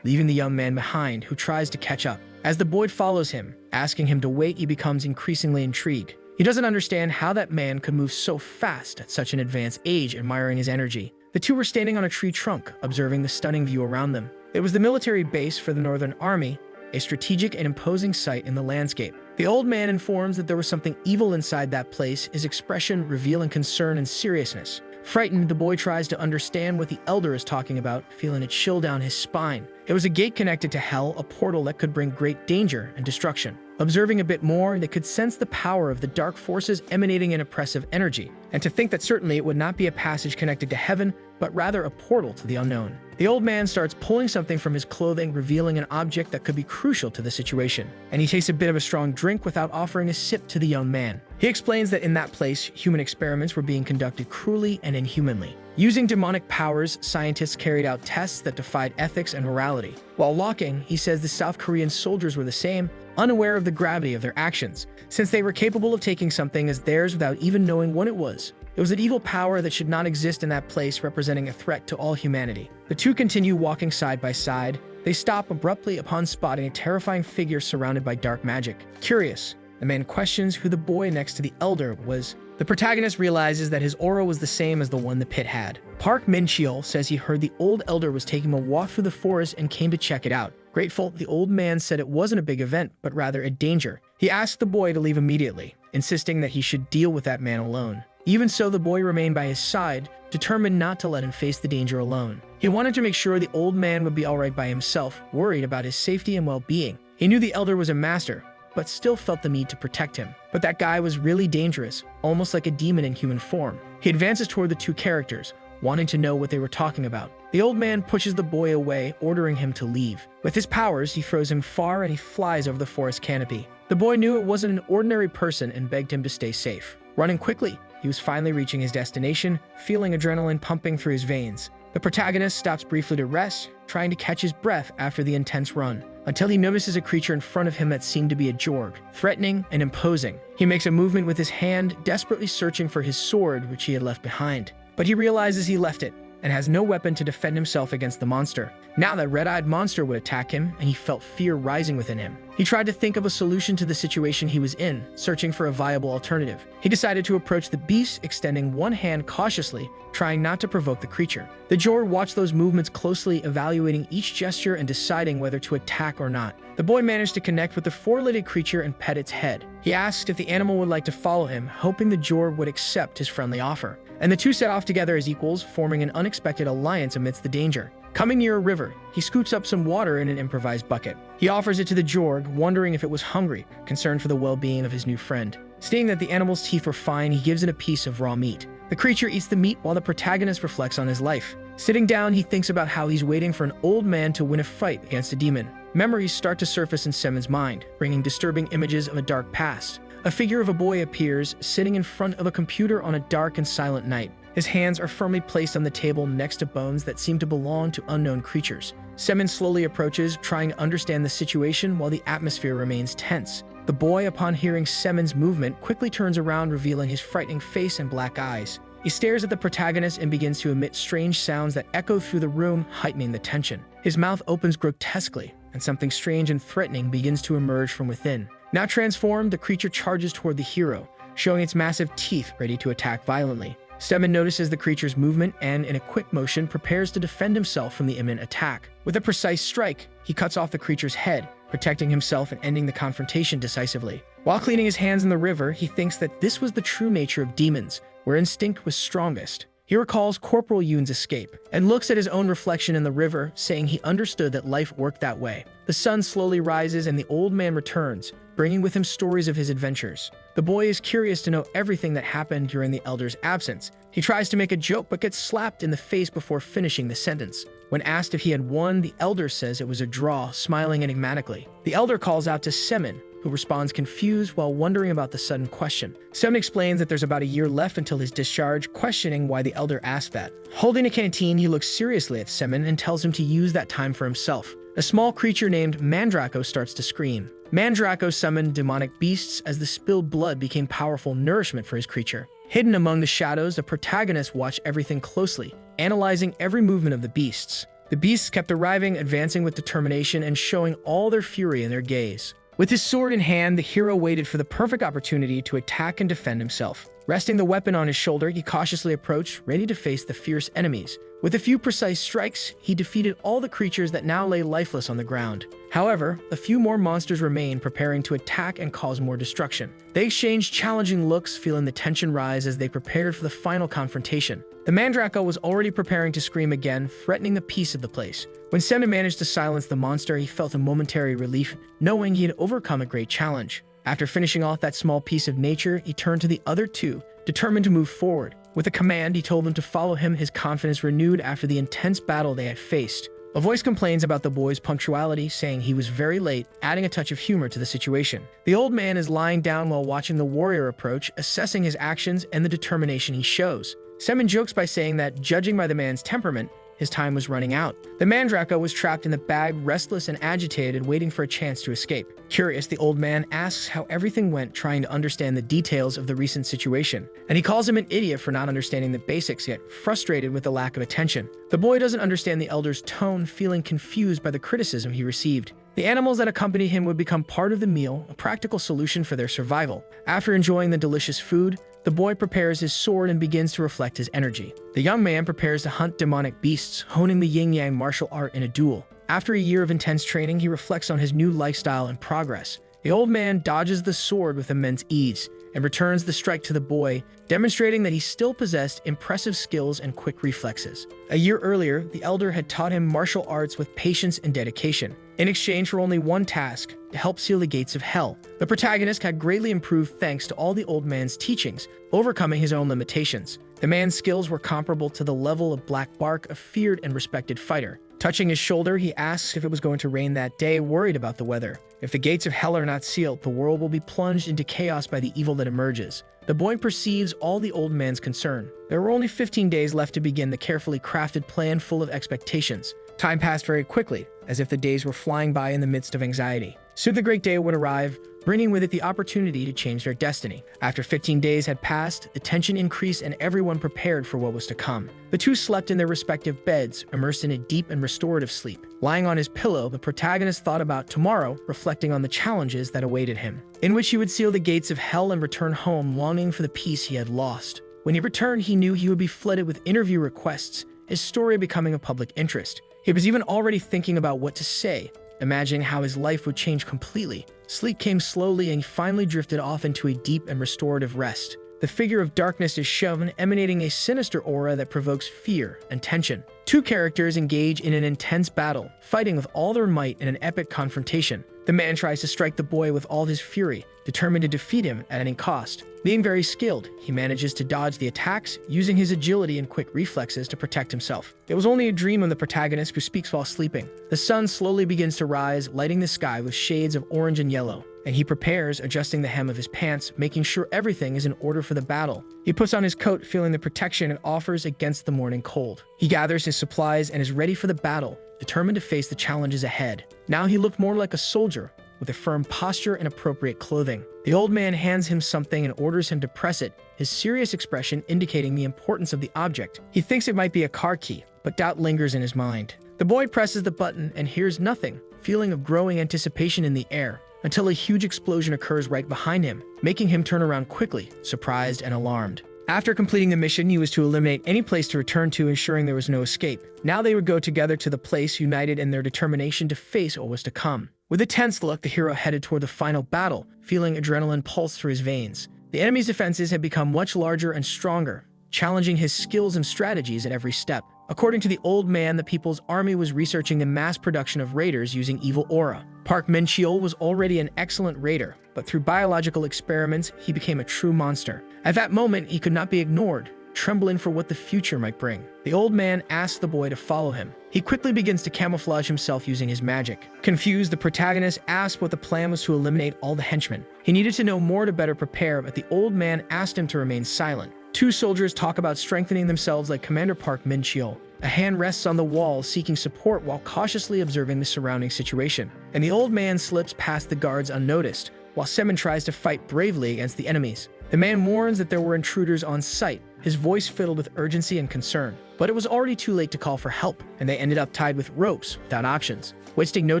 Leaving the young man behind, who tries to catch up. As the boy follows him, asking him to wait, he becomes increasingly intrigued. He doesn't understand how that man could move so fast at such an advanced age, admiring his energy. The two were standing on a tree trunk, observing the stunning view around them. It was the military base for the Northern Army, a strategic and imposing sight in the landscape. The old man informs that there was something evil inside that place, his expression revealing concern and seriousness. Frightened, the boy tries to understand what the elder is talking about, feeling a chill down his spine. It was a gate connected to hell, a portal that could bring great danger and destruction. Observing a bit more, they could sense the power of the dark forces emanating an oppressive energy, and to think that certainly it would not be a passage connected to heaven, but rather a portal to the unknown. The old man starts pulling something from his clothing, revealing an object that could be crucial to the situation, and he takes a bit of a strong drink without offering a sip to the young man. He explains that in that place, human experiments were being conducted cruelly and inhumanly. Using demonic powers, scientists carried out tests that defied ethics and morality. While walking, he says the South Korean soldiers were the same, unaware of the gravity of their actions, since they were capable of taking something as theirs without even knowing what it was. It was an evil power that should not exist in that place, representing a threat to all humanity. The two continue walking side by side. They stop abruptly upon spotting a terrifying figure surrounded by dark magic. Curious, The man questions who the boy next to the elder was. The protagonist realizes that his aura was the same as the one the pit had. Park Min-cheol says he heard the old elder was taking a walk through the forest and came to check it out. Grateful, the old man said it wasn't a big event, but rather a danger. He asked the boy to leave immediately, insisting that he should deal with that man alone. Even so, the boy remained by his side, determined not to let him face the danger alone. He wanted to make sure the old man would be alright by himself, worried about his safety and well-being. He knew the elder was a master, but still felt the need to protect him. But that guy was really dangerous, almost like a demon in human form. He advances toward the two characters, wanting to know what they were talking about. The old man pushes the boy away, ordering him to leave. With his powers, he throws him far and he flies over the forest canopy. The boy knew it wasn't an ordinary person and begged him to stay safe. Running quickly, he was finally reaching his destination, feeling adrenaline pumping through his veins. The protagonist stops briefly to rest, trying to catch his breath after the intense run, until he notices a creature in front of him that seemed to be a jorg, threatening and imposing. He makes a movement with his hand, desperately searching for his sword, which he had left behind. But he realizes he left it, and has no weapon to defend himself against the monster. Now that red-eyed monster would attack him, and he felt fear rising within him. He tried to think of a solution to the situation he was in, searching for a viable alternative. He decided to approach the beast, extending one hand cautiously, trying not to provoke the creature. The Jor watched those movements closely, evaluating each gesture and deciding whether to attack or not. The boy managed to connect with the four-legged creature and pet its head. He asked if the animal would like to follow him, hoping the Jor would accept his friendly offer. And the two set off together as equals, forming an unexpected alliance amidst the danger. Coming near a river, he scoops up some water in an improvised bucket. He offers it to the Jorg, wondering if it was hungry, concerned for the well-being of his new friend. Seeing that the animal's teeth were fine, he gives it a piece of raw meat. The creature eats the meat while the protagonist reflects on his life. Sitting down, he thinks about how he's waiting for an old man to win a fight against a demon. Memories start to surface in Semen's mind, bringing disturbing images of a dark past. A figure of a boy appears, sitting in front of a computer on a dark and silent night. His hands are firmly placed on the table next to bones that seem to belong to unknown creatures. Semen slowly approaches, trying to understand the situation while the atmosphere remains tense. The boy, upon hearing Semen's movement, quickly turns around, revealing his frightening face and black eyes. He stares at the protagonist and begins to emit strange sounds that echo through the room, heightening the tension. His mouth opens grotesquely, and something strange and threatening begins to emerge from within. Now transformed, the creature charges toward the hero, showing its massive teeth ready to attack violently. Semen notices the creature's movement and, in a quick motion, prepares to defend himself from the imminent attack. With a precise strike, he cuts off the creature's head, protecting himself and ending the confrontation decisively. While cleaning his hands in the river, he thinks that this was the true nature of demons, where instinct was strongest. He recalls Corporal Yoon's escape, and looks at his own reflection in the river, saying he understood that life worked that way. The sun slowly rises and the old man returns, bringing with him stories of his adventures. The boy is curious to know everything that happened during the elder's absence. He tries to make a joke but gets slapped in the face before finishing the sentence. When asked if he had won, the elder says it was a draw, smiling enigmatically. The elder calls out to Semen, who responds confused while wondering about the sudden question. Semen explains that there's about a year left until his discharge, questioning why the elder asked that. Holding a canteen, he looks seriously at Semen and tells him to use that time for himself. A small creature named Mandraco starts to scream. Mandraco summoned demonic beasts as the spilled blood became powerful nourishment for his creature. Hidden among the shadows, the protagonist watched everything closely, analyzing every movement of the beasts. The beasts kept arriving, advancing with determination and showing all their fury in their gaze. With his sword in hand, the hero waited for the perfect opportunity to attack and defend himself. Resting the weapon on his shoulder, he cautiously approached, ready to face the fierce enemies. With a few precise strikes, he defeated all the creatures that now lay lifeless on the ground. However, a few more monsters remained, preparing to attack and cause more destruction. They exchanged challenging looks, feeling the tension rise as they prepared for the final confrontation. The Mandraco was already preparing to scream again, threatening the peace of the place. When Semen managed to silence the monster, he felt a momentary relief, knowing he had overcome a great challenge. After finishing off that small piece of nature, he turned to the other two, determined to move forward. With a command, he told them to follow him, his confidence renewed after the intense battle they had faced. A voice complains about the boy's punctuality, saying he was very late, adding a touch of humor to the situation. The old man is lying down while watching the warrior approach, assessing his actions and the determination he shows. Semen jokes by saying that, judging by the man's temperament, his time was running out. The Mandraco was trapped in the bag, restless and agitated, waiting for a chance to escape. Curious, the old man asks how everything went, trying to understand the details of the recent situation. And he calls him an idiot for not understanding the basics, yet frustrated with the lack of attention. The boy doesn't understand the elder's tone, feeling confused by the criticism he received. The animals that accompany him would become part of the meal, a practical solution for their survival. After enjoying the delicious food, the boy prepares his sword and begins to reflect his energy. The young man prepares to hunt demonic beasts, honing the yin-yang martial art in a duel. After a year of intense training, he reflects on his new lifestyle and progress. The old man dodges the sword with immense ease and returns the strike to the boy, demonstrating that he still possessed impressive skills and quick reflexes. A year earlier, the elder had taught him martial arts with patience and dedication, in exchange for only one task: to help seal the gates of hell. The protagonist had greatly improved thanks to all the old man's teachings, overcoming his own limitations. The man's skills were comparable to the level of Black Bark, a feared and respected fighter. Touching his shoulder, he asks if it was going to rain that day, worried about the weather. If the gates of hell are not sealed, the world will be plunged into chaos by the evil that emerges. The boy perceives all the old man's concern. There were only 15 days left to begin the carefully crafted plan full of expectations. Time passed very quickly, as if the days were flying by in the midst of anxiety. Soon the great day would arrive, bringing with it the opportunity to change their destiny. After 15 days had passed, the tension increased and everyone prepared for what was to come. The two slept in their respective beds, immersed in a deep and restorative sleep. Lying on his pillow, the protagonist thought about tomorrow, reflecting on the challenges that awaited him, in which he would seal the gates of hell and return home, longing for the peace he had lost. When he returned, he knew he would be flooded with interview requests, his story becoming of public interest. He was even already thinking about what to say, imagining how his life would change completely. Sleep came slowly and he finally drifted off into a deep and restorative rest. The figure of darkness is shown, emanating a sinister aura that provokes fear and tension. Two characters engage in an intense battle, fighting with all their might in an epic confrontation. The man tries to strike the boy with all his fury, determined to defeat him at any cost. Being very skilled, he manages to dodge the attacks, using his agility and quick reflexes to protect himself. It was only a dream of the protagonist, who speaks while sleeping. The sun slowly begins to rise, lighting the sky with shades of orange and yellow, and he prepares, adjusting the hem of his pants, making sure everything is in order for the battle. He puts on his coat, feeling the protection it offers against the morning cold. He gathers his supplies and is ready for the battle, determined to face the challenges ahead. Now he looked more like a soldier, with a firm posture and appropriate clothing. The old man hands him something and orders him to press it, his serious expression indicating the importance of the object. He thinks it might be a car key, but doubt lingers in his mind. The boy presses the button and hears nothing, feeling of growing anticipation in the air, until a huge explosion occurs right behind him, making him turn around quickly, surprised and alarmed. After completing the mission, he was to eliminate any place to return to, ensuring there was no escape. Now they would go together to the place, united in their determination to face what was to come. With a tense look, the hero headed toward the final battle, feeling adrenaline pulse through his veins. The enemy's defenses had become much larger and stronger, challenging his skills and strategies at every step. According to the old man, the People's Army was researching the mass production of raiders using evil aura. Park Min-cheol was already an excellent raider, but through biological experiments, he became a true monster. At that moment, he could not be ignored, trembling for what the future might bring. The old man asked the boy to follow him. He quickly begins to camouflage himself using his magic. Confused, the protagonist asked what the plan was to eliminate all the henchmen. He needed to know more to better prepare, but the old man asked him to remain silent. Two soldiers talk about strengthening themselves like Commander Park Min-cheol. A hand rests on the wall, seeking support while cautiously observing the surrounding situation. And the old man slips past the guards unnoticed, while Semin tries to fight bravely against the enemies. The man warns that there were intruders on site, his voice filled with urgency and concern. But it was already too late to call for help, and they ended up tied with ropes, without options. Wasting no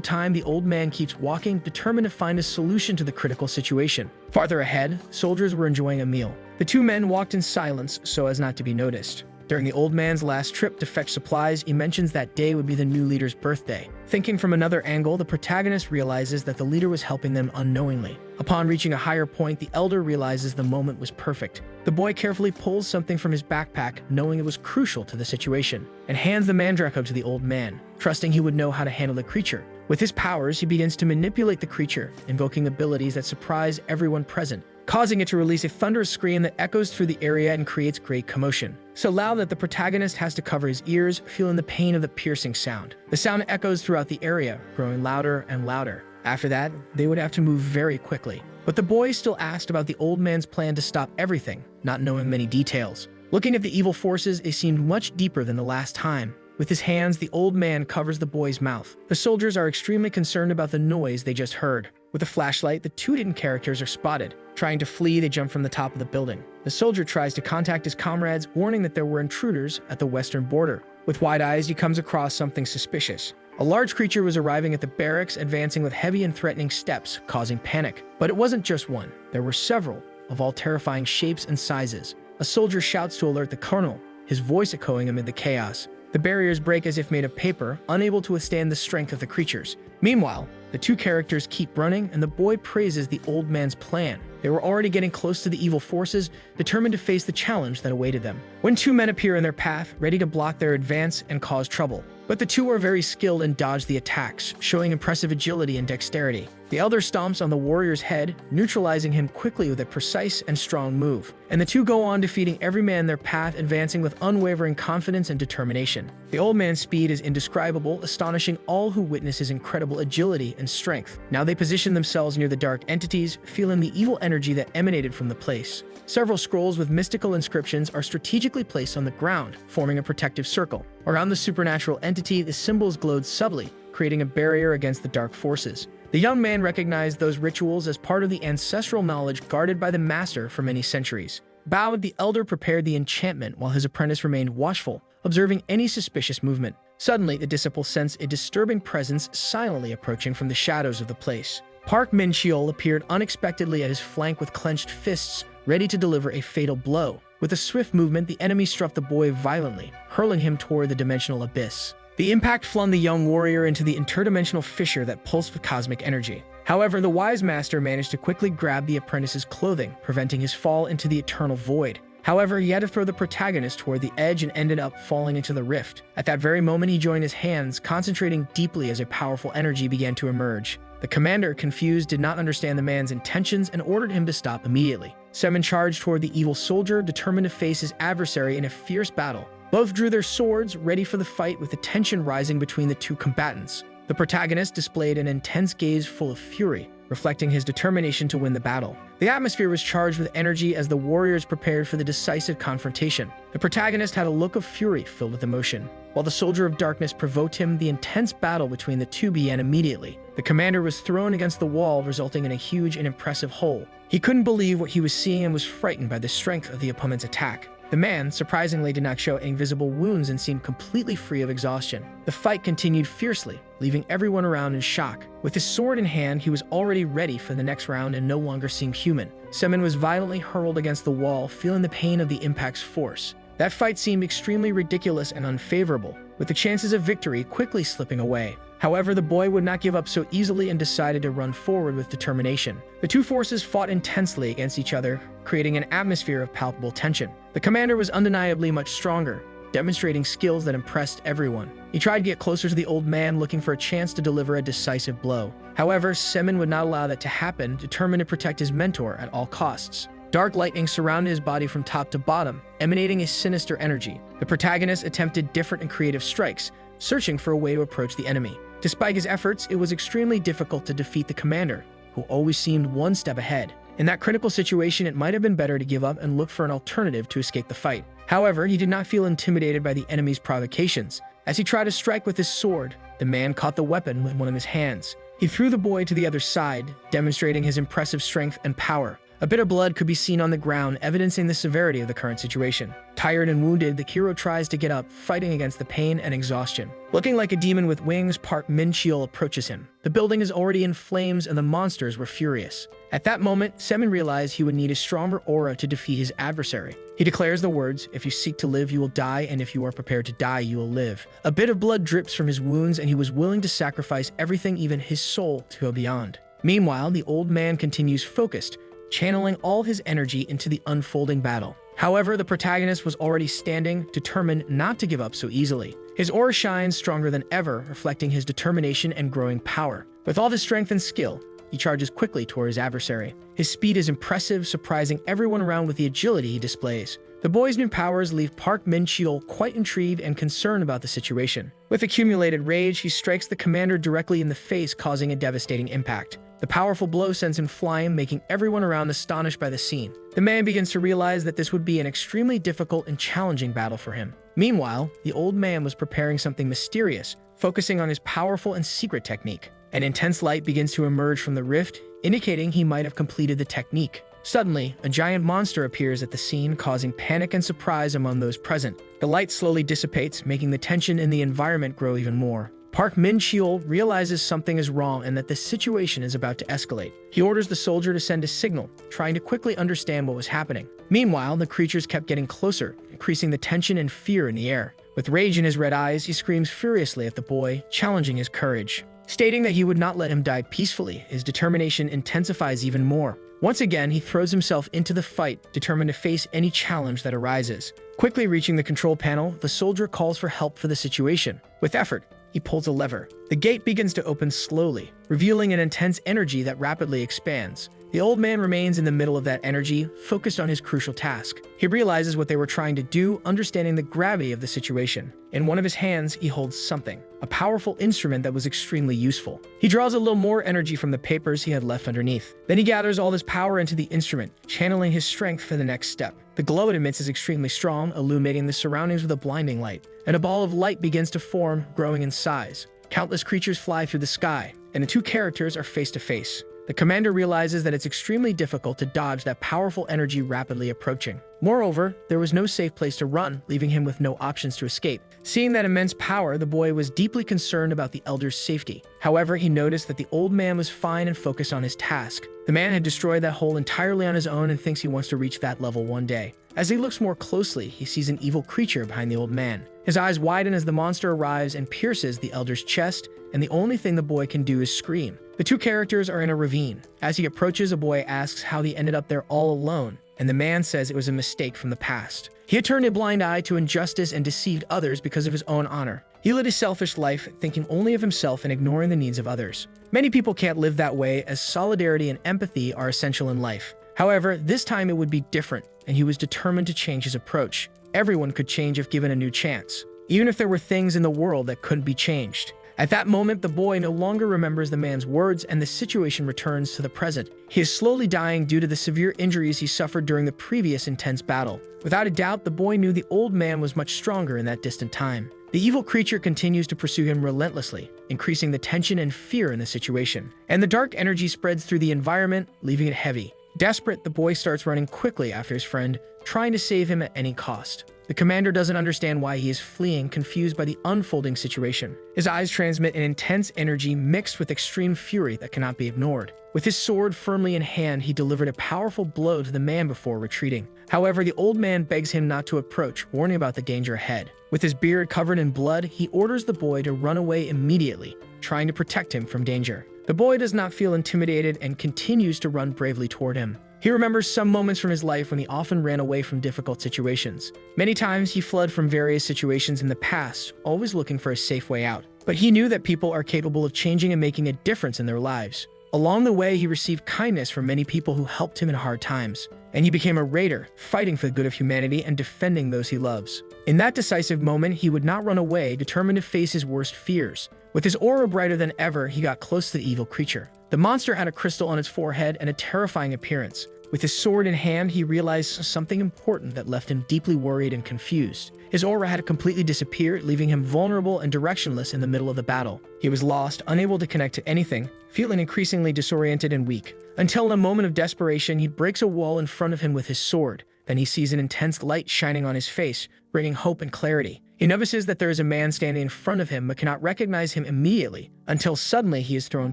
time, the old man keeps walking, determined to find a solution to the critical situation. Farther ahead, soldiers were enjoying a meal. The two men walked in silence so as not to be noticed. During the old man's last trip to fetch supplies, he mentions that day would be the new leader's birthday. Thinking from another angle, the protagonist realizes that the leader was helping them unknowingly. Upon reaching a higher point, the elder realizes the moment was perfect. The boy carefully pulls something from his backpack, knowing it was crucial to the situation, and hands the mandrake to the old man, trusting he would know how to handle the creature. With his powers, he begins to manipulate the creature, invoking abilities that surprise everyone present, causing it to release a thunderous scream that echoes through the area and creates great commotion. So loud that the protagonist has to cover his ears, feeling the pain of the piercing sound. The sound echoes throughout the area, growing louder and louder. After that, they would have to move very quickly. But the boy still asked about the old man's plan to stop everything, not knowing many details. Looking at the evil forces, they seemed much deeper than the last time. With his hands, the old man covers the boy's mouth. The soldiers are extremely concerned about the noise they just heard. With a flashlight, the two hidden characters are spotted. Trying to flee, they jump from the top of the building. The soldier tries to contact his comrades, warning that there were intruders at the western border. With wide eyes, he comes across something suspicious. A large creature was arriving at the barracks, advancing with heavy and threatening steps, causing panic. But it wasn't just one. There were several, of all terrifying shapes and sizes. A soldier shouts to alert the colonel, his voice echoing amid the chaos. The barriers break as if made of paper, unable to withstand the strength of the creatures. Meanwhile, the two characters keep running, and the boy praises the old man's plan. They were already getting close to the evil forces, determined to face the challenge that awaited them. When two men appear in their path, ready to block their advance and cause trouble. But the two are very skilled and dodge the attacks, showing impressive agility and dexterity. The elder stomps on the warrior's head, neutralizing him quickly with a precise and strong move. And the two go on, defeating every man in their path, advancing with unwavering confidence and determination. The old man's speed is indescribable, astonishing all who witness his incredible agility and strength. Now they position themselves near the dark entities, feeling the evil energy that emanated from the place. Several scrolls with mystical inscriptions are strategically placed on the ground, forming a protective circle. Around the supernatural entity, the symbols glowed subtly, creating a barrier against the dark forces. The young man recognized those rituals as part of the ancestral knowledge guarded by the master for many centuries. Bowed, the elder prepared the enchantment while his apprentice remained watchful, observing any suspicious movement. Suddenly, the disciple sensed a disturbing presence silently approaching from the shadows of the place. Park Min-cheol appeared unexpectedly at his flank with clenched fists, ready to deliver a fatal blow. With a swift movement, the enemy struck the boy violently, hurling him toward the dimensional abyss. The impact flung the young warrior into the interdimensional fissure that pulsed with cosmic energy. However, the wise master managed to quickly grab the apprentice's clothing, preventing his fall into the eternal void. However, he had to throw the protagonist toward the edge and ended up falling into the rift. At that very moment, he joined his hands, concentrating deeply as a powerful energy began to emerge. The commander, confused, did not understand the man's intentions and ordered him to stop immediately. Semin charged toward the evil soldier, determined to face his adversary in a fierce battle. Both drew their swords, ready for the fight, with the tension rising between the two combatants. The protagonist displayed an intense gaze full of fury, reflecting his determination to win the battle. The atmosphere was charged with energy as the warriors prepared for the decisive confrontation. The protagonist had a look of fury filled with emotion. While the soldier of darkness provoked him, the intense battle between the two began immediately. The commander was thrown against the wall, resulting in a huge and impressive hole. He couldn't believe what he was seeing and was frightened by the strength of the opponent's attack. The man, surprisingly, did not show any visible wounds and seemed completely free of exhaustion. The fight continued fiercely, leaving everyone around in shock. With his sword in hand, he was already ready for the next round and no longer seemed human. Semin was violently hurled against the wall, feeling the pain of the impact's force. That fight seemed extremely ridiculous and unfavorable, with the chances of victory quickly slipping away. However, the boy would not give up so easily and decided to run forward with determination. The two forces fought intensely against each other, creating an atmosphere of palpable tension. The commander was undeniably much stronger, demonstrating skills that impressed everyone. He tried to get closer to the old man, looking for a chance to deliver a decisive blow. However, Semin would not allow that to happen, determined to protect his mentor at all costs. Dark lightning surrounded his body from top to bottom, emanating a sinister energy. The protagonist attempted different and creative strikes, searching for a way to approach the enemy. Despite his efforts, it was extremely difficult to defeat the commander, who always seemed one step ahead. In that critical situation, it might have been better to give up and look for an alternative to escape the fight. However, he did not feel intimidated by the enemy's provocations. As he tried to strike with his sword, the man caught the weapon with one of his hands. He threw the boy to the other side, demonstrating his impressive strength and power. A bit of blood could be seen on the ground, evidencing the severity of the current situation. Tired and wounded, the hero tries to get up, fighting against the pain and exhaustion. Looking like a demon with wings, Park Min-cheol approaches him. The building is already in flames and the monsters were furious. At that moment, Semin realized he would need a stronger aura to defeat his adversary. He declares the words, "If you seek to live, you will die, and if you are prepared to die, you will live." A bit of blood drips from his wounds, and he was willing to sacrifice everything, even his soul, to go beyond. Meanwhile, the old man continues focused, channeling all his energy into the unfolding battle. However, the protagonist was already standing, determined not to give up so easily. His aura shines stronger than ever, reflecting his determination and growing power. With all his strength and skill, he charges quickly toward his adversary. His speed is impressive, surprising everyone around with the agility he displays. The boy's new powers leave Park Min-cheol quite intrigued and concerned about the situation. With accumulated rage, he strikes the commander directly in the face, causing a devastating impact. The powerful blow sends him flying, making everyone around astonished by the scene. The man begins to realize that this would be an extremely difficult and challenging battle for him. Meanwhile, the old man was preparing something mysterious, focusing on his powerful and secret technique. An intense light begins to emerge from the rift, indicating he might have completed the technique. Suddenly, a giant monster appears at the scene, causing panic and surprise among those present. The light slowly dissipates, making the tension in the environment grow even more. Park Min-cheol realizes something is wrong and that the situation is about to escalate. He orders the soldier to send a signal, trying to quickly understand what was happening. Meanwhile, the creatures kept getting closer, increasing the tension and fear in the air. With rage in his red eyes, he screams furiously at the boy, challenging his courage. Stating that he would not let him die peacefully, his determination intensifies even more. Once again, he throws himself into the fight, determined to face any challenge that arises. Quickly reaching the control panel, the soldier calls for help for the situation. With effort, he pulls a lever. The gate begins to open slowly, revealing an intense energy that rapidly expands. The old man remains in the middle of that energy, focused on his crucial task. He realizes what they were trying to do, understanding the gravity of the situation. In one of his hands, he holds something, a powerful instrument that was extremely useful. He draws a little more energy from the papers he had left underneath. Then he gathers all this power into the instrument, channeling his strength for the next step. The glow it emits is extremely strong, illuminating the surroundings with a blinding light. And a ball of light begins to form, growing in size. Countless creatures fly through the sky, and the two characters are face to face. The commander realizes that it's extremely difficult to dodge that powerful energy rapidly approaching. Moreover, there was no safe place to run, leaving him with no options to escape. Seeing that immense power, the boy was deeply concerned about the elder's safety. However, he noticed that the old man was fine and focused on his task. The man had destroyed that hole entirely on his own and thinks he wants to reach that level one day. As he looks more closely, he sees an evil creature behind the old man. His eyes widen as the monster arrives and pierces the elder's chest, and the only thing the boy can do is scream. The two characters are in a ravine. As he approaches, a boy asks how he ended up there all alone, and the man says it was a mistake from the past. He had turned a blind eye to injustice and deceived others because of his own honor. He led a selfish life, thinking only of himself and ignoring the needs of others. Many people can't live that way, as solidarity and empathy are essential in life. However, this time it would be different, and he was determined to change his approach. Everyone could change if given a new chance, even if there were things in the world that couldn't be changed. At that moment, the boy no longer remembers the man's words, and the situation returns to the present. He is slowly dying due to the severe injuries he suffered during the previous intense battle. Without a doubt, the boy knew the old man was much stronger in that distant time. The evil creature continues to pursue him relentlessly, increasing the tension and fear in the situation. And the dark energy spreads through the environment, leaving it heavy. Desperate, the boy starts running quickly after his friend, trying to save him at any cost. The commander doesn't understand why he is fleeing, confused by the unfolding situation. His eyes transmit an intense energy mixed with extreme fury that cannot be ignored. With his sword firmly in hand, he delivered a powerful blow to the man before retreating. However, the old man begs him not to approach, warning about the danger ahead. With his beard covered in blood, he orders the boy to run away immediately, trying to protect him from danger. The boy does not feel intimidated and continues to run bravely toward him. He remembers some moments from his life when he often ran away from difficult situations. Many times he fled from various situations in the past, always looking for a safe way out. But he knew that people are capable of changing and making a difference in their lives. Along the way, he received kindness from many people who helped him in hard times. And he became a raider, fighting for the good of humanity and defending those he loves. In that decisive moment, he would not run away, determined to face his worst fears. With his aura brighter than ever, he got close to the evil creature. The monster had a crystal on its forehead and a terrifying appearance. With his sword in hand, he realized something important that left him deeply worried and confused. His aura had completely disappeared, leaving him vulnerable and directionless in the middle of the battle. He was lost, unable to connect to anything, feeling increasingly disoriented and weak. Until in a moment of desperation, he breaks a wall in front of him with his sword. Then he sees an intense light shining on his face, bringing hope and clarity. He notices that there is a man standing in front of him but cannot recognize him immediately, until suddenly he is thrown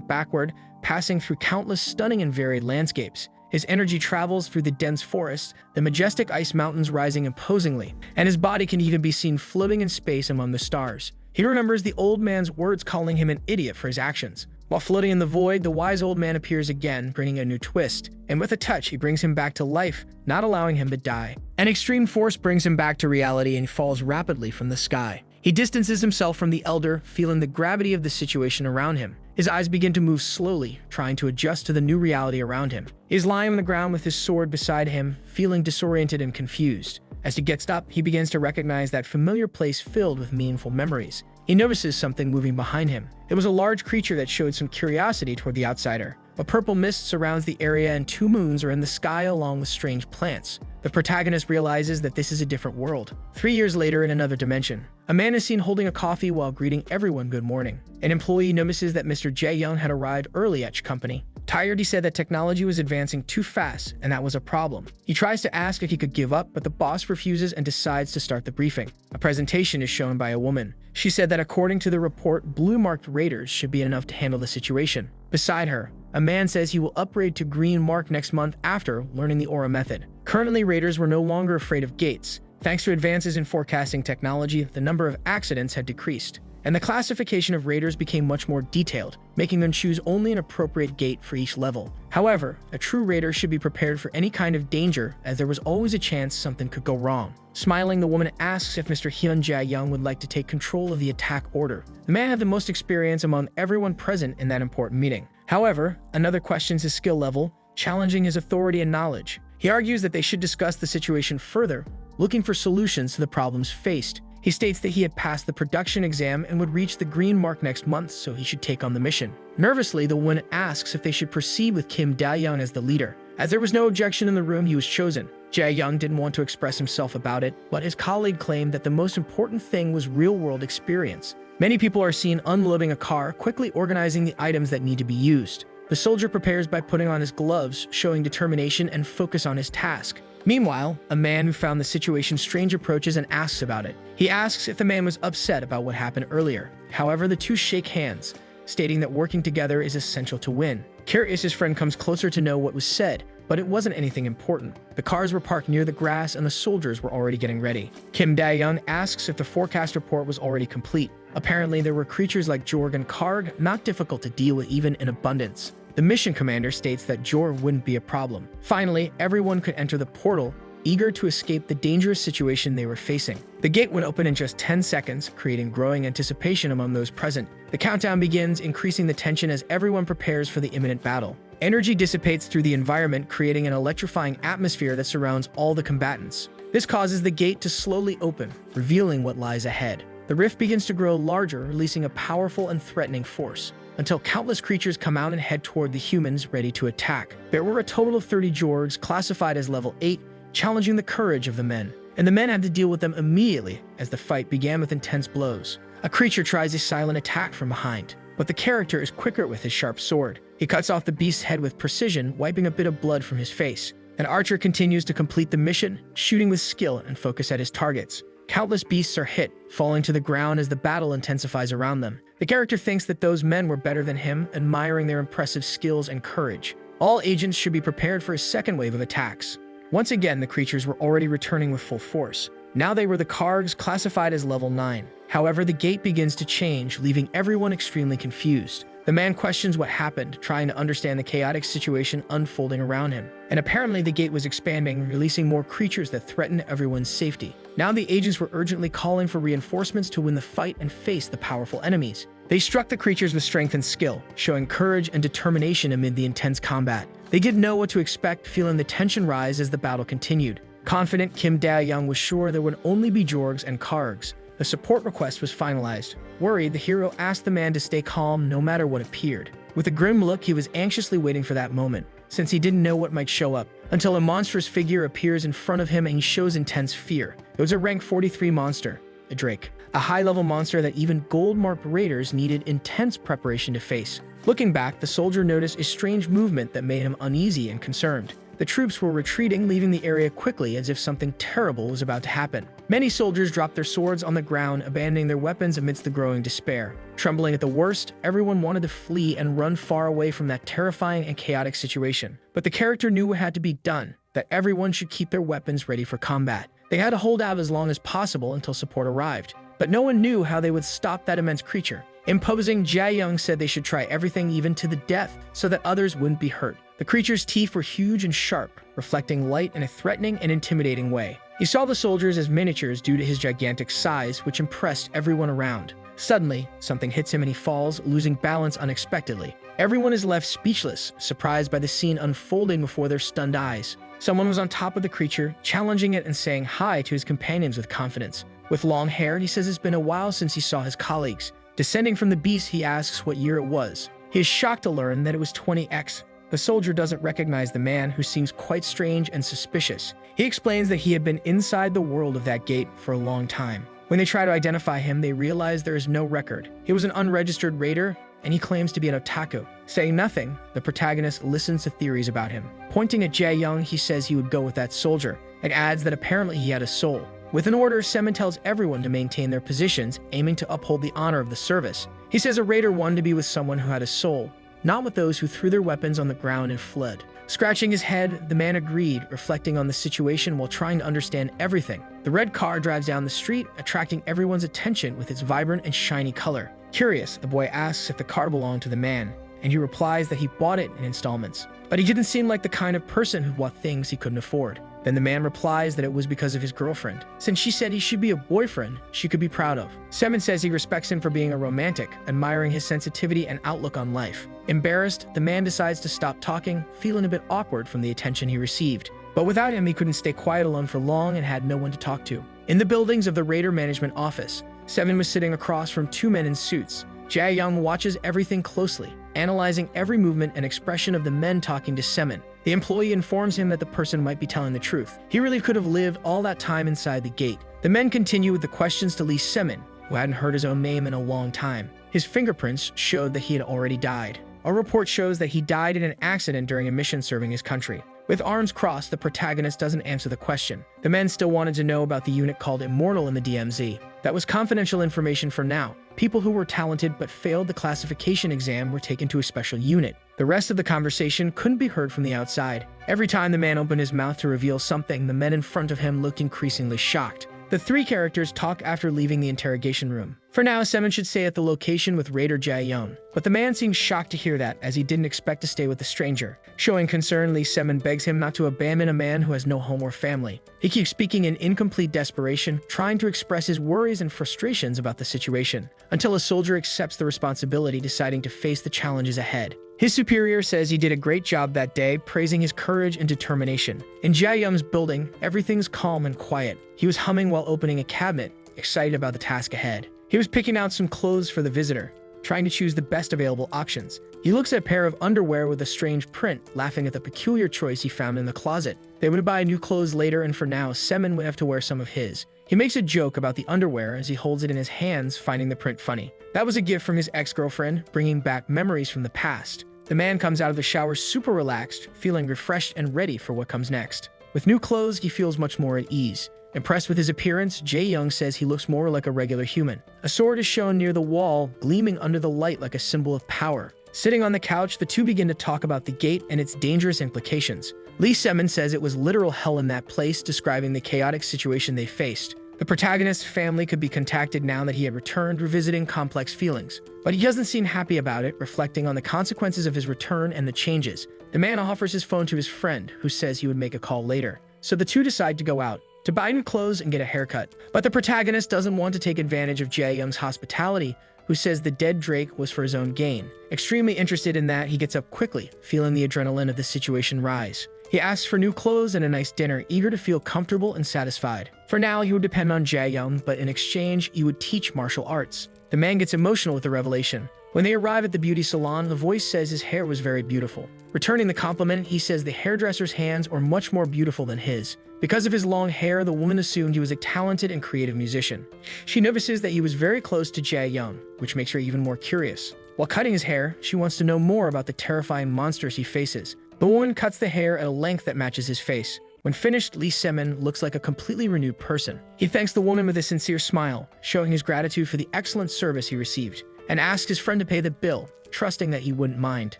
backward, passing through countless stunning and varied landscapes. His energy travels through the dense forest, the majestic ice mountains rising imposingly, and his body can even be seen floating in space among the stars. He remembers the old man's words calling him an idiot for his actions. While floating in the void, the wise old man appears again, bringing a new twist, and with a touch, he brings him back to life, not allowing him to die. An extreme force brings him back to reality and he falls rapidly from the sky. He distances himself from the elder, feeling the gravity of the situation around him. His eyes begin to move slowly, trying to adjust to the new reality around him. He is lying on the ground with his sword beside him, feeling disoriented and confused. As he gets up, he begins to recognize that familiar place filled with meaningful memories. He notices something moving behind him. It was a large creature that showed some curiosity toward the outsider. A purple mist surrounds the area and 2 moons are in the sky along with strange plants. The protagonist realizes that this is a different world. 3 years later, in another dimension, a man is seen holding a coffee while greeting everyone good morning. An employee notices that Mr. Jae Young had arrived early at his company. Tired, he said that technology was advancing too fast, and that was a problem. He tries to ask if he could give up, but the boss refuses and decides to start the briefing. A presentation is shown by a woman. She said that according to the report, blue-marked raiders should be enough to handle the situation. Beside her, a man says he will upgrade to green mark next month after learning the aura method. Currently, raiders were no longer afraid of gates. Thanks to advances in forecasting technology, the number of accidents had decreased, and the classification of raiders became much more detailed, making them choose only an appropriate gate for each level. However, a true raider should be prepared for any kind of danger, as there was always a chance something could go wrong. Smiling, the woman asks if Mr. Hyun Jae-young would like to take control of the attack order. The man had the most experience among everyone present in that important meeting. However, another questions his skill level, challenging his authority and knowledge. He argues that they should discuss the situation further, looking for solutions to the problems faced. He states that he had passed the production exam and would reach the green mark next month, so he should take on the mission. Nervously, the woman asks if they should proceed with Kim Da-young as the leader. As there was no objection in the room, he was chosen. Jae-young didn't want to express himself about it, but his colleague claimed that the most important thing was real-world experience. Many people are seen unloading a car, quickly organizing the items that need to be used. The soldier prepares by putting on his gloves, showing determination and focus on his task. Meanwhile, a man who found the situation strange approaches and asks about it. He asks if the man was upset about what happened earlier. However, the two shake hands, stating that working together is essential to win. Curious, his friend comes closer to know what was said, but it wasn't anything important. The cars were parked near the grass and the soldiers were already getting ready. Kim Da-young asks if the forecast report was already complete. Apparently, there were creatures like Jorg and Karg, not difficult to deal with even in abundance. The mission commander states that Jorg wouldn't be a problem. Finally, everyone could enter the portal, eager to escape the dangerous situation they were facing. The gate would open in just 10 seconds, creating growing anticipation among those present. The countdown begins, increasing the tension as everyone prepares for the imminent battle. Energy dissipates through the environment, creating an electrifying atmosphere that surrounds all the combatants. This causes the gate to slowly open, revealing what lies ahead. The rift begins to grow larger, releasing a powerful and threatening force, until countless creatures come out and head toward the humans ready to attack. There were a total of 30 Jorgs, classified as level 8, challenging the courage of the men. And the men had to deal with them immediately, as the fight began with intense blows. A creature tries a silent attack from behind, but the character is quicker with his sharp sword. He cuts off the beast's head with precision, wiping a bit of blood from his face. An archer continues to complete the mission, shooting with skill and focus at his targets. Countless beasts are hit, falling to the ground as the battle intensifies around them. The character thinks that those men were better than him, admiring their impressive skills and courage. All agents should be prepared for a second wave of attacks. Once again, the creatures were already returning with full force. Now they were the Kargs, classified as level 9. However, the gate begins to change, leaving everyone extremely confused. The man questions what happened, trying to understand the chaotic situation unfolding around him. And apparently the gate was expanding, releasing more creatures that threatened everyone's safety. Now the agents were urgently calling for reinforcements to win the fight and face the powerful enemies. They struck the creatures with strength and skill, showing courage and determination amid the intense combat. They didn't know what to expect, feeling the tension rise as the battle continued. Confident, Kim Da-young was sure there would only be Jorgs and Kargs. The support request was finalized. Worried, the hero asked the man to stay calm no matter what appeared. With a grim look, he was anxiously waiting for that moment, since he didn't know what might show up, until a monstrous figure appears in front of him and he shows intense fear. It was a rank 43 monster, a Drake, a high-level monster that even gold-marked raiders needed intense preparation to face. Looking back, the soldier noticed a strange movement that made him uneasy and concerned. The troops were retreating, leaving the area quickly as if something terrible was about to happen. Many soldiers dropped their swords on the ground, abandoning their weapons amidst the growing despair. Trembling at the worst, everyone wanted to flee and run far away from that terrifying and chaotic situation. But the character knew what had to be done, that everyone should keep their weapons ready for combat. They had to hold out as long as possible until support arrived. But no one knew how they would stop that immense creature. Imposing, Jae-young said they should try everything, even to the death, so that others wouldn't be hurt. The creature's teeth were huge and sharp, reflecting light in a threatening and intimidating way. He saw the soldiers as miniatures due to his gigantic size, which impressed everyone around. Suddenly, something hits him and he falls, losing balance unexpectedly. Everyone is left speechless, surprised by the scene unfolding before their stunned eyes. Someone was on top of the creature, challenging it and saying hi to his companions with confidence. With long hair, he says it's been a while since he saw his colleagues. Descending from the beast, he asks what year it was. He is shocked to learn that it was 20X. The soldier doesn't recognize the man, who seems quite strange and suspicious. He explains that he had been inside the world of that gate for a long time. When they try to identify him, they realize there is no record. He was an unregistered raider, and he claims to be an otaku. Saying nothing, the protagonist listens to theories about him. Pointing at Jae-young, he says he would go with that soldier, and adds that apparently he had a soul. With an order, Semin tells everyone to maintain their positions, aiming to uphold the honor of the service. He says a raider wanted to be with someone who had a soul, not with those who threw their weapons on the ground and fled. Scratching his head, the man agreed, reflecting on the situation while trying to understand everything. The red car drives down the street, attracting everyone's attention with its vibrant and shiny color. Curious, the boy asks if the car belonged to the man, and he replies that he bought it in installments. But he didn't seem like the kind of person who bought things he couldn't afford. Then the man replies that it was because of his girlfriend. Since she said he should be a boyfriend she could be proud of. Semin says he respects him for being a romantic, admiring his sensitivity and outlook on life. Embarrassed, the man decides to stop talking, feeling a bit awkward from the attention he received. But without him, he couldn't stay quiet alone for long and had no one to talk to. In the buildings of the Raider management office, Semin was sitting across from two men in suits. Jae-young watches everything closely, analyzing every movement and expression of the men talking to Semin. The employee informs him that the person might be telling the truth. He really could have lived all that time inside the gate. The men continue with the questions to Lee Semin, who hadn't heard his own name in a long time. His fingerprints showed that he had already died. A report shows that he died in an accident during a mission serving his country. With arms crossed, the protagonist doesn't answer the question. The men still wanted to know about the unit called Immortal in the DMZ. That was confidential information for now. People who were talented but failed the classification exam were taken to a special unit. The rest of the conversation couldn't be heard from the outside. Every time the man opened his mouth to reveal something, the men in front of him looked increasingly shocked. The three characters talk after leaving the interrogation room. For now, Semin should stay at the location with Raider Jae-young, but the man seems shocked to hear that, as he didn't expect to stay with the stranger. Showing concern, Lee Semin begs him not to abandon a man who has no home or family. He keeps speaking in incomplete desperation, trying to express his worries and frustrations about the situation, until a soldier accepts the responsibility, deciding to face the challenges ahead. His superior says he did a great job that day, praising his courage and determination. In Jae-young's building, everything's calm and quiet. He was humming while opening a cabinet, excited about the task ahead. He was picking out some clothes for the visitor, trying to choose the best available options. He looks at a pair of underwear with a strange print, laughing at the peculiar choice he found in the closet. They would buy new clothes later, and for now, Semin would have to wear some of his. He makes a joke about the underwear as he holds it in his hands, finding the print funny. That was a gift from his ex-girlfriend, bringing back memories from the past. The man comes out of the shower super relaxed, feeling refreshed and ready for what comes next. With new clothes, he feels much more at ease. Impressed with his appearance, Jae-young says he looks more like a regular human. A sword is shown near the wall, gleaming under the light like a symbol of power. Sitting on the couch, the two begin to talk about the gate and its dangerous implications. Lee Semin says it was literal hell in that place, describing the chaotic situation they faced. The protagonist's family could be contacted now that he had returned, revisiting complex feelings. But he doesn't seem happy about it, reflecting on the consequences of his return and the changes. The man offers his phone to his friend, who says he would make a call later. So the two decide to go out, to buy new clothes and get a haircut. But the protagonist doesn't want to take advantage of Jae-young's hospitality, who says the dead Drake was for his own gain. Extremely interested in that, he gets up quickly, feeling the adrenaline of the situation rise. He asks for new clothes and a nice dinner, eager to feel comfortable and satisfied. For now, he would depend on Jae-young, but in exchange, he would teach martial arts. The man gets emotional with the revelation. When they arrive at the beauty salon, the voice says his hair was very beautiful. Returning the compliment, he says the hairdresser's hands were much more beautiful than his. Because of his long hair, the woman assumed he was a talented and creative musician. She notices that he was very close to Jae-young, which makes her even more curious. While cutting his hair, she wants to know more about the terrifying monsters he faces. The woman cuts the hair at a length that matches his face. When finished, Lee Semin looks like a completely renewed person. He thanks the woman with a sincere smile, showing his gratitude for the excellent service he received, and asks his friend to pay the bill, trusting that he wouldn't mind.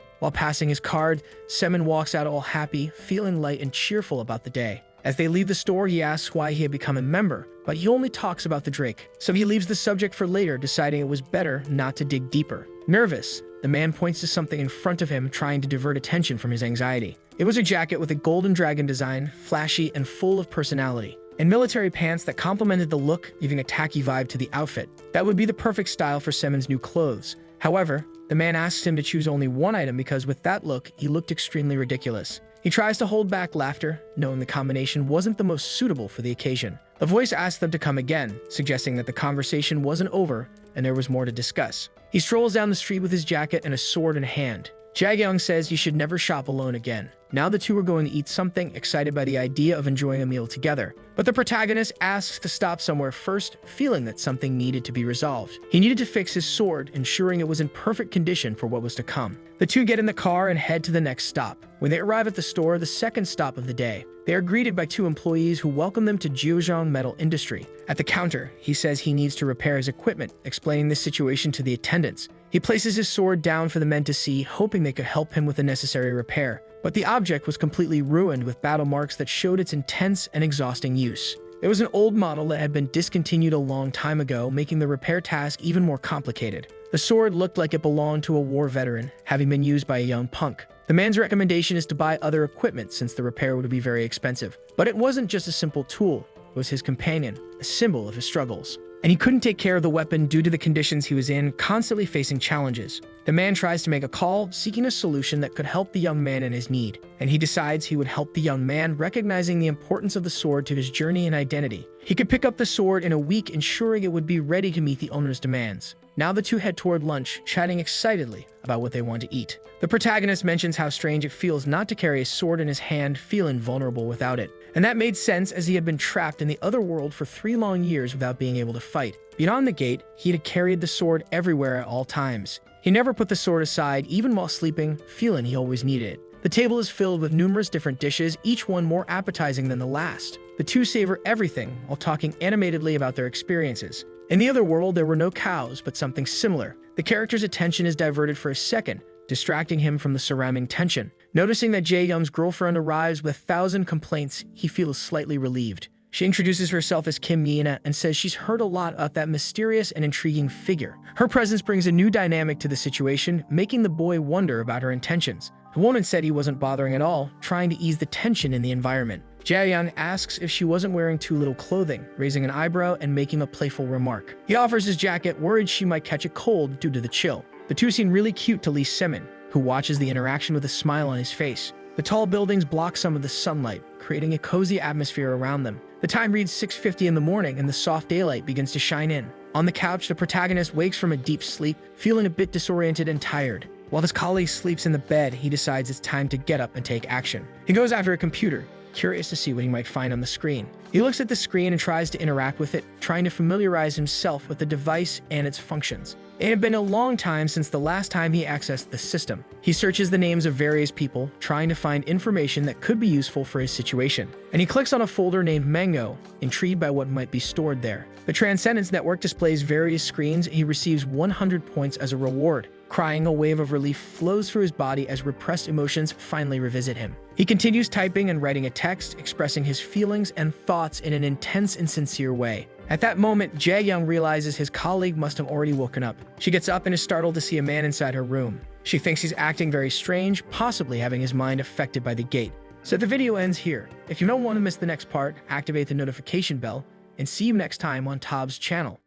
While passing his card, Semin walks out all happy, feeling light and cheerful about the day. As they leave the store, he asks why he had become a member, but he only talks about the Drake, so he leaves the subject for later, deciding it was better not to dig deeper. Nervous, the man points to something in front of him, trying to divert attention from his anxiety. It was a jacket with a golden dragon design, flashy and full of personality, and military pants that complemented the look, giving a tacky vibe to the outfit. That would be the perfect style for Semin's new clothes. However, the man asks him to choose only one item because with that look, he looked extremely ridiculous. He tries to hold back laughter, knowing the combination wasn't the most suitable for the occasion. The voice asks them to come again, suggesting that the conversation wasn't over and there was more to discuss. He strolls down the street with his jacket and a sword in hand. Jae-young says you should never shop alone again. Now the two are going to eat something, excited by the idea of enjoying a meal together. But the protagonist asks to stop somewhere first, feeling that something needed to be resolved. He needed to fix his sword, ensuring it was in perfect condition for what was to come. The two get in the car and head to the next stop. When they arrive at the store, the second stop of the day, they are greeted by two employees who welcome them to Jiuzhong Metal Industry. At the counter, he says he needs to repair his equipment, explaining the situation to the attendants. He places his sword down for the men to see, hoping they could help him with the necessary repair. But the object was completely ruined with battle marks that showed its intense and exhausting use. It was an old model that had been discontinued a long time ago, making the repair task even more complicated. The sword looked like it belonged to a war veteran, having been used by a young punk. The man's recommendation is to buy other equipment since the repair would be very expensive. But it wasn't just a simple tool, it was his companion, a symbol of his struggles. And he couldn't take care of the weapon due to the conditions he was in, constantly facing challenges. The man tries to make a call, seeking a solution that could help the young man in his need. And he decides he would help the young man, recognizing the importance of the sword to his journey and identity. He could pick up the sword in a week, ensuring it would be ready to meet the owner's demands. Now the two head toward lunch, chatting excitedly about what they want to eat. The protagonist mentions how strange it feels not to carry a sword in his hand, feeling vulnerable without it. And that made sense, as he had been trapped in the other world for 3 long years without being able to fight. Beyond the gate, he had carried the sword everywhere at all times. He never put the sword aside, even while sleeping, feeling he always needed it. The table is filled with numerous different dishes, each one more appetizing than the last. The two savor everything while talking animatedly about their experiences. In the other world, there were no cows, but something similar. The character's attention is diverted for a second, distracting him from the surrounding tension. Noticing that Jae-young's girlfriend arrives with 1,000 complaints, he feels slightly relieved. She introduces herself as Kim Yeena and says she's heard a lot about that mysterious and intriguing figure. Her presence brings a new dynamic to the situation, making the boy wonder about her intentions. The woman said he wasn't bothering at all, trying to ease the tension in the environment. Jae-young asks if she wasn't wearing too little clothing, raising an eyebrow and making a playful remark. He offers his jacket, worried she might catch a cold due to the chill. The two seem really cute to Lee Semin, who watches the interaction with a smile on his face. The tall buildings block some of the sunlight, creating a cozy atmosphere around them. The time reads 6:50 in the morning and the soft daylight begins to shine in. On the couch, the protagonist wakes from a deep sleep, feeling a bit disoriented and tired. While his colleague sleeps in the bed, he decides it's time to get up and take action. He goes after a computer, curious to see what he might find on the screen. He looks at the screen and tries to interact with it, trying to familiarize himself with the device and its functions. It had been a long time since the last time he accessed the system. He searches the names of various people, trying to find information that could be useful for his situation. And he clicks on a folder named Mango, intrigued by what might be stored there. The Transcendence Network displays various screens, and he receives 100 points as a reward. Crying, a wave of relief flows through his body as repressed emotions finally revisit him. He continues typing and writing a text, expressing his feelings and thoughts in an intense and sincere way. At that moment, Jae-young realizes his colleague must have already woken up. She gets up and is startled to see a man inside her room. She thinks he's acting very strange, possibly having his mind affected by the gate. So the video ends here. If you don't want to miss the next part, activate the notification bell, and see you next time on Tob's channel.